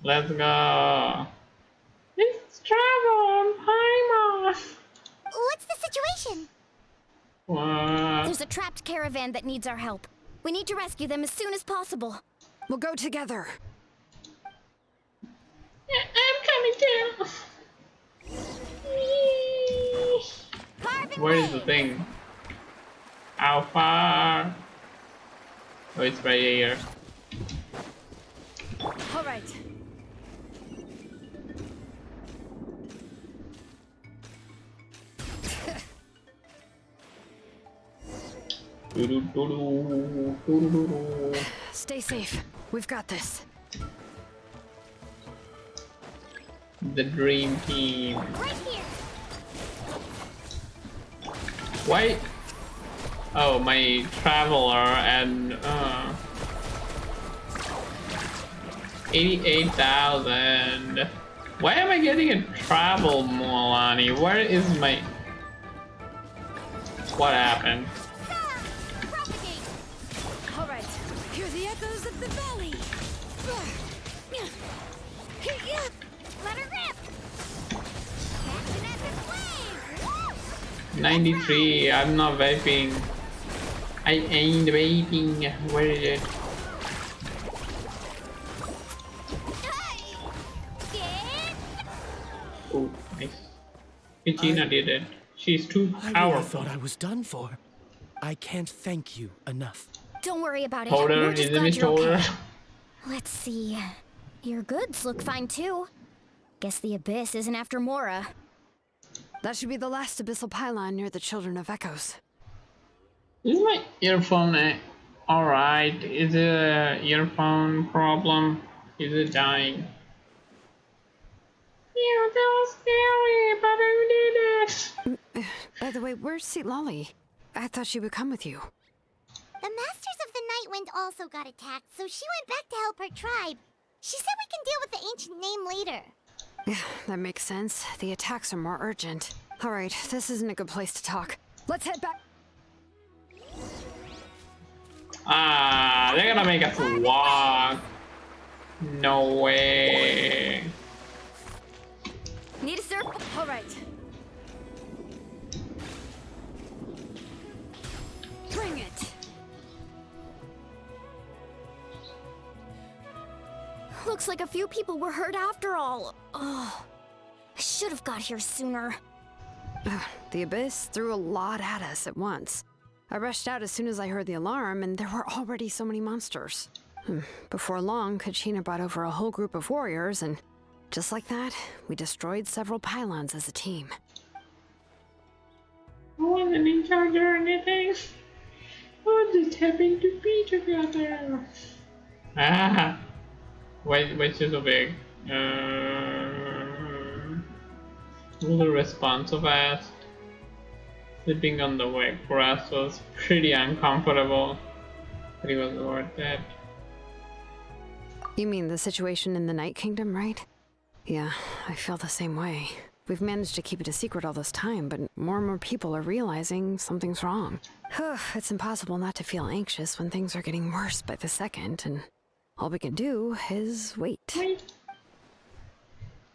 Let's go. It's travel on Paimon. What's the situation? What? There's a trapped caravan that needs our help. We need to rescue them as soon as possible. We'll go together. I'm coming too. Where is the thing? How far? Oh, it's right here. All right. Stay safe. We've got this. The dream team. Right here. Wait. Oh, my traveler and 88,000. Why am I getting a travel, Milani? Where is my? What happened? All right. Hear the echoes of the valley. Let her rip. 93. I'm not vaping. I ain't vaping. Where is it? Oh, nice. Kachina did it. She's too powerful. I really thought I was done for. I can't thank you enough. Don't worry about it. Told her, We're just isn't glad it you're told okay. her? Let's see. Your goods look fine too. Guess the Abyss isn't after Mora. That should be the last abyssal pylon near the Children of Echoes. Is my earphone alright? Is it an earphone problem? Is it dying? Yeah, that was scary, but I did it. By the way, where's Seat Lolly? I thought she would come with you. The Masters of the Nightwind also got attacked, so she went back to help her tribe. She said we can deal with the ancient name later. Yeah, that makes sense. The attacks are more urgent. Alright, this isn't a good place to talk. Let's head back. Ah, they're gonna make us walk. No way. Need a circle? Alright. Bring it! Looks like a few people were hurt after all. Oh, I should have got here sooner. The Abyss threw a lot at us at once. I rushed out as soon as I heard the alarm, and there were already so many monsters. Before long, Kachina brought over a whole group of warriors, and just like that, we destroyed several pylons as a team. I wasn't in charge or anything. I just happened to be together. Ah, why is she so big? Will the respond so fast? Sleeping on the wake for us was pretty uncomfortable, but it was worth it. You mean the situation in the Night Kingdom, right? Yeah, I feel the same way. We've managed to keep it a secret all this time, but more and more people are realizing something's wrong. It's impossible not to feel anxious when things are getting worse by the second, and all we can do is wait.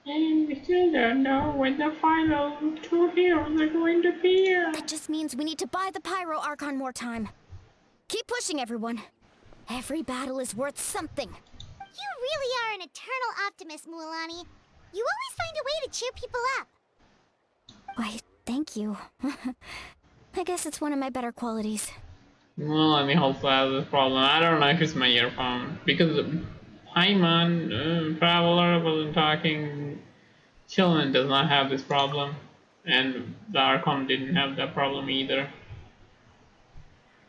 And we still don't know when the final two heroes are going to appear. That just means we need to buy the Pyro Archon more time. Keep pushing, everyone. Every battle is worth something. You really are an eternal optimist, Mualani. You always find a way to cheer people up. Why, thank you. I guess it's one of my better qualities. Well, I mean, hopefully I have this problem. I don't know if it's my earphone. Because Paimon, Traveler, wasn't talking. Chillin does not have this problem. And the Archon didn't have that problem either.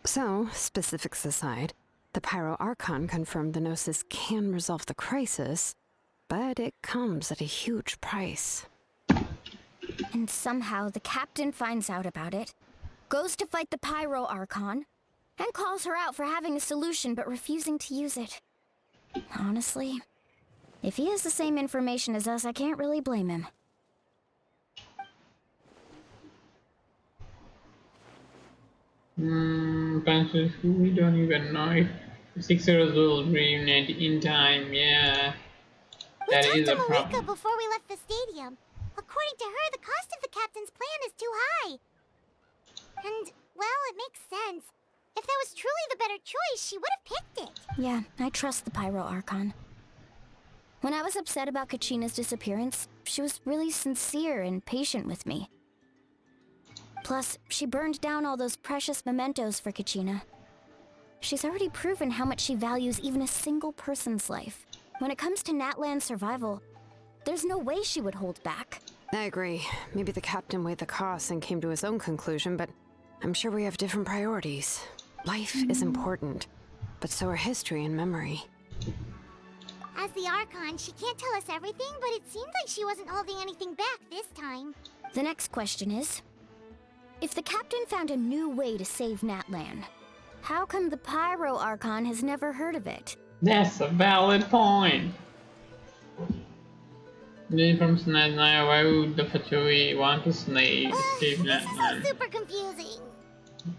So, specifics aside, the Pyro Archon confirmed the Gnosis can resolve the crisis, but it comes at a huge price. And somehow the captain finds out about it, goes to fight the Pyro Archon, and calls her out for having a solution but refusing to use it. Honestly, if he has the same information as us, I can't really blame him. Panthers, we don't even know if Sixers will reunite in time. Yeah, that is a We talked to problem. Malika before we left the stadium. According to her, the cost of the captain's plan is too high. And, well, it makes sense. If that was truly the better choice, she would have picked it. Yeah, I trust the Pyro Archon. When I was upset about Kachina's disappearance, she was really sincere and patient with me. Plus, she burned down all those precious mementos for Kachina. She's already proven how much she values even a single person's life. When it comes to Natlan's survival, there's no way she would hold back. I agree. Maybe the captain weighed the costs and came to his own conclusion, but I'm sure we have different priorities. Life is important, but so are history and memory. As the Archon, she can't tell us everything, but it seemed like she wasn't holding anything back this time. The next question is, if the captain found a new way to save Natlan, how come the Pyro Archon has never heard of it? That's a valid point. Then from Snaznia, why would the Fatui want to save This is Natlan? all super confusing.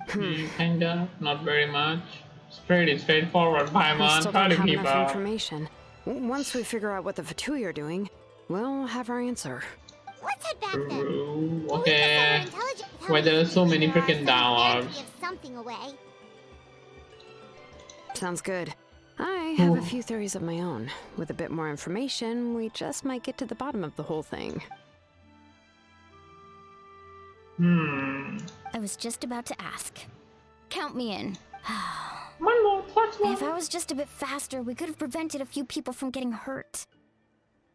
Kinda, not very much. It's pretty straightforward, We Paimon. still How don't do have keep enough up? information. Once we figure out what the Fatui are doing, we'll have our answer. Let's head back then. Ooh, Well, okay. we just Why there are so many freaking to dialogues? give something away. Sounds good. I have a few theories of my own. With a bit more information, we just might get to the bottom of the whole thing. I was just about to ask. Count me in. If I was just a bit faster, we could have prevented a few people from getting hurt.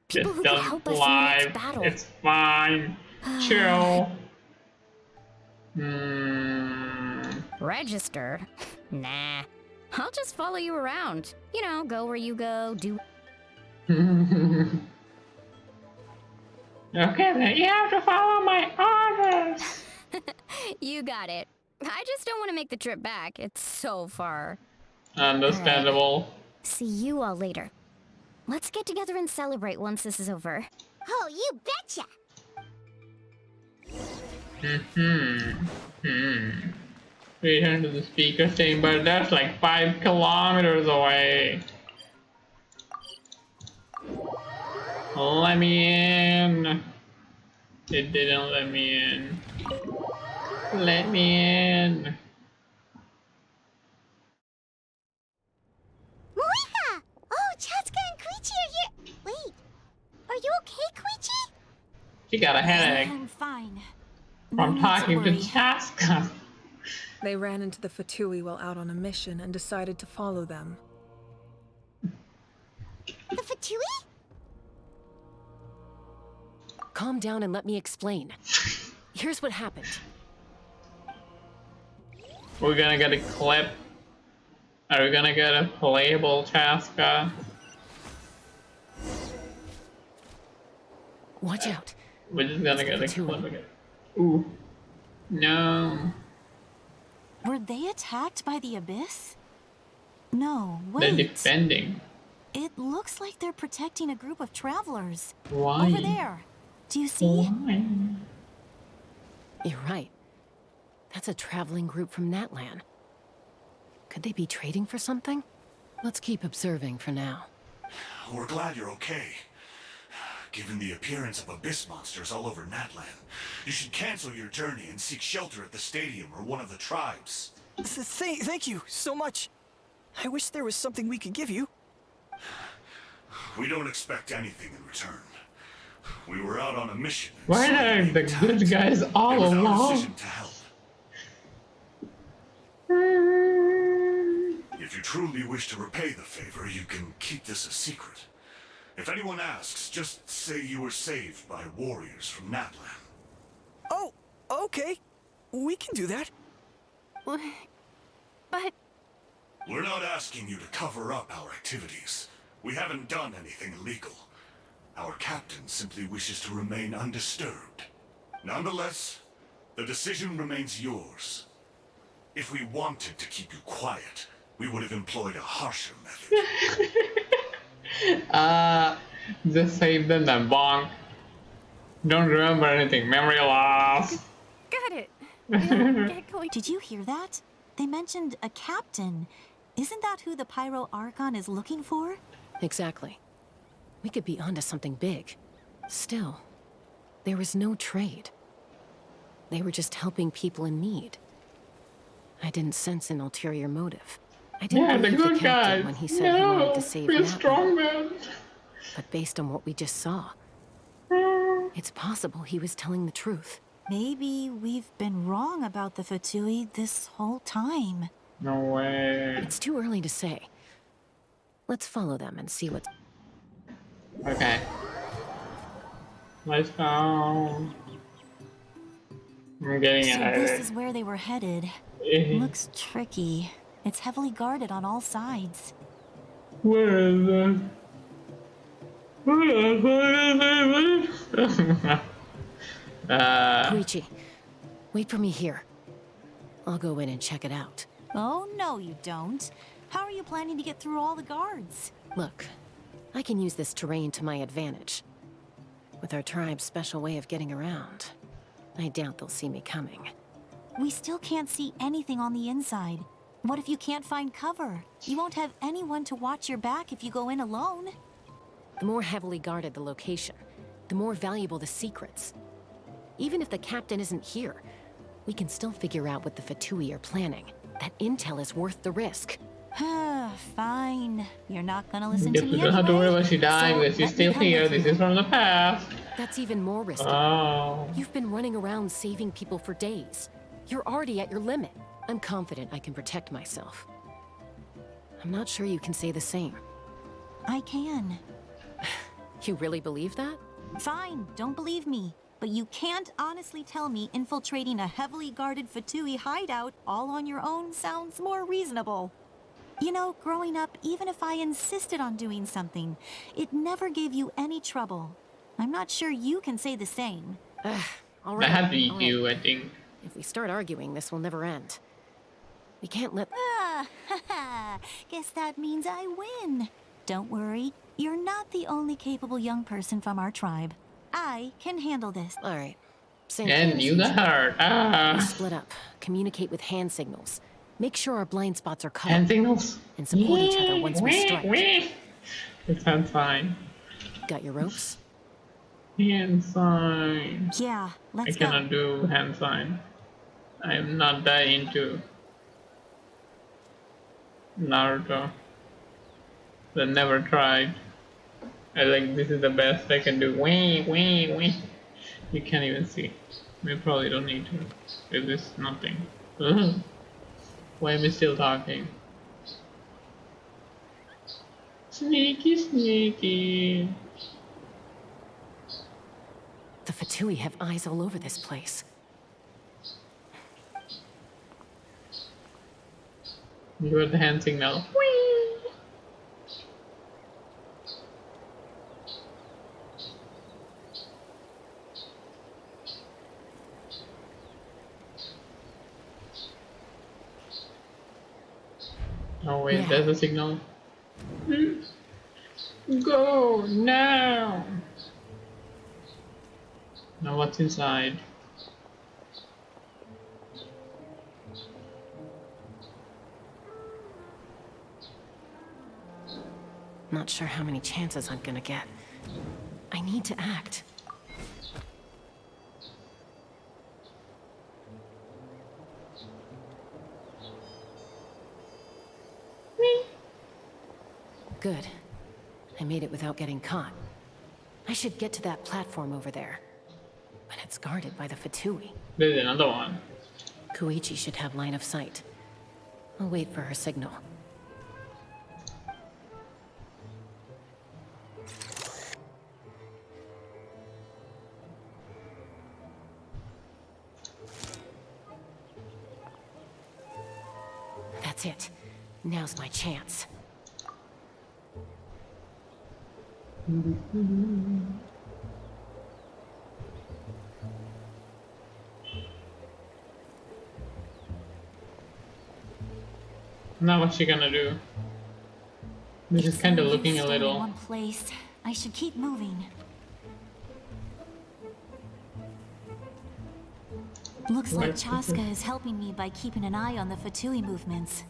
People Just who could help us in the next battle. It's fine. Chill. Register? Nah. I'll just follow you around. You know, go where you go, do... Okay, then you have to follow my orders. You got it. I just don't want to make the trip back. It's so far. Understandable. Right. See you all later. Let's get together and celebrate once this is over. Oh, you betcha! Return to the speaker chamber. That's like 5 kilometers away. Let me in. It didn't let me in. Let me in. Moika! Oh, Chaska and Koichi are here. Wait, are you okay, Koichi? She got a headache. I'm fine. From talking to Chaska. They ran into the Fatui while out on a mission and decided to follow them. The Fatui? Calm down and let me explain. Here's what happened. We're gonna get a clip. Are we gonna get a playable Chaska? Watch out. We're just gonna get a clip again. Ooh. No. Were they attacked by the Abyss? No, wait. They're defending. It looks like they're protecting a group of travelers. Why? Over there. Do you see? Why? You're right. That's a traveling group from Natlan. Could they be trading for something? Let's keep observing for now. We're glad you're okay. Given the appearance of abyss monsters all over Natlan, you should cancel your journey and seek shelter at the stadium or one of the tribes. Thank you so much. I wish there was something we could give you. We don't expect anything in return. We were out on a mission. Why are the good guys all it was our along? decision to help. If you truly wish to repay the favor, you can keep this a secret. If anyone asks, just say you were saved by warriors from Natlan. Oh, okay. We can do that. But... We're not asking you to cover up our activities. We haven't done anything illegal. Our captain simply wishes to remain undisturbed. Nonetheless, the decision remains yours. If we wanted to keep you quiet, we would have employed a harsher method. Just save them then bonk. Don't remember anything. Memory loss. Got it. Did you hear that? They mentioned a captain. Isn't that who the Pyro Archon is looking for? Exactly. We could be onto something big. Still, there was no trade. They were just helping people in need. I didn't sense an ulterior motive. I didn't believe the captain when he said he wanted to save be a Natlan. strong man. But based on what we just saw, it's possible he was telling the truth. Maybe we've been wrong about the Fatui this whole time. No way. It's too early to say. Let's follow them and see what's... Okay. Let's go. I'm getting So out of this it. is where they were headed. Looks tricky. It's heavily guarded on all sides. Where is it? Koichi, wait for me here. I'll go in and check it out. Oh, no you don't. How are you planning to get through all the guards? Look, I can use this terrain to my advantage. With our tribe's special way of getting around, I doubt they'll see me coming. We still can't see anything on the inside. What if you can't find cover? You won't have anyone to watch your back if you go in alone. The more heavily guarded the location, the more valuable the secrets. Even if the captain isn't here, we can still figure out what the Fatui are planning. That intel is worth the risk. Fine. You're not gonna listen Guess to we me don't have to worry anyway. about she dying, So but she's let me still come here. with This you. is from the past. That's even more risky. Oh. You've been running around saving people for days. You're already at your limit. I'm confident I can protect myself. I'm not sure you can say the same. I can. You really believe that? Fine, don't believe me. But you can't honestly tell me infiltrating a heavily guarded Fatui hideout all on your own sounds more reasonable. You know, growing up, even if I insisted on doing something, it never gave you any trouble. I'm not sure you can say the same. All That right. had to be all you, right. I think. If we start arguing, this will never end. We can't let... Guess that means I win. Don't worry, you're not the only capable young person from our tribe. I can handle this. All right. Same And plan as you the usual. heart. We split up, communicate with hand signals, make sure our blind spots are covered, Hand signals? and support each other once we strike. It sounds fine. Got your ropes? Hand sign. Yeah, let's I go. cannot do hand sign. I am not that into Naruto. I never tried. I like this is the best I can do. Wee. You can't even see. We probably don't need to. It is nothing. Why am I still talking? Sneaky. The Fatui have eyes all over this place. You heard the hand signal. Oh wait, Yeah. there's a signal. Go now! Now what's inside? Not sure how many chances I'm gonna get. I need to act. Good. I made it without getting caught. I should get to that platform over there. But it's guarded by the Fatui. There's another one. Koichi should have line of sight. I'll wait for her signal. That's it. Now's my chance. Now what's she gonna do? This is kind of looking a In little. one place. I should keep moving. Looks like Right. Chaska is helping me by keeping an eye on the Fatui movements.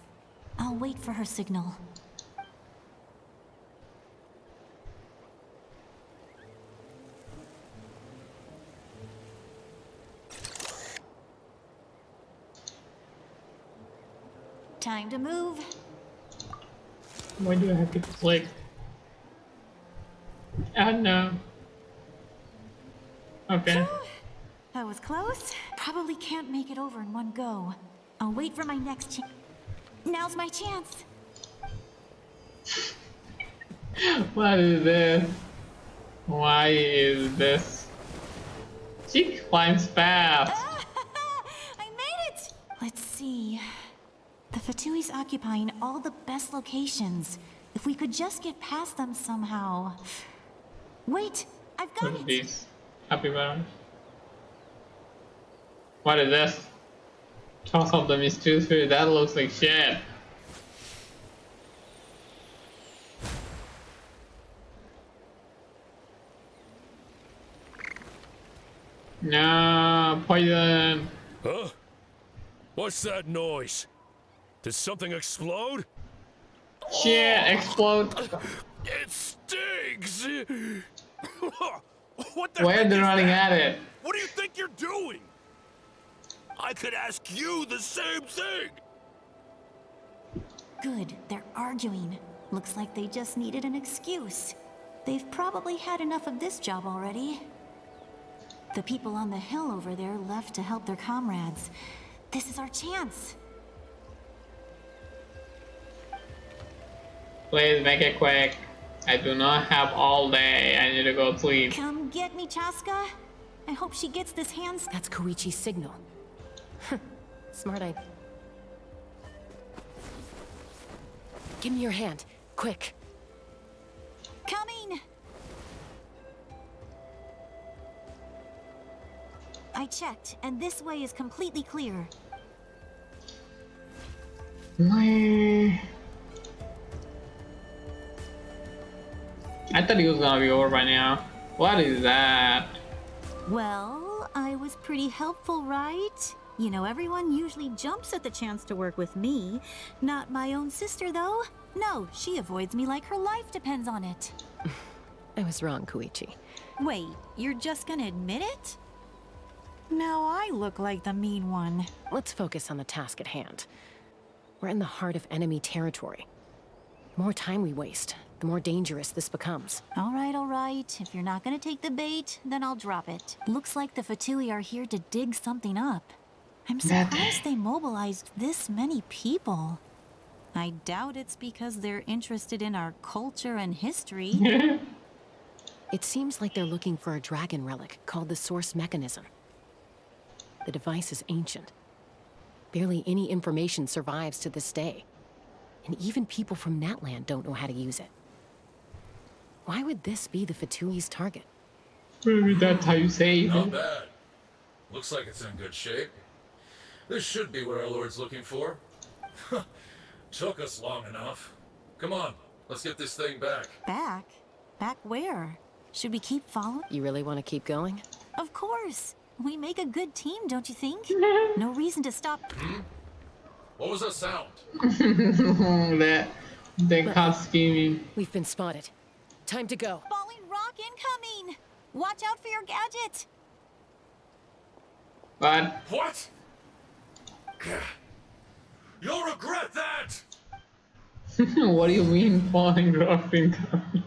I'll wait for her signal. Time to move. Why do I have to click? Oh no. Okay. That was close. Probably can't make it over in one go. I'll wait for my next chance. Now's my chance. What is this? Why is this? She climbs fast. I made it! Let's see. The Fatui's occupying all the best locations. If we could just get past them somehow. Wait, I've got What is it. this? Happy button. What is this? Toss of the mysterious spirit. That looks like shit. No, poison. Huh? What's that noise? Did something explode? Shit, explode. It stinks! What the Why are heck they is running that? at it? What do you think you're doing? I could ask you the same thing. Good, they're arguing. Looks like they just needed an excuse. They've probably had enough of this job already. The people on the hill over there left to help their comrades. This is our chance. Please make it quick. I do not have all day. I need to go sleep. Come get me, Chaska. I hope she gets this hands. That's Koichi's signal. Smart idea. Give me your hand, quick. Coming! I checked, and this way is completely clear. I thought he was gonna be over by now. What is that? Well, I was pretty helpful, right? You know, everyone usually jumps at the chance to work with me. Not my own sister, though. No, she avoids me like her life depends on it. I was wrong, Koichi. Wait, you're just gonna admit it? Now I look like the mean one. Let's focus on the task at hand. We're in the heart of enemy territory. The more time we waste, the more dangerous this becomes. All right. If you're not gonna take the bait, then I'll drop it. Looks like the Fatui are here to dig something up. I'm surprised they mobilized this many people. I doubt it's because they're interested in our culture and history. It seems like they're looking for a dragon relic called the Source Mechanism. The device is ancient. Barely any information survives to this day. And even people from Natland don't know how to use it. Why would this be the Fatui's target? Maybe that's how you say Not it. bad. Looks like it's in good shape. This should be what our Lord's looking for. Took us long enough. Come on, let's get this thing back. Back? Back where? Should we keep following? You really want to keep going? Of course. We make a good team, don't you think? No reason to stop. What was that sound? They caught scheming. We've been spotted. Time to go. Falling rock incoming! Watch out for your gadget! What? What? You'll regret that! What do you mean falling rock incoming?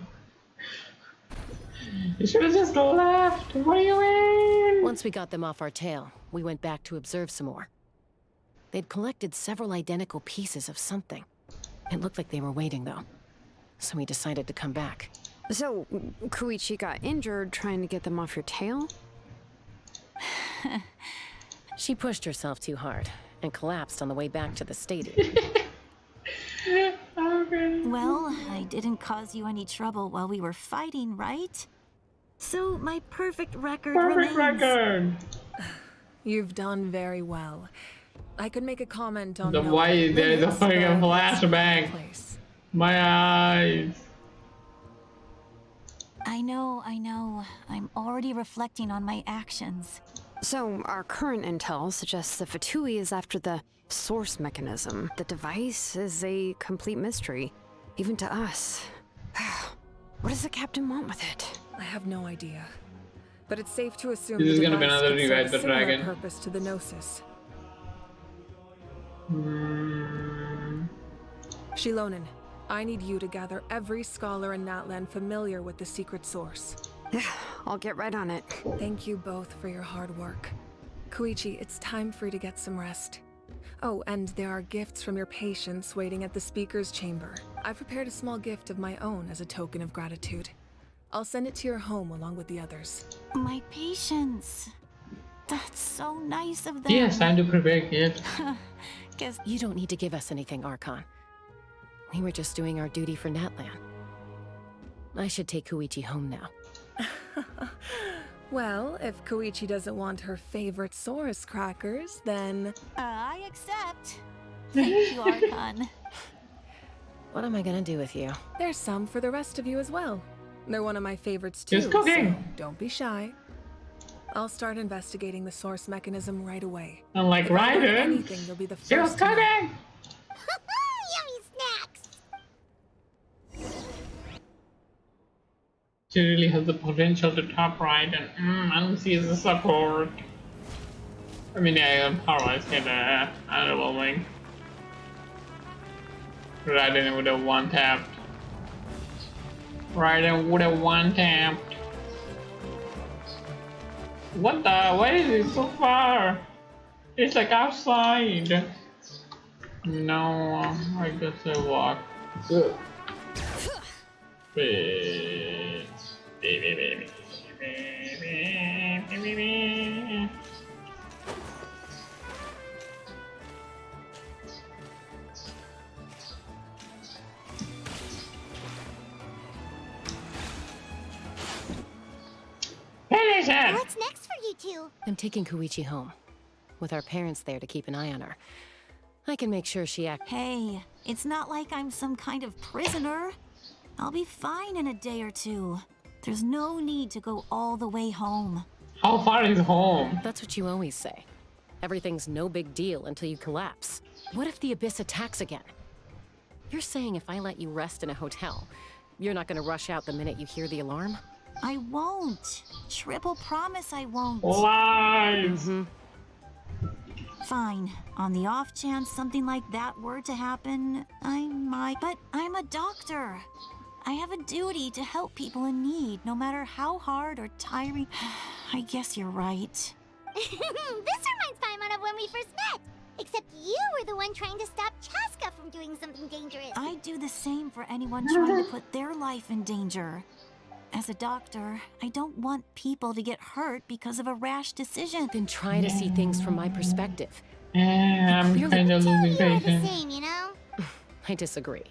You should have just left. What do you mean? Once we got them off our tail, we went back to observe some more. They'd collected several identical pieces of something. It looked like they were waiting, though. So we decided to come back. So, Koichi got injured trying to get them off your tail? She pushed herself too hard and collapsed on the way back to the stadium. Well, I didn't cause you any trouble while we were fighting, right? So my perfect record remains. You've done very well. I could make a comment on The why there is a fucking flashback. My eyes. I know. I'm already reflecting on my actions. So, our current intel suggests the Fatui is after the source mechanism. The device is a complete mystery, even to us. What does the captain want with it? I have no idea. But it's safe to assume This is the gonna be device another could serve Revive a the similar Dragon. purpose to the Gnosis. Shilonen, I need you to gather every scholar in Natland familiar with the secret source. Yeah, I'll get right on it. Thank you both for your hard work. Koichi, it's time for you to get some rest. Oh, and there are gifts from your patients waiting at the speaker's chamber. I've prepared a small gift of my own as a token of gratitude. I'll send it to your home along with the others. My patience. That's so nice of them. Yes, time to prepare gifts. Guess you don't need to give us anything, Archon. We were just doing our duty for Natland. I should take Koichi home now. Well, if Koichi doesn't want her favorite Saurus crackers, then... I accept. Thank you, Archon. What am I gonna do with you? There's some for the rest of you as well. They're one of my favorites too, Just cooking. so don't be shy. I'll start investigating the source mechanism right away. Unlike If I learn Ryder, anything, you'll be the she was first to know. cooking. Yummy snacks! She really has the potential to top Raiden. I don't see as a support. I mean, yeah, power is kinda underwhelming. Raiden would have one tapped. Raiden would have one tapped. What the? Why is it so far? It's like outside. No, I guess I walk. What's next for you two? I'm taking Koichi home, with our parents there to keep an eye on her. I can make sure she acts. Hey, it's not like I'm some kind of prisoner. I'll be fine in a day or two. There's no need to go all the way home. How far is home? That's what you always say. Everything's no big deal until you collapse. What if the Abyss attacks again? You're saying if I let you rest in a hotel, you're not gonna rush out the minute you hear the alarm? I won't. Triple promise I won't. Lies! Fine. On the off chance something like that were to happen, I might. But I'm a doctor. I have a duty to help people in need, no matter how hard or tiring. I guess you're right. This reminds Paimon of when we first met. Except you were the one trying to stop Chaska from doing something dangerous. I'd do the same for anyone trying to put their life in danger. As a doctor, I don't want people to get hurt because of a rash decision. Then try to see things from my perspective. I'm kind of losing patience. Same, you know? I disagree.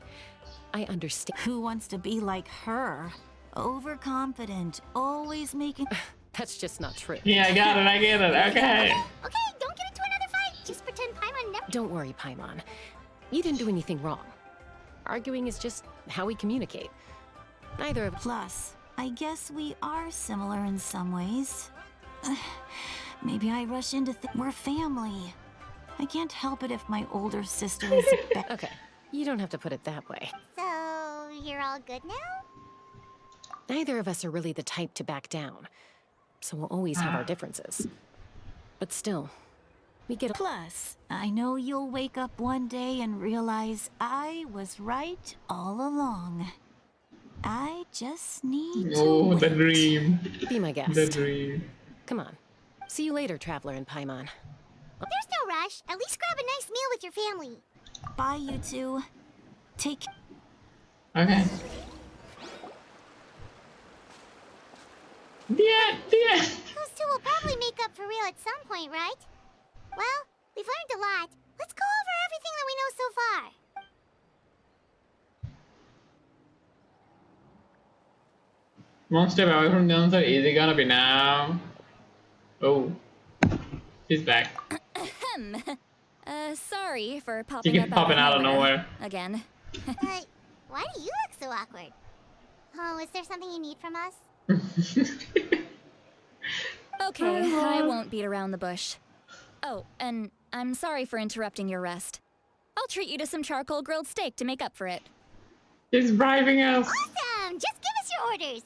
I understand. Who wants to be like her? Overconfident, always making... That's just not true. Yeah, I get it, okay. Okay, don't get into another fight. Just pretend Paimon never... Don't worry, Paimon. You didn't do anything wrong. Arguing is just how we communicate. Neither of... Plus, I guess we are similar in some ways. Maybe I rush into we're family. I can't help it if my older sister is... Okay, you don't have to put it that way. So, you're all good now? Neither of us are really the type to back down. So we'll always have our differences. But still, we get... Plus, I know you'll wake up one day and realize I was right all along. I just need Oh, to the dream. Be my guest. The dream. Come on. See you later, Traveler and Paimon. There's no rush. At least grab a nice meal with your family. Bye, you two. Take... Okay. Yeah. Those two will probably make up for real at some point, right? Well, we've learned a lot. Let's go over everything that we know so far. One step away from the answer. Is it gonna be now? Oh. He's back. Sorry for He popping keeps up popping out of nowhere. Again. Why do you look so awkward? Oh, is there something you need from us? Okay, I won't beat around the bush. Oh, and I'm sorry for interrupting your rest. I'll treat you to some charcoal grilled steak to make up for it. He's bribing us. Awesome! Just give us your orders.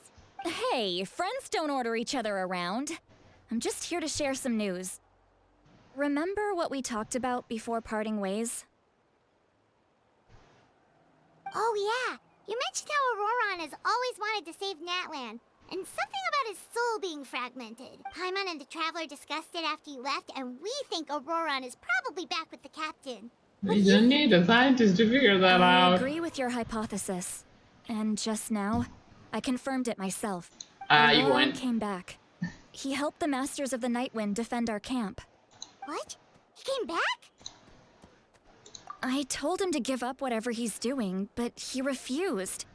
Hey, friends don't order each other around. I'm just here to share some news. Remember what we talked about before parting ways? Oh yeah, you mentioned how Auroron has always wanted to save Natlan, and something about his soul being fragmented. Paimon and the Traveler discussed it after you left, and we think Auroron is probably back with the Captain. We don't need a scientist to figure that out. I agree with your hypothesis. And just now, I confirmed it myself. You Auroron went. came back. He helped the Masters of the Nightwind defend our camp. What? He came back? I told him to give up whatever he's doing, but he refused.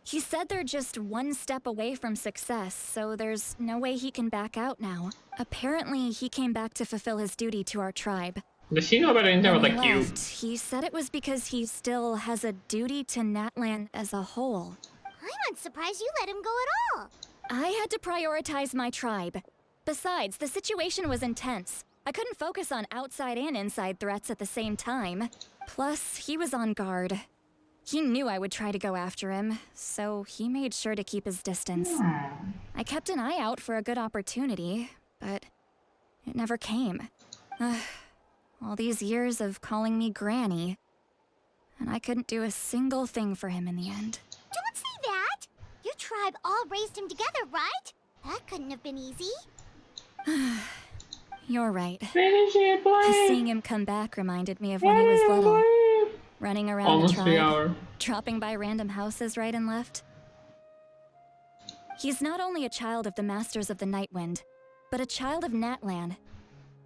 He said they're just one step away from success, so there's no way he can back out now. Apparently, he came back to fulfill his duty to our tribe. Does she know about anything When about he like you? left, he said it was because he still has a duty to Natlan as a whole. I'm not surprised you let him go at all. I had to prioritize my tribe. Besides, the situation was intense. I couldn't focus on outside and inside threats at the same time. Plus, he was on guard. He knew I would try to go after him, so he made sure to keep his distance. I kept an eye out for a good opportunity, but it never came. All these years of calling me Granny, and I couldn't do a single thing for him in the end. Don't say that! Your tribe all raised him together, right? That couldn't have been easy. You're right. Finish it, boy! Seeing him come back reminded me of when he was little. Running around Almost the 3 tribe, hours. dropping by random houses right and left. He's not only a child of the Masters of the Nightwind, but a child of Natlan.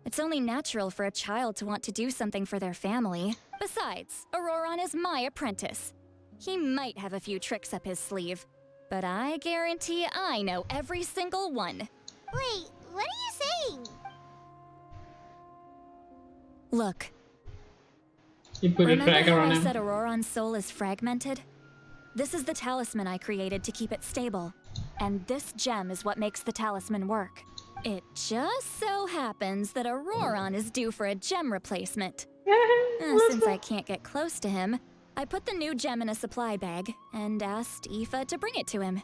It's only natural for a child to want to do something for their family. Besides, Auroron is my apprentice. He might have a few tricks up his sleeve, but I guarantee I know every single one. Wait, what are you saying? Look. You put a Remember tracker how on I him. said Auroron's soul is fragmented? This is the talisman I created to keep it stable. And this gem is what makes the talisman work. It just so happens that Auroron is due for a gem replacement. Since I can't get close to him, I put the new gem in a supply bag and asked Aoife to bring it to him.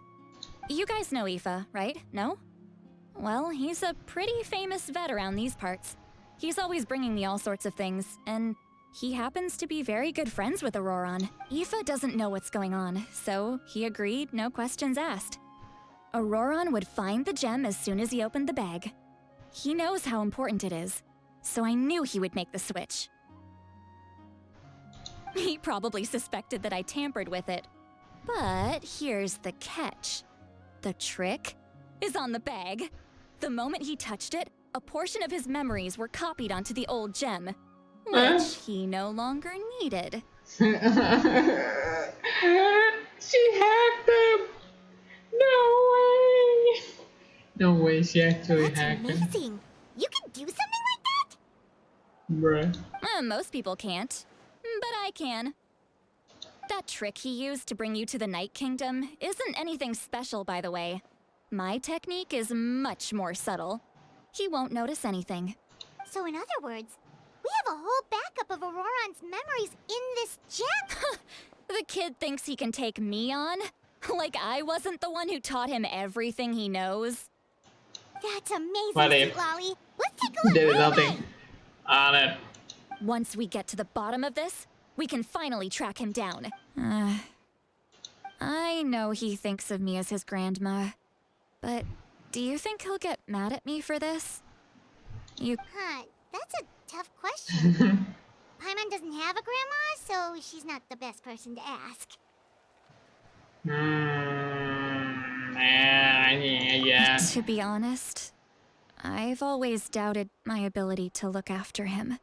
You guys know Aoife, right? No? Well, he's a pretty famous vet around these parts. He's always bringing me all sorts of things, and he happens to be very good friends with Auroron. Aoife doesn't know what's going on, so he agreed, no questions asked. Auroron would find the gem as soon as he opened the bag. He knows how important it is, so I knew he would make the switch. He probably suspected that I tampered with it. But here's the catch. The trick is on the bag. The moment he touched it, a portion of his memories were copied onto the old gem, which he no longer needed. She hacked him! No way! No way she actually hacked him. Amazing! You can do something like that? Bruh. Most people can't, but I can. That trick he used to bring you to the Night Kingdom isn't anything special, by the way. My technique is much more subtle. He won't notice anything. So in other words, we have a whole backup of Auroron's memories in this gem? The kid thinks he can take me on? Like I wasn't the one who taught him everything he knows? That's amazing, What Sweet if Lolly. Let's take a look did right nothing away. on it? Once we get to the bottom of this, we can finally track him down. I know he thinks of me as his grandma, but do you think he'll get mad at me for this? That's a tough question. Paimon doesn't have a grandma, so she's not the best person to ask. Yeah. To be honest, I've always doubted my ability to look after him.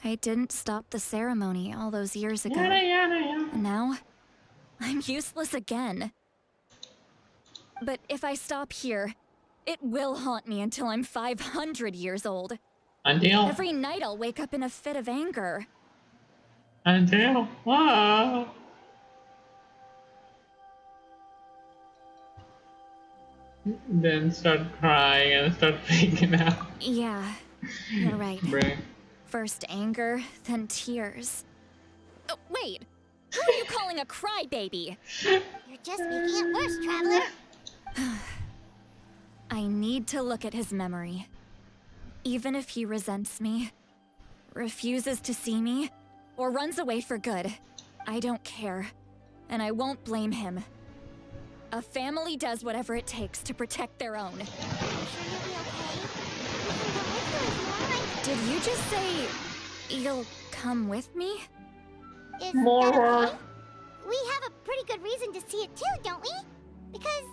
I didn't stop the ceremony all those years ago. And now, I'm useless again. But if I stop here, it will haunt me until I'm 500 years old. Until? Every night I'll wake up in a fit of anger. Until? Whoa. Then start crying and start freaking out. Yeah, you're right. Bruh. First anger, then tears. Oh, wait! Who are you calling a crybaby? You're just making it worse, Traveler. I need to look at his memory. Even if he resents me, refuses to see me, or runs away for good, I don't care, and I won't blame him. A family does whatever it takes to protect their own. Did you just say you'll come with me? Is More that work. okay? We have a pretty good reason to see it too, don't we? Because,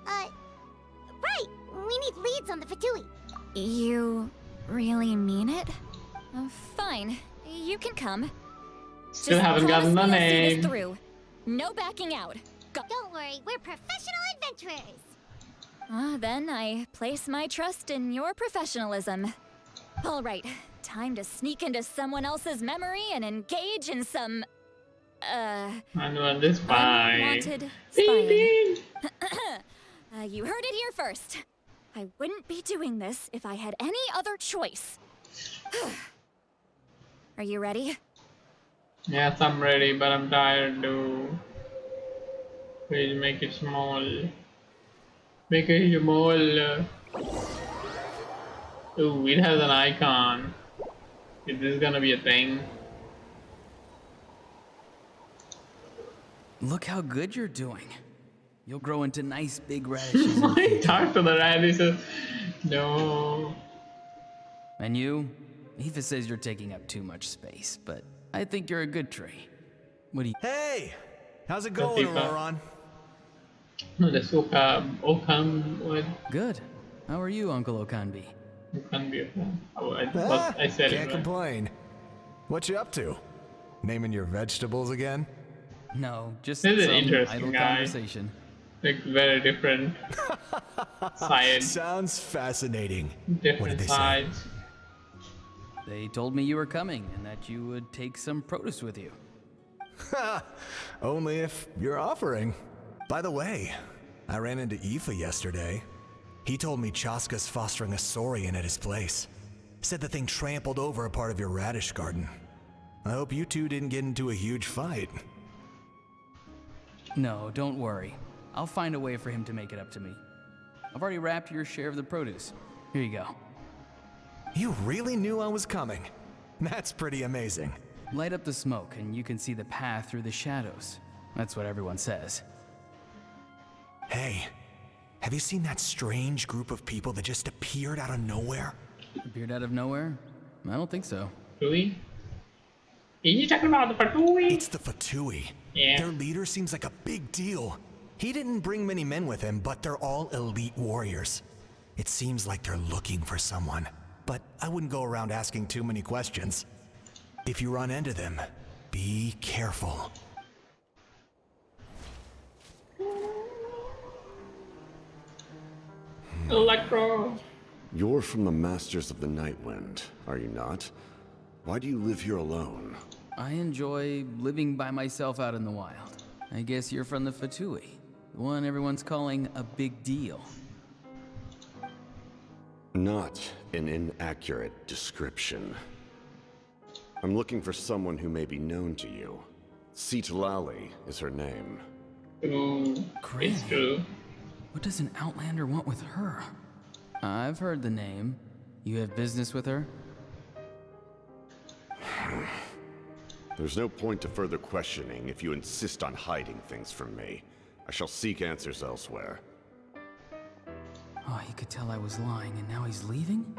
right, we need leads on the Fatui. You really mean it? Fine, you can come. Still Just haven't gotten the promise me you'll see name. this through. No backing out. Don't worry, we're professional adventurers. Then I place my trust in your professionalism. All right, time to sneak into someone else's memory and engage in some, Unwanted spy. unwanted spying. You heard it here first. I wouldn't be doing this if I had any other choice. Are you ready? Yes, I'm ready, but I'm tired though. Please make it small. Make it small. Ooh, it has an icon. Is this gonna be a thing? Look how good you're doing. You'll grow into nice big radishes in the future. Talk to the radishes. No. And you? Aoife says you're taking up too much space, but I think you're a good tree. What do you... Hey! How's it going, Auroron? No, that's Okan. What? Good. How are you, Uncle Okanbi? Okanbi. Oh, I said Can't it. complain. What you up to? Naming your vegetables again? No, just This is some an interesting idle guy. conversation. Like very different sides. Sounds fascinating. Different what did they sides. say? They told me you were coming and that you would take some produce with you. Only if you're offering. By the way, I ran into Aoife yesterday. He told me Chaska's fostering a saurian at his place. Said the thing trampled over a part of your radish garden. I hope you two didn't get into a huge fight. No, don't worry. I'll find a way for him to make it up to me. I've already wrapped your share of the produce. Here you go. You really knew I was coming. That's pretty amazing. Light up the smoke and you can see the path through the shadows. That's what everyone says. Hey, have you seen that strange group of people that just appeared out of nowhere? Appeared out of nowhere? I don't think so. Fatui? Are you talking about the Fatui? It's the Fatui. Yeah. Their leader seems like a big deal. He didn't bring many men with him, but they're all elite warriors. It seems like they're looking for someone, but I wouldn't go around asking too many questions. If you run into them, be careful. Electro. You're from the Masters of the Nightwind, are you not? Why do you live here alone? I enjoy living by myself out in the wild. I guess you're from the Fatui, the one everyone's calling a big deal. Not an inaccurate description. I'm looking for someone who may be known to you. Citlali is her name. Ooh, it's true. What does an Outlander want with her? I've heard the name. You have business with her? There's no point to further questioning if you insist on hiding things from me. I shall seek answers elsewhere. Oh, he could tell I was lying and now he's leaving?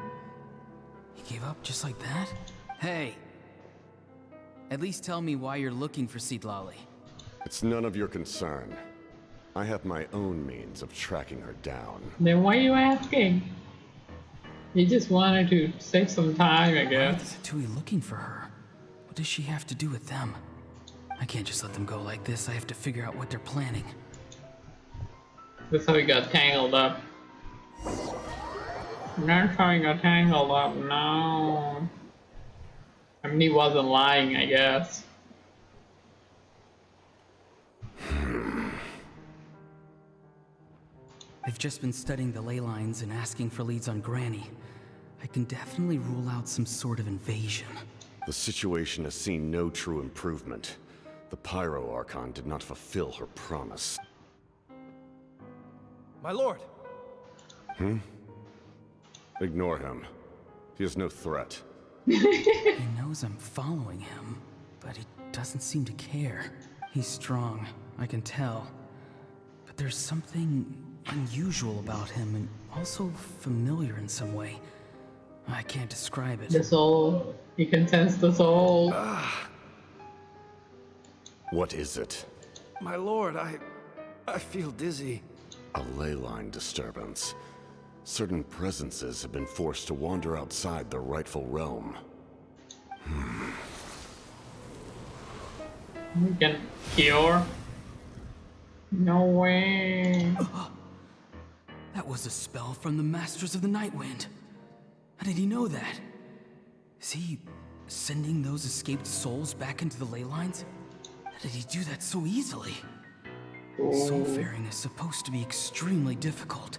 He gave up just like that? Hey! At least tell me why you're looking for Citlali. It's none of your concern. I have my own means of tracking her down. Then why are you asking? He just wanted to save some time, I Why are guess. the Fatui looking for her? What does she have to do with them? I can't just let them go like this. I have to figure out what they're planning. That's how he got tangled up. That's how he got tangled up, no. I mean, he wasn't lying, I guess. I've just been studying the ley lines and asking for leads on Granny. I can definitely rule out some sort of invasion. The situation has seen no true improvement. The Pyro Archon did not fulfill her promise. My lord! Ignore him. He is no threat. He knows I'm following him, but he doesn't seem to care. He's strong, I can tell. But there's something unusual about him and also familiar in some way. I can't describe it. The soul. He can sense the soul. What is it? My lord, I feel dizzy. A ley line disturbance. Certain presences have been forced to wander outside their rightful realm. We can cure. No way. That was a spell from the Masters of the Nightwind. How did he know that? Is he sending those escaped souls back into the ley lines? How did he do that so easily? Soulfaring is supposed to be extremely difficult.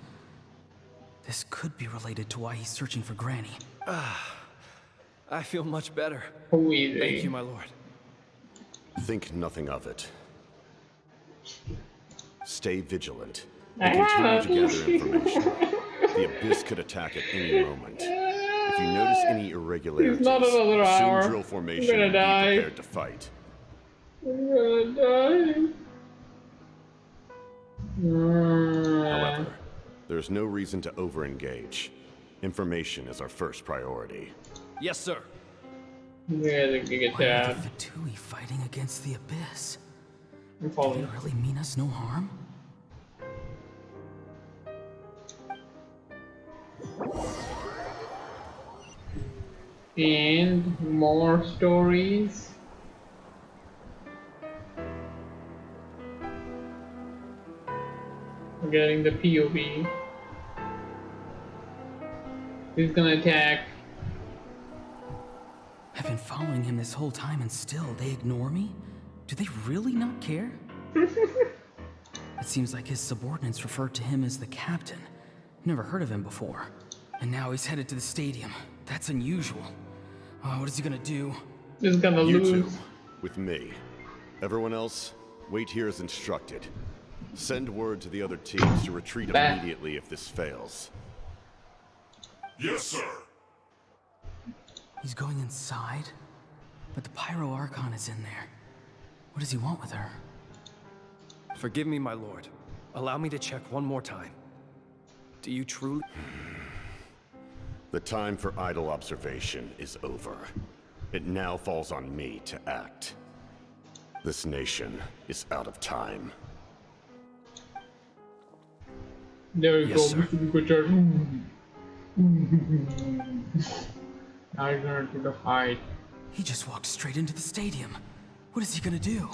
This could be related to why he's searching for Granny. I feel much better. Who is Thank he? you, my lord. Think nothing of it. Stay vigilant I and continue to have. gather information. The Abyss could attack at any moment. If you notice any irregularities, It's not another hour. assume drill formation and be prepared to fight. I'm gonna die. However, there's no reason to over-engage. Information is our first priority. Yes, sir. Yeah, the Giga Why are Chad. the Fatui fighting against the Abyss? I'm Do following. they really mean us no harm? And more stories. We're getting the POV. Who's gonna attack? I've been following him this whole time and still they ignore me? Do they really not care? It seems like his subordinates refer to him as the captain. Never heard of him before. And now he's headed to the stadium. That's unusual. What is he gonna do? He's gonna You lose. two, with me. Everyone else, wait here as instructed. Send word to the other teams to retreat immediately if this fails. Yes, sir. He's going inside? But the Pyro Archon is in there. What does he want with her? Forgive me, my lord. Allow me to check one more time. Do you truly... The time for idle observation is over. It now falls on me to act. This nation is out of time. There we Yes, go. sir. Good job. Now he's gonna do the fight. He just walked straight into the stadium. What is he gonna do?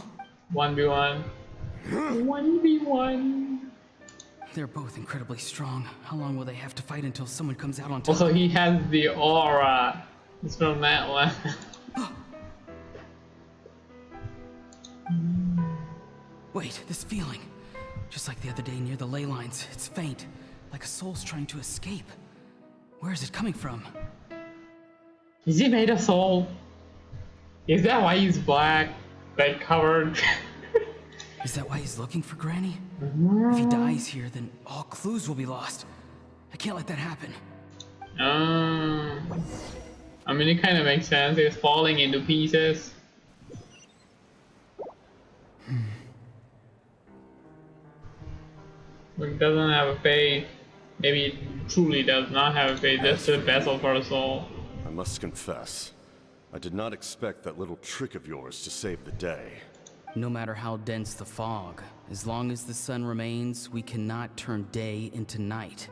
1v1. 1v1. They're both incredibly strong. How long will they have to fight until someone comes out on top? Also, he has the aura. It's from that one. Wait, this feeling. Just like the other day near the ley lines, it's faint, like a soul's trying to escape. Where is it coming from? Is he made of soul? Is that why he's black? Like covered? Is that why he's looking for Granny? If he dies here, then all clues will be lost. I can't let that happen. I mean, it kind of makes sense. It's falling into pieces. It doesn't have a face. Maybe it truly does not have a face. Just a vessel for a soul. I must confess, I did not expect that little trick of yours to save the day. No matter how dense the fog, as long as the sun remains, we cannot turn day into night.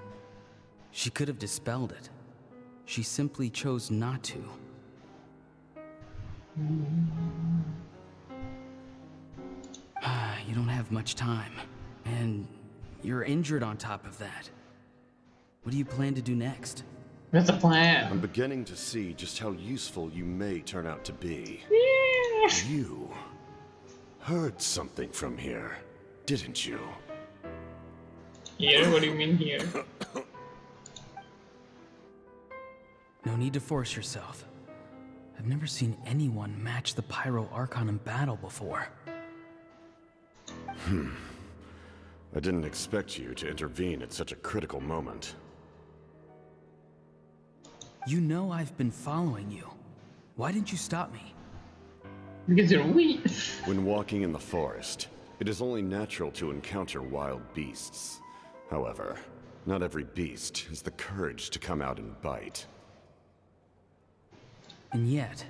She could have dispelled it. She simply chose not to. You don't have much time, and you're injured on top of that. What do you plan to do next? That's a plan. I'm beginning to see just how useful you may turn out to be. Yeah. You heard something from here, didn't you? Here? What do you mean here? No need to force yourself. I've never seen anyone match the Pyro Archon in battle before. I didn't expect you to intervene at such a critical moment. You know I've been following you. Why didn't you stop me? Because you're weak. When walking in the forest, it is only natural to encounter wild beasts. However, not every beast has the courage to come out and bite. And yet,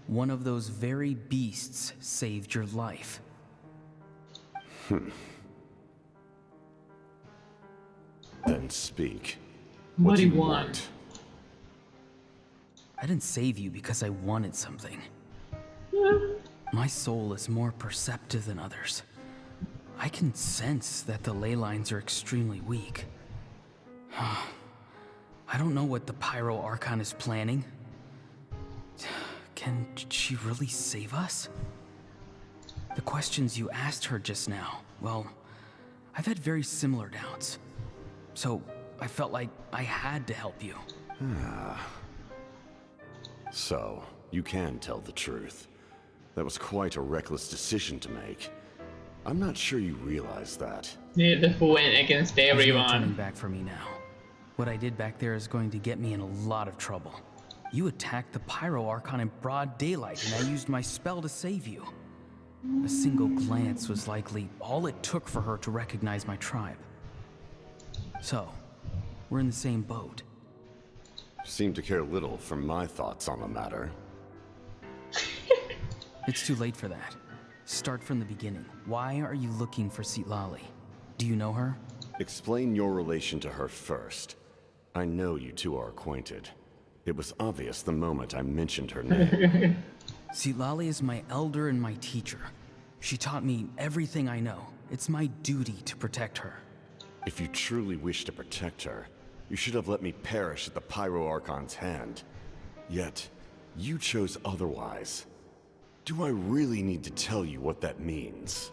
one of those very beasts saved your life. Then speak. What do you want? I didn't save you because I wanted something. My soul is more perceptive than others. I can sense that the ley lines are extremely weak. I don't know what the Pyro Archon is planning. Can she really save us? The questions you asked her just now, well, I've had very similar doubts. So I felt like I had to help you. So, you can tell the truth. That was quite a reckless decision to make. I'm not sure you realize that. The who went against There's no turning everyone. back for me now. What I did back there is going to get me in a lot of trouble. You attacked the Pyro Archon in broad daylight, and I used my spell to save you. A single glance was likely all it took for her to recognize my tribe. So, we're in the same boat. Seem to care little for my thoughts on the matter. It's too late for that. Start from the beginning. Why are you looking for Citlali? Do you know her? Explain your relation to her first. I know you two are acquainted. It was obvious the moment I mentioned her name. Citlali is my elder and my teacher. She taught me everything I know. It's my duty to protect her. If you truly wish to protect her, you should have let me perish at the Pyro Archon's hand. Yet, you chose otherwise. Do I really need to tell you what that means?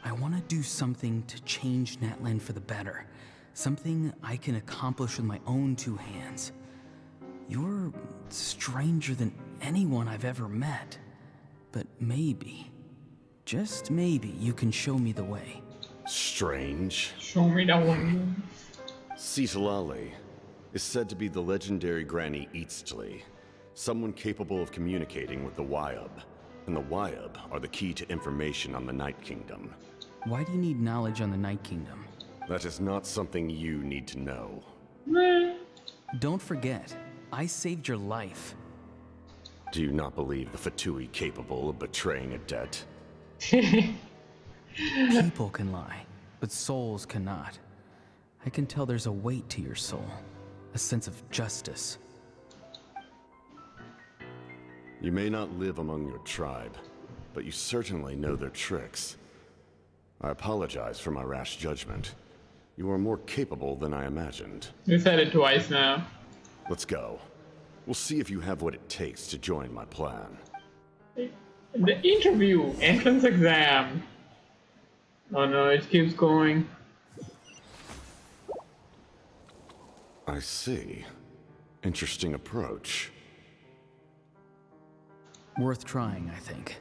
I want to do something to change Natlan for the better. Something I can accomplish with my own two hands. You're stranger than anyone I've ever met. But maybe, just maybe, you can show me the way. Strange? Show me the way. Citlali is said to be the legendary Granny Eastly, someone capable of communicating with the Wyub. And the Wyub are the key to information on the Night Kingdom. Why do you need knowledge on the Night Kingdom? That is not something you need to know. Don't forget, I saved your life. Do you not believe the Fatui capable of betraying a debt? People can lie, but souls cannot. I can tell there's a weight to your soul, a sense of justice. You may not live among your tribe, but you certainly know their tricks. I apologize for my rash judgment. You are more capable than I imagined. You said it twice now. Let's go. We'll see if you have what it takes to join my plan. The interview, entrance exam. Oh no, it keeps going. I see. Interesting approach. Worth trying, I think.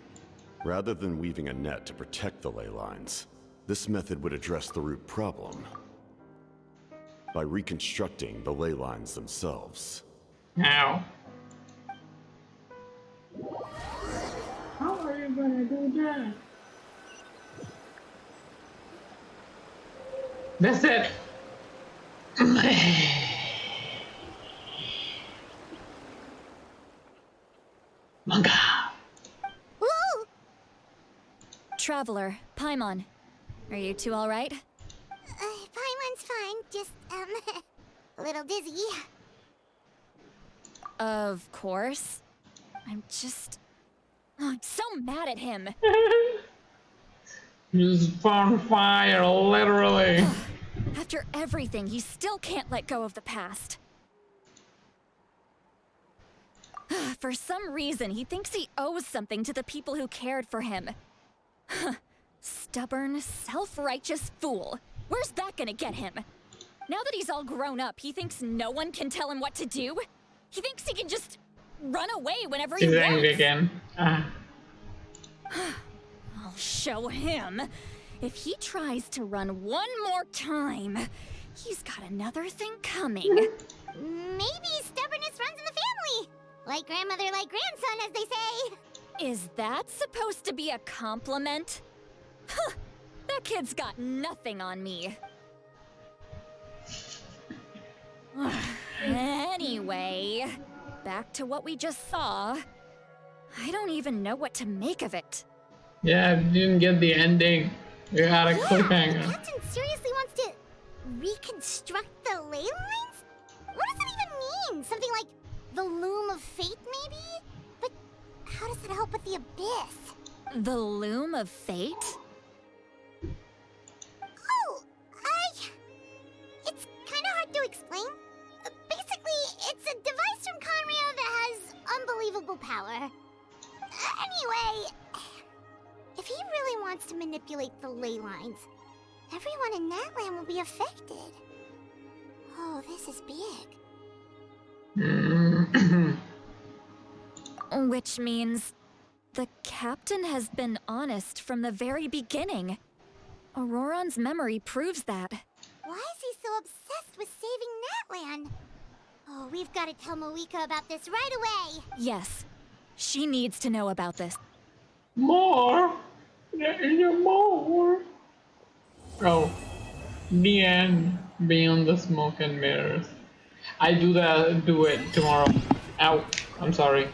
Rather than weaving a net to protect the ley lines, this method would address the root problem by reconstructing the ley lines themselves. How? How are you gonna do that? That's it. Manga. Woo! Traveler, Paimon. Are you two alright? Paimon's fine, just, a little dizzy. Of course. I'm so mad at him. He's on fire, literally. After everything, he still can't let go of the past. For some reason, he thinks he owes something to the people who cared for him. Stubborn, self-righteous fool. Where's that gonna get him? Now that he's all grown up, he thinks no one can tell him what to do? He thinks he can just run away whenever he He's wants. angry again. I'll show him. If he tries to run one more time, he's got another thing coming. Maybe stubbornness runs in the family. Like grandmother, like grandson, as they say. Is that supposed to be a compliment? Huh, that kid's got nothing on me. Anyway, back to what we just saw. I don't even know what to make of it. Yeah, I didn't get the ending. You had a cliffhanger. The captain seriously wants to reconstruct the ley lines? What does that even mean? Something like the loom of fate, maybe? But how does that help with the abyss? The loom of fate? Oh, it's kind of hard to explain. Basically, it's a device from Conrio that has unbelievable power. Anyway, if he really wants to manipulate the ley lines, everyone in Natlan will be affected. Oh, this is big. Which means the captain has been honest from the very beginning. Auroron's memory proves that. Why is he so obsessed with saving Natlan? Oh, we've got to tell Moika about this right away. Yes, she needs to know about this. More? There is more. Oh, the end. Beyond the smoke and mirrors. I do it tomorrow. Ow, I'm sorry.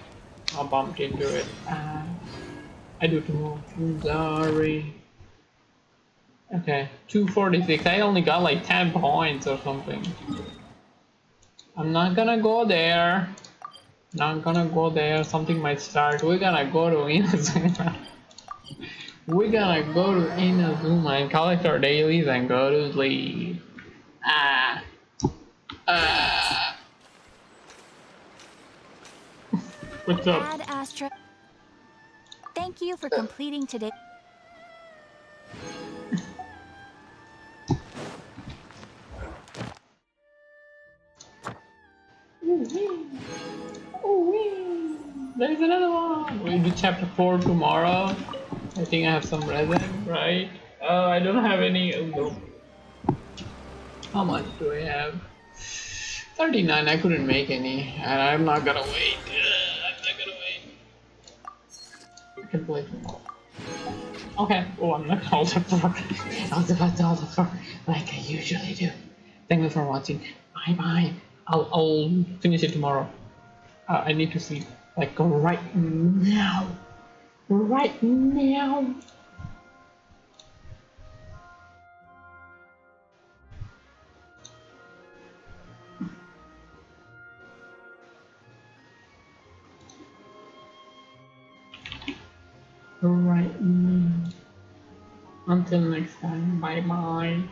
I bumped into it. I do it tomorrow. I'm sorry. Okay, 246. I only got like 10 points or something. I'm not gonna go there. Not gonna go there. Something might start. We're gonna go to Inazuma. We're gonna go to Inazuma and collect our dailies and go to sleep. What's up? Ad Astra. Thank you for completing today. There's another one. We'll do chapter 4 tomorrow. I think I have some resin, right? Oh, I don't have any. No. How much do I have? 39. I couldn't make any, and I'm not gonna wait. I'm not gonna wait. I can play tomorrow. Okay. Oh, I'm not gonna hold up for. I was about to hold up for like I usually do. Thank you for watching. Bye bye. I'll finish it tomorrow. I need to sleep. Like right now. Right now. Right now. Until next time. Bye bye.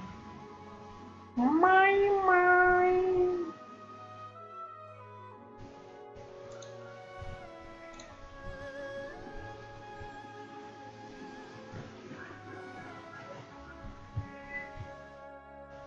Bye bye.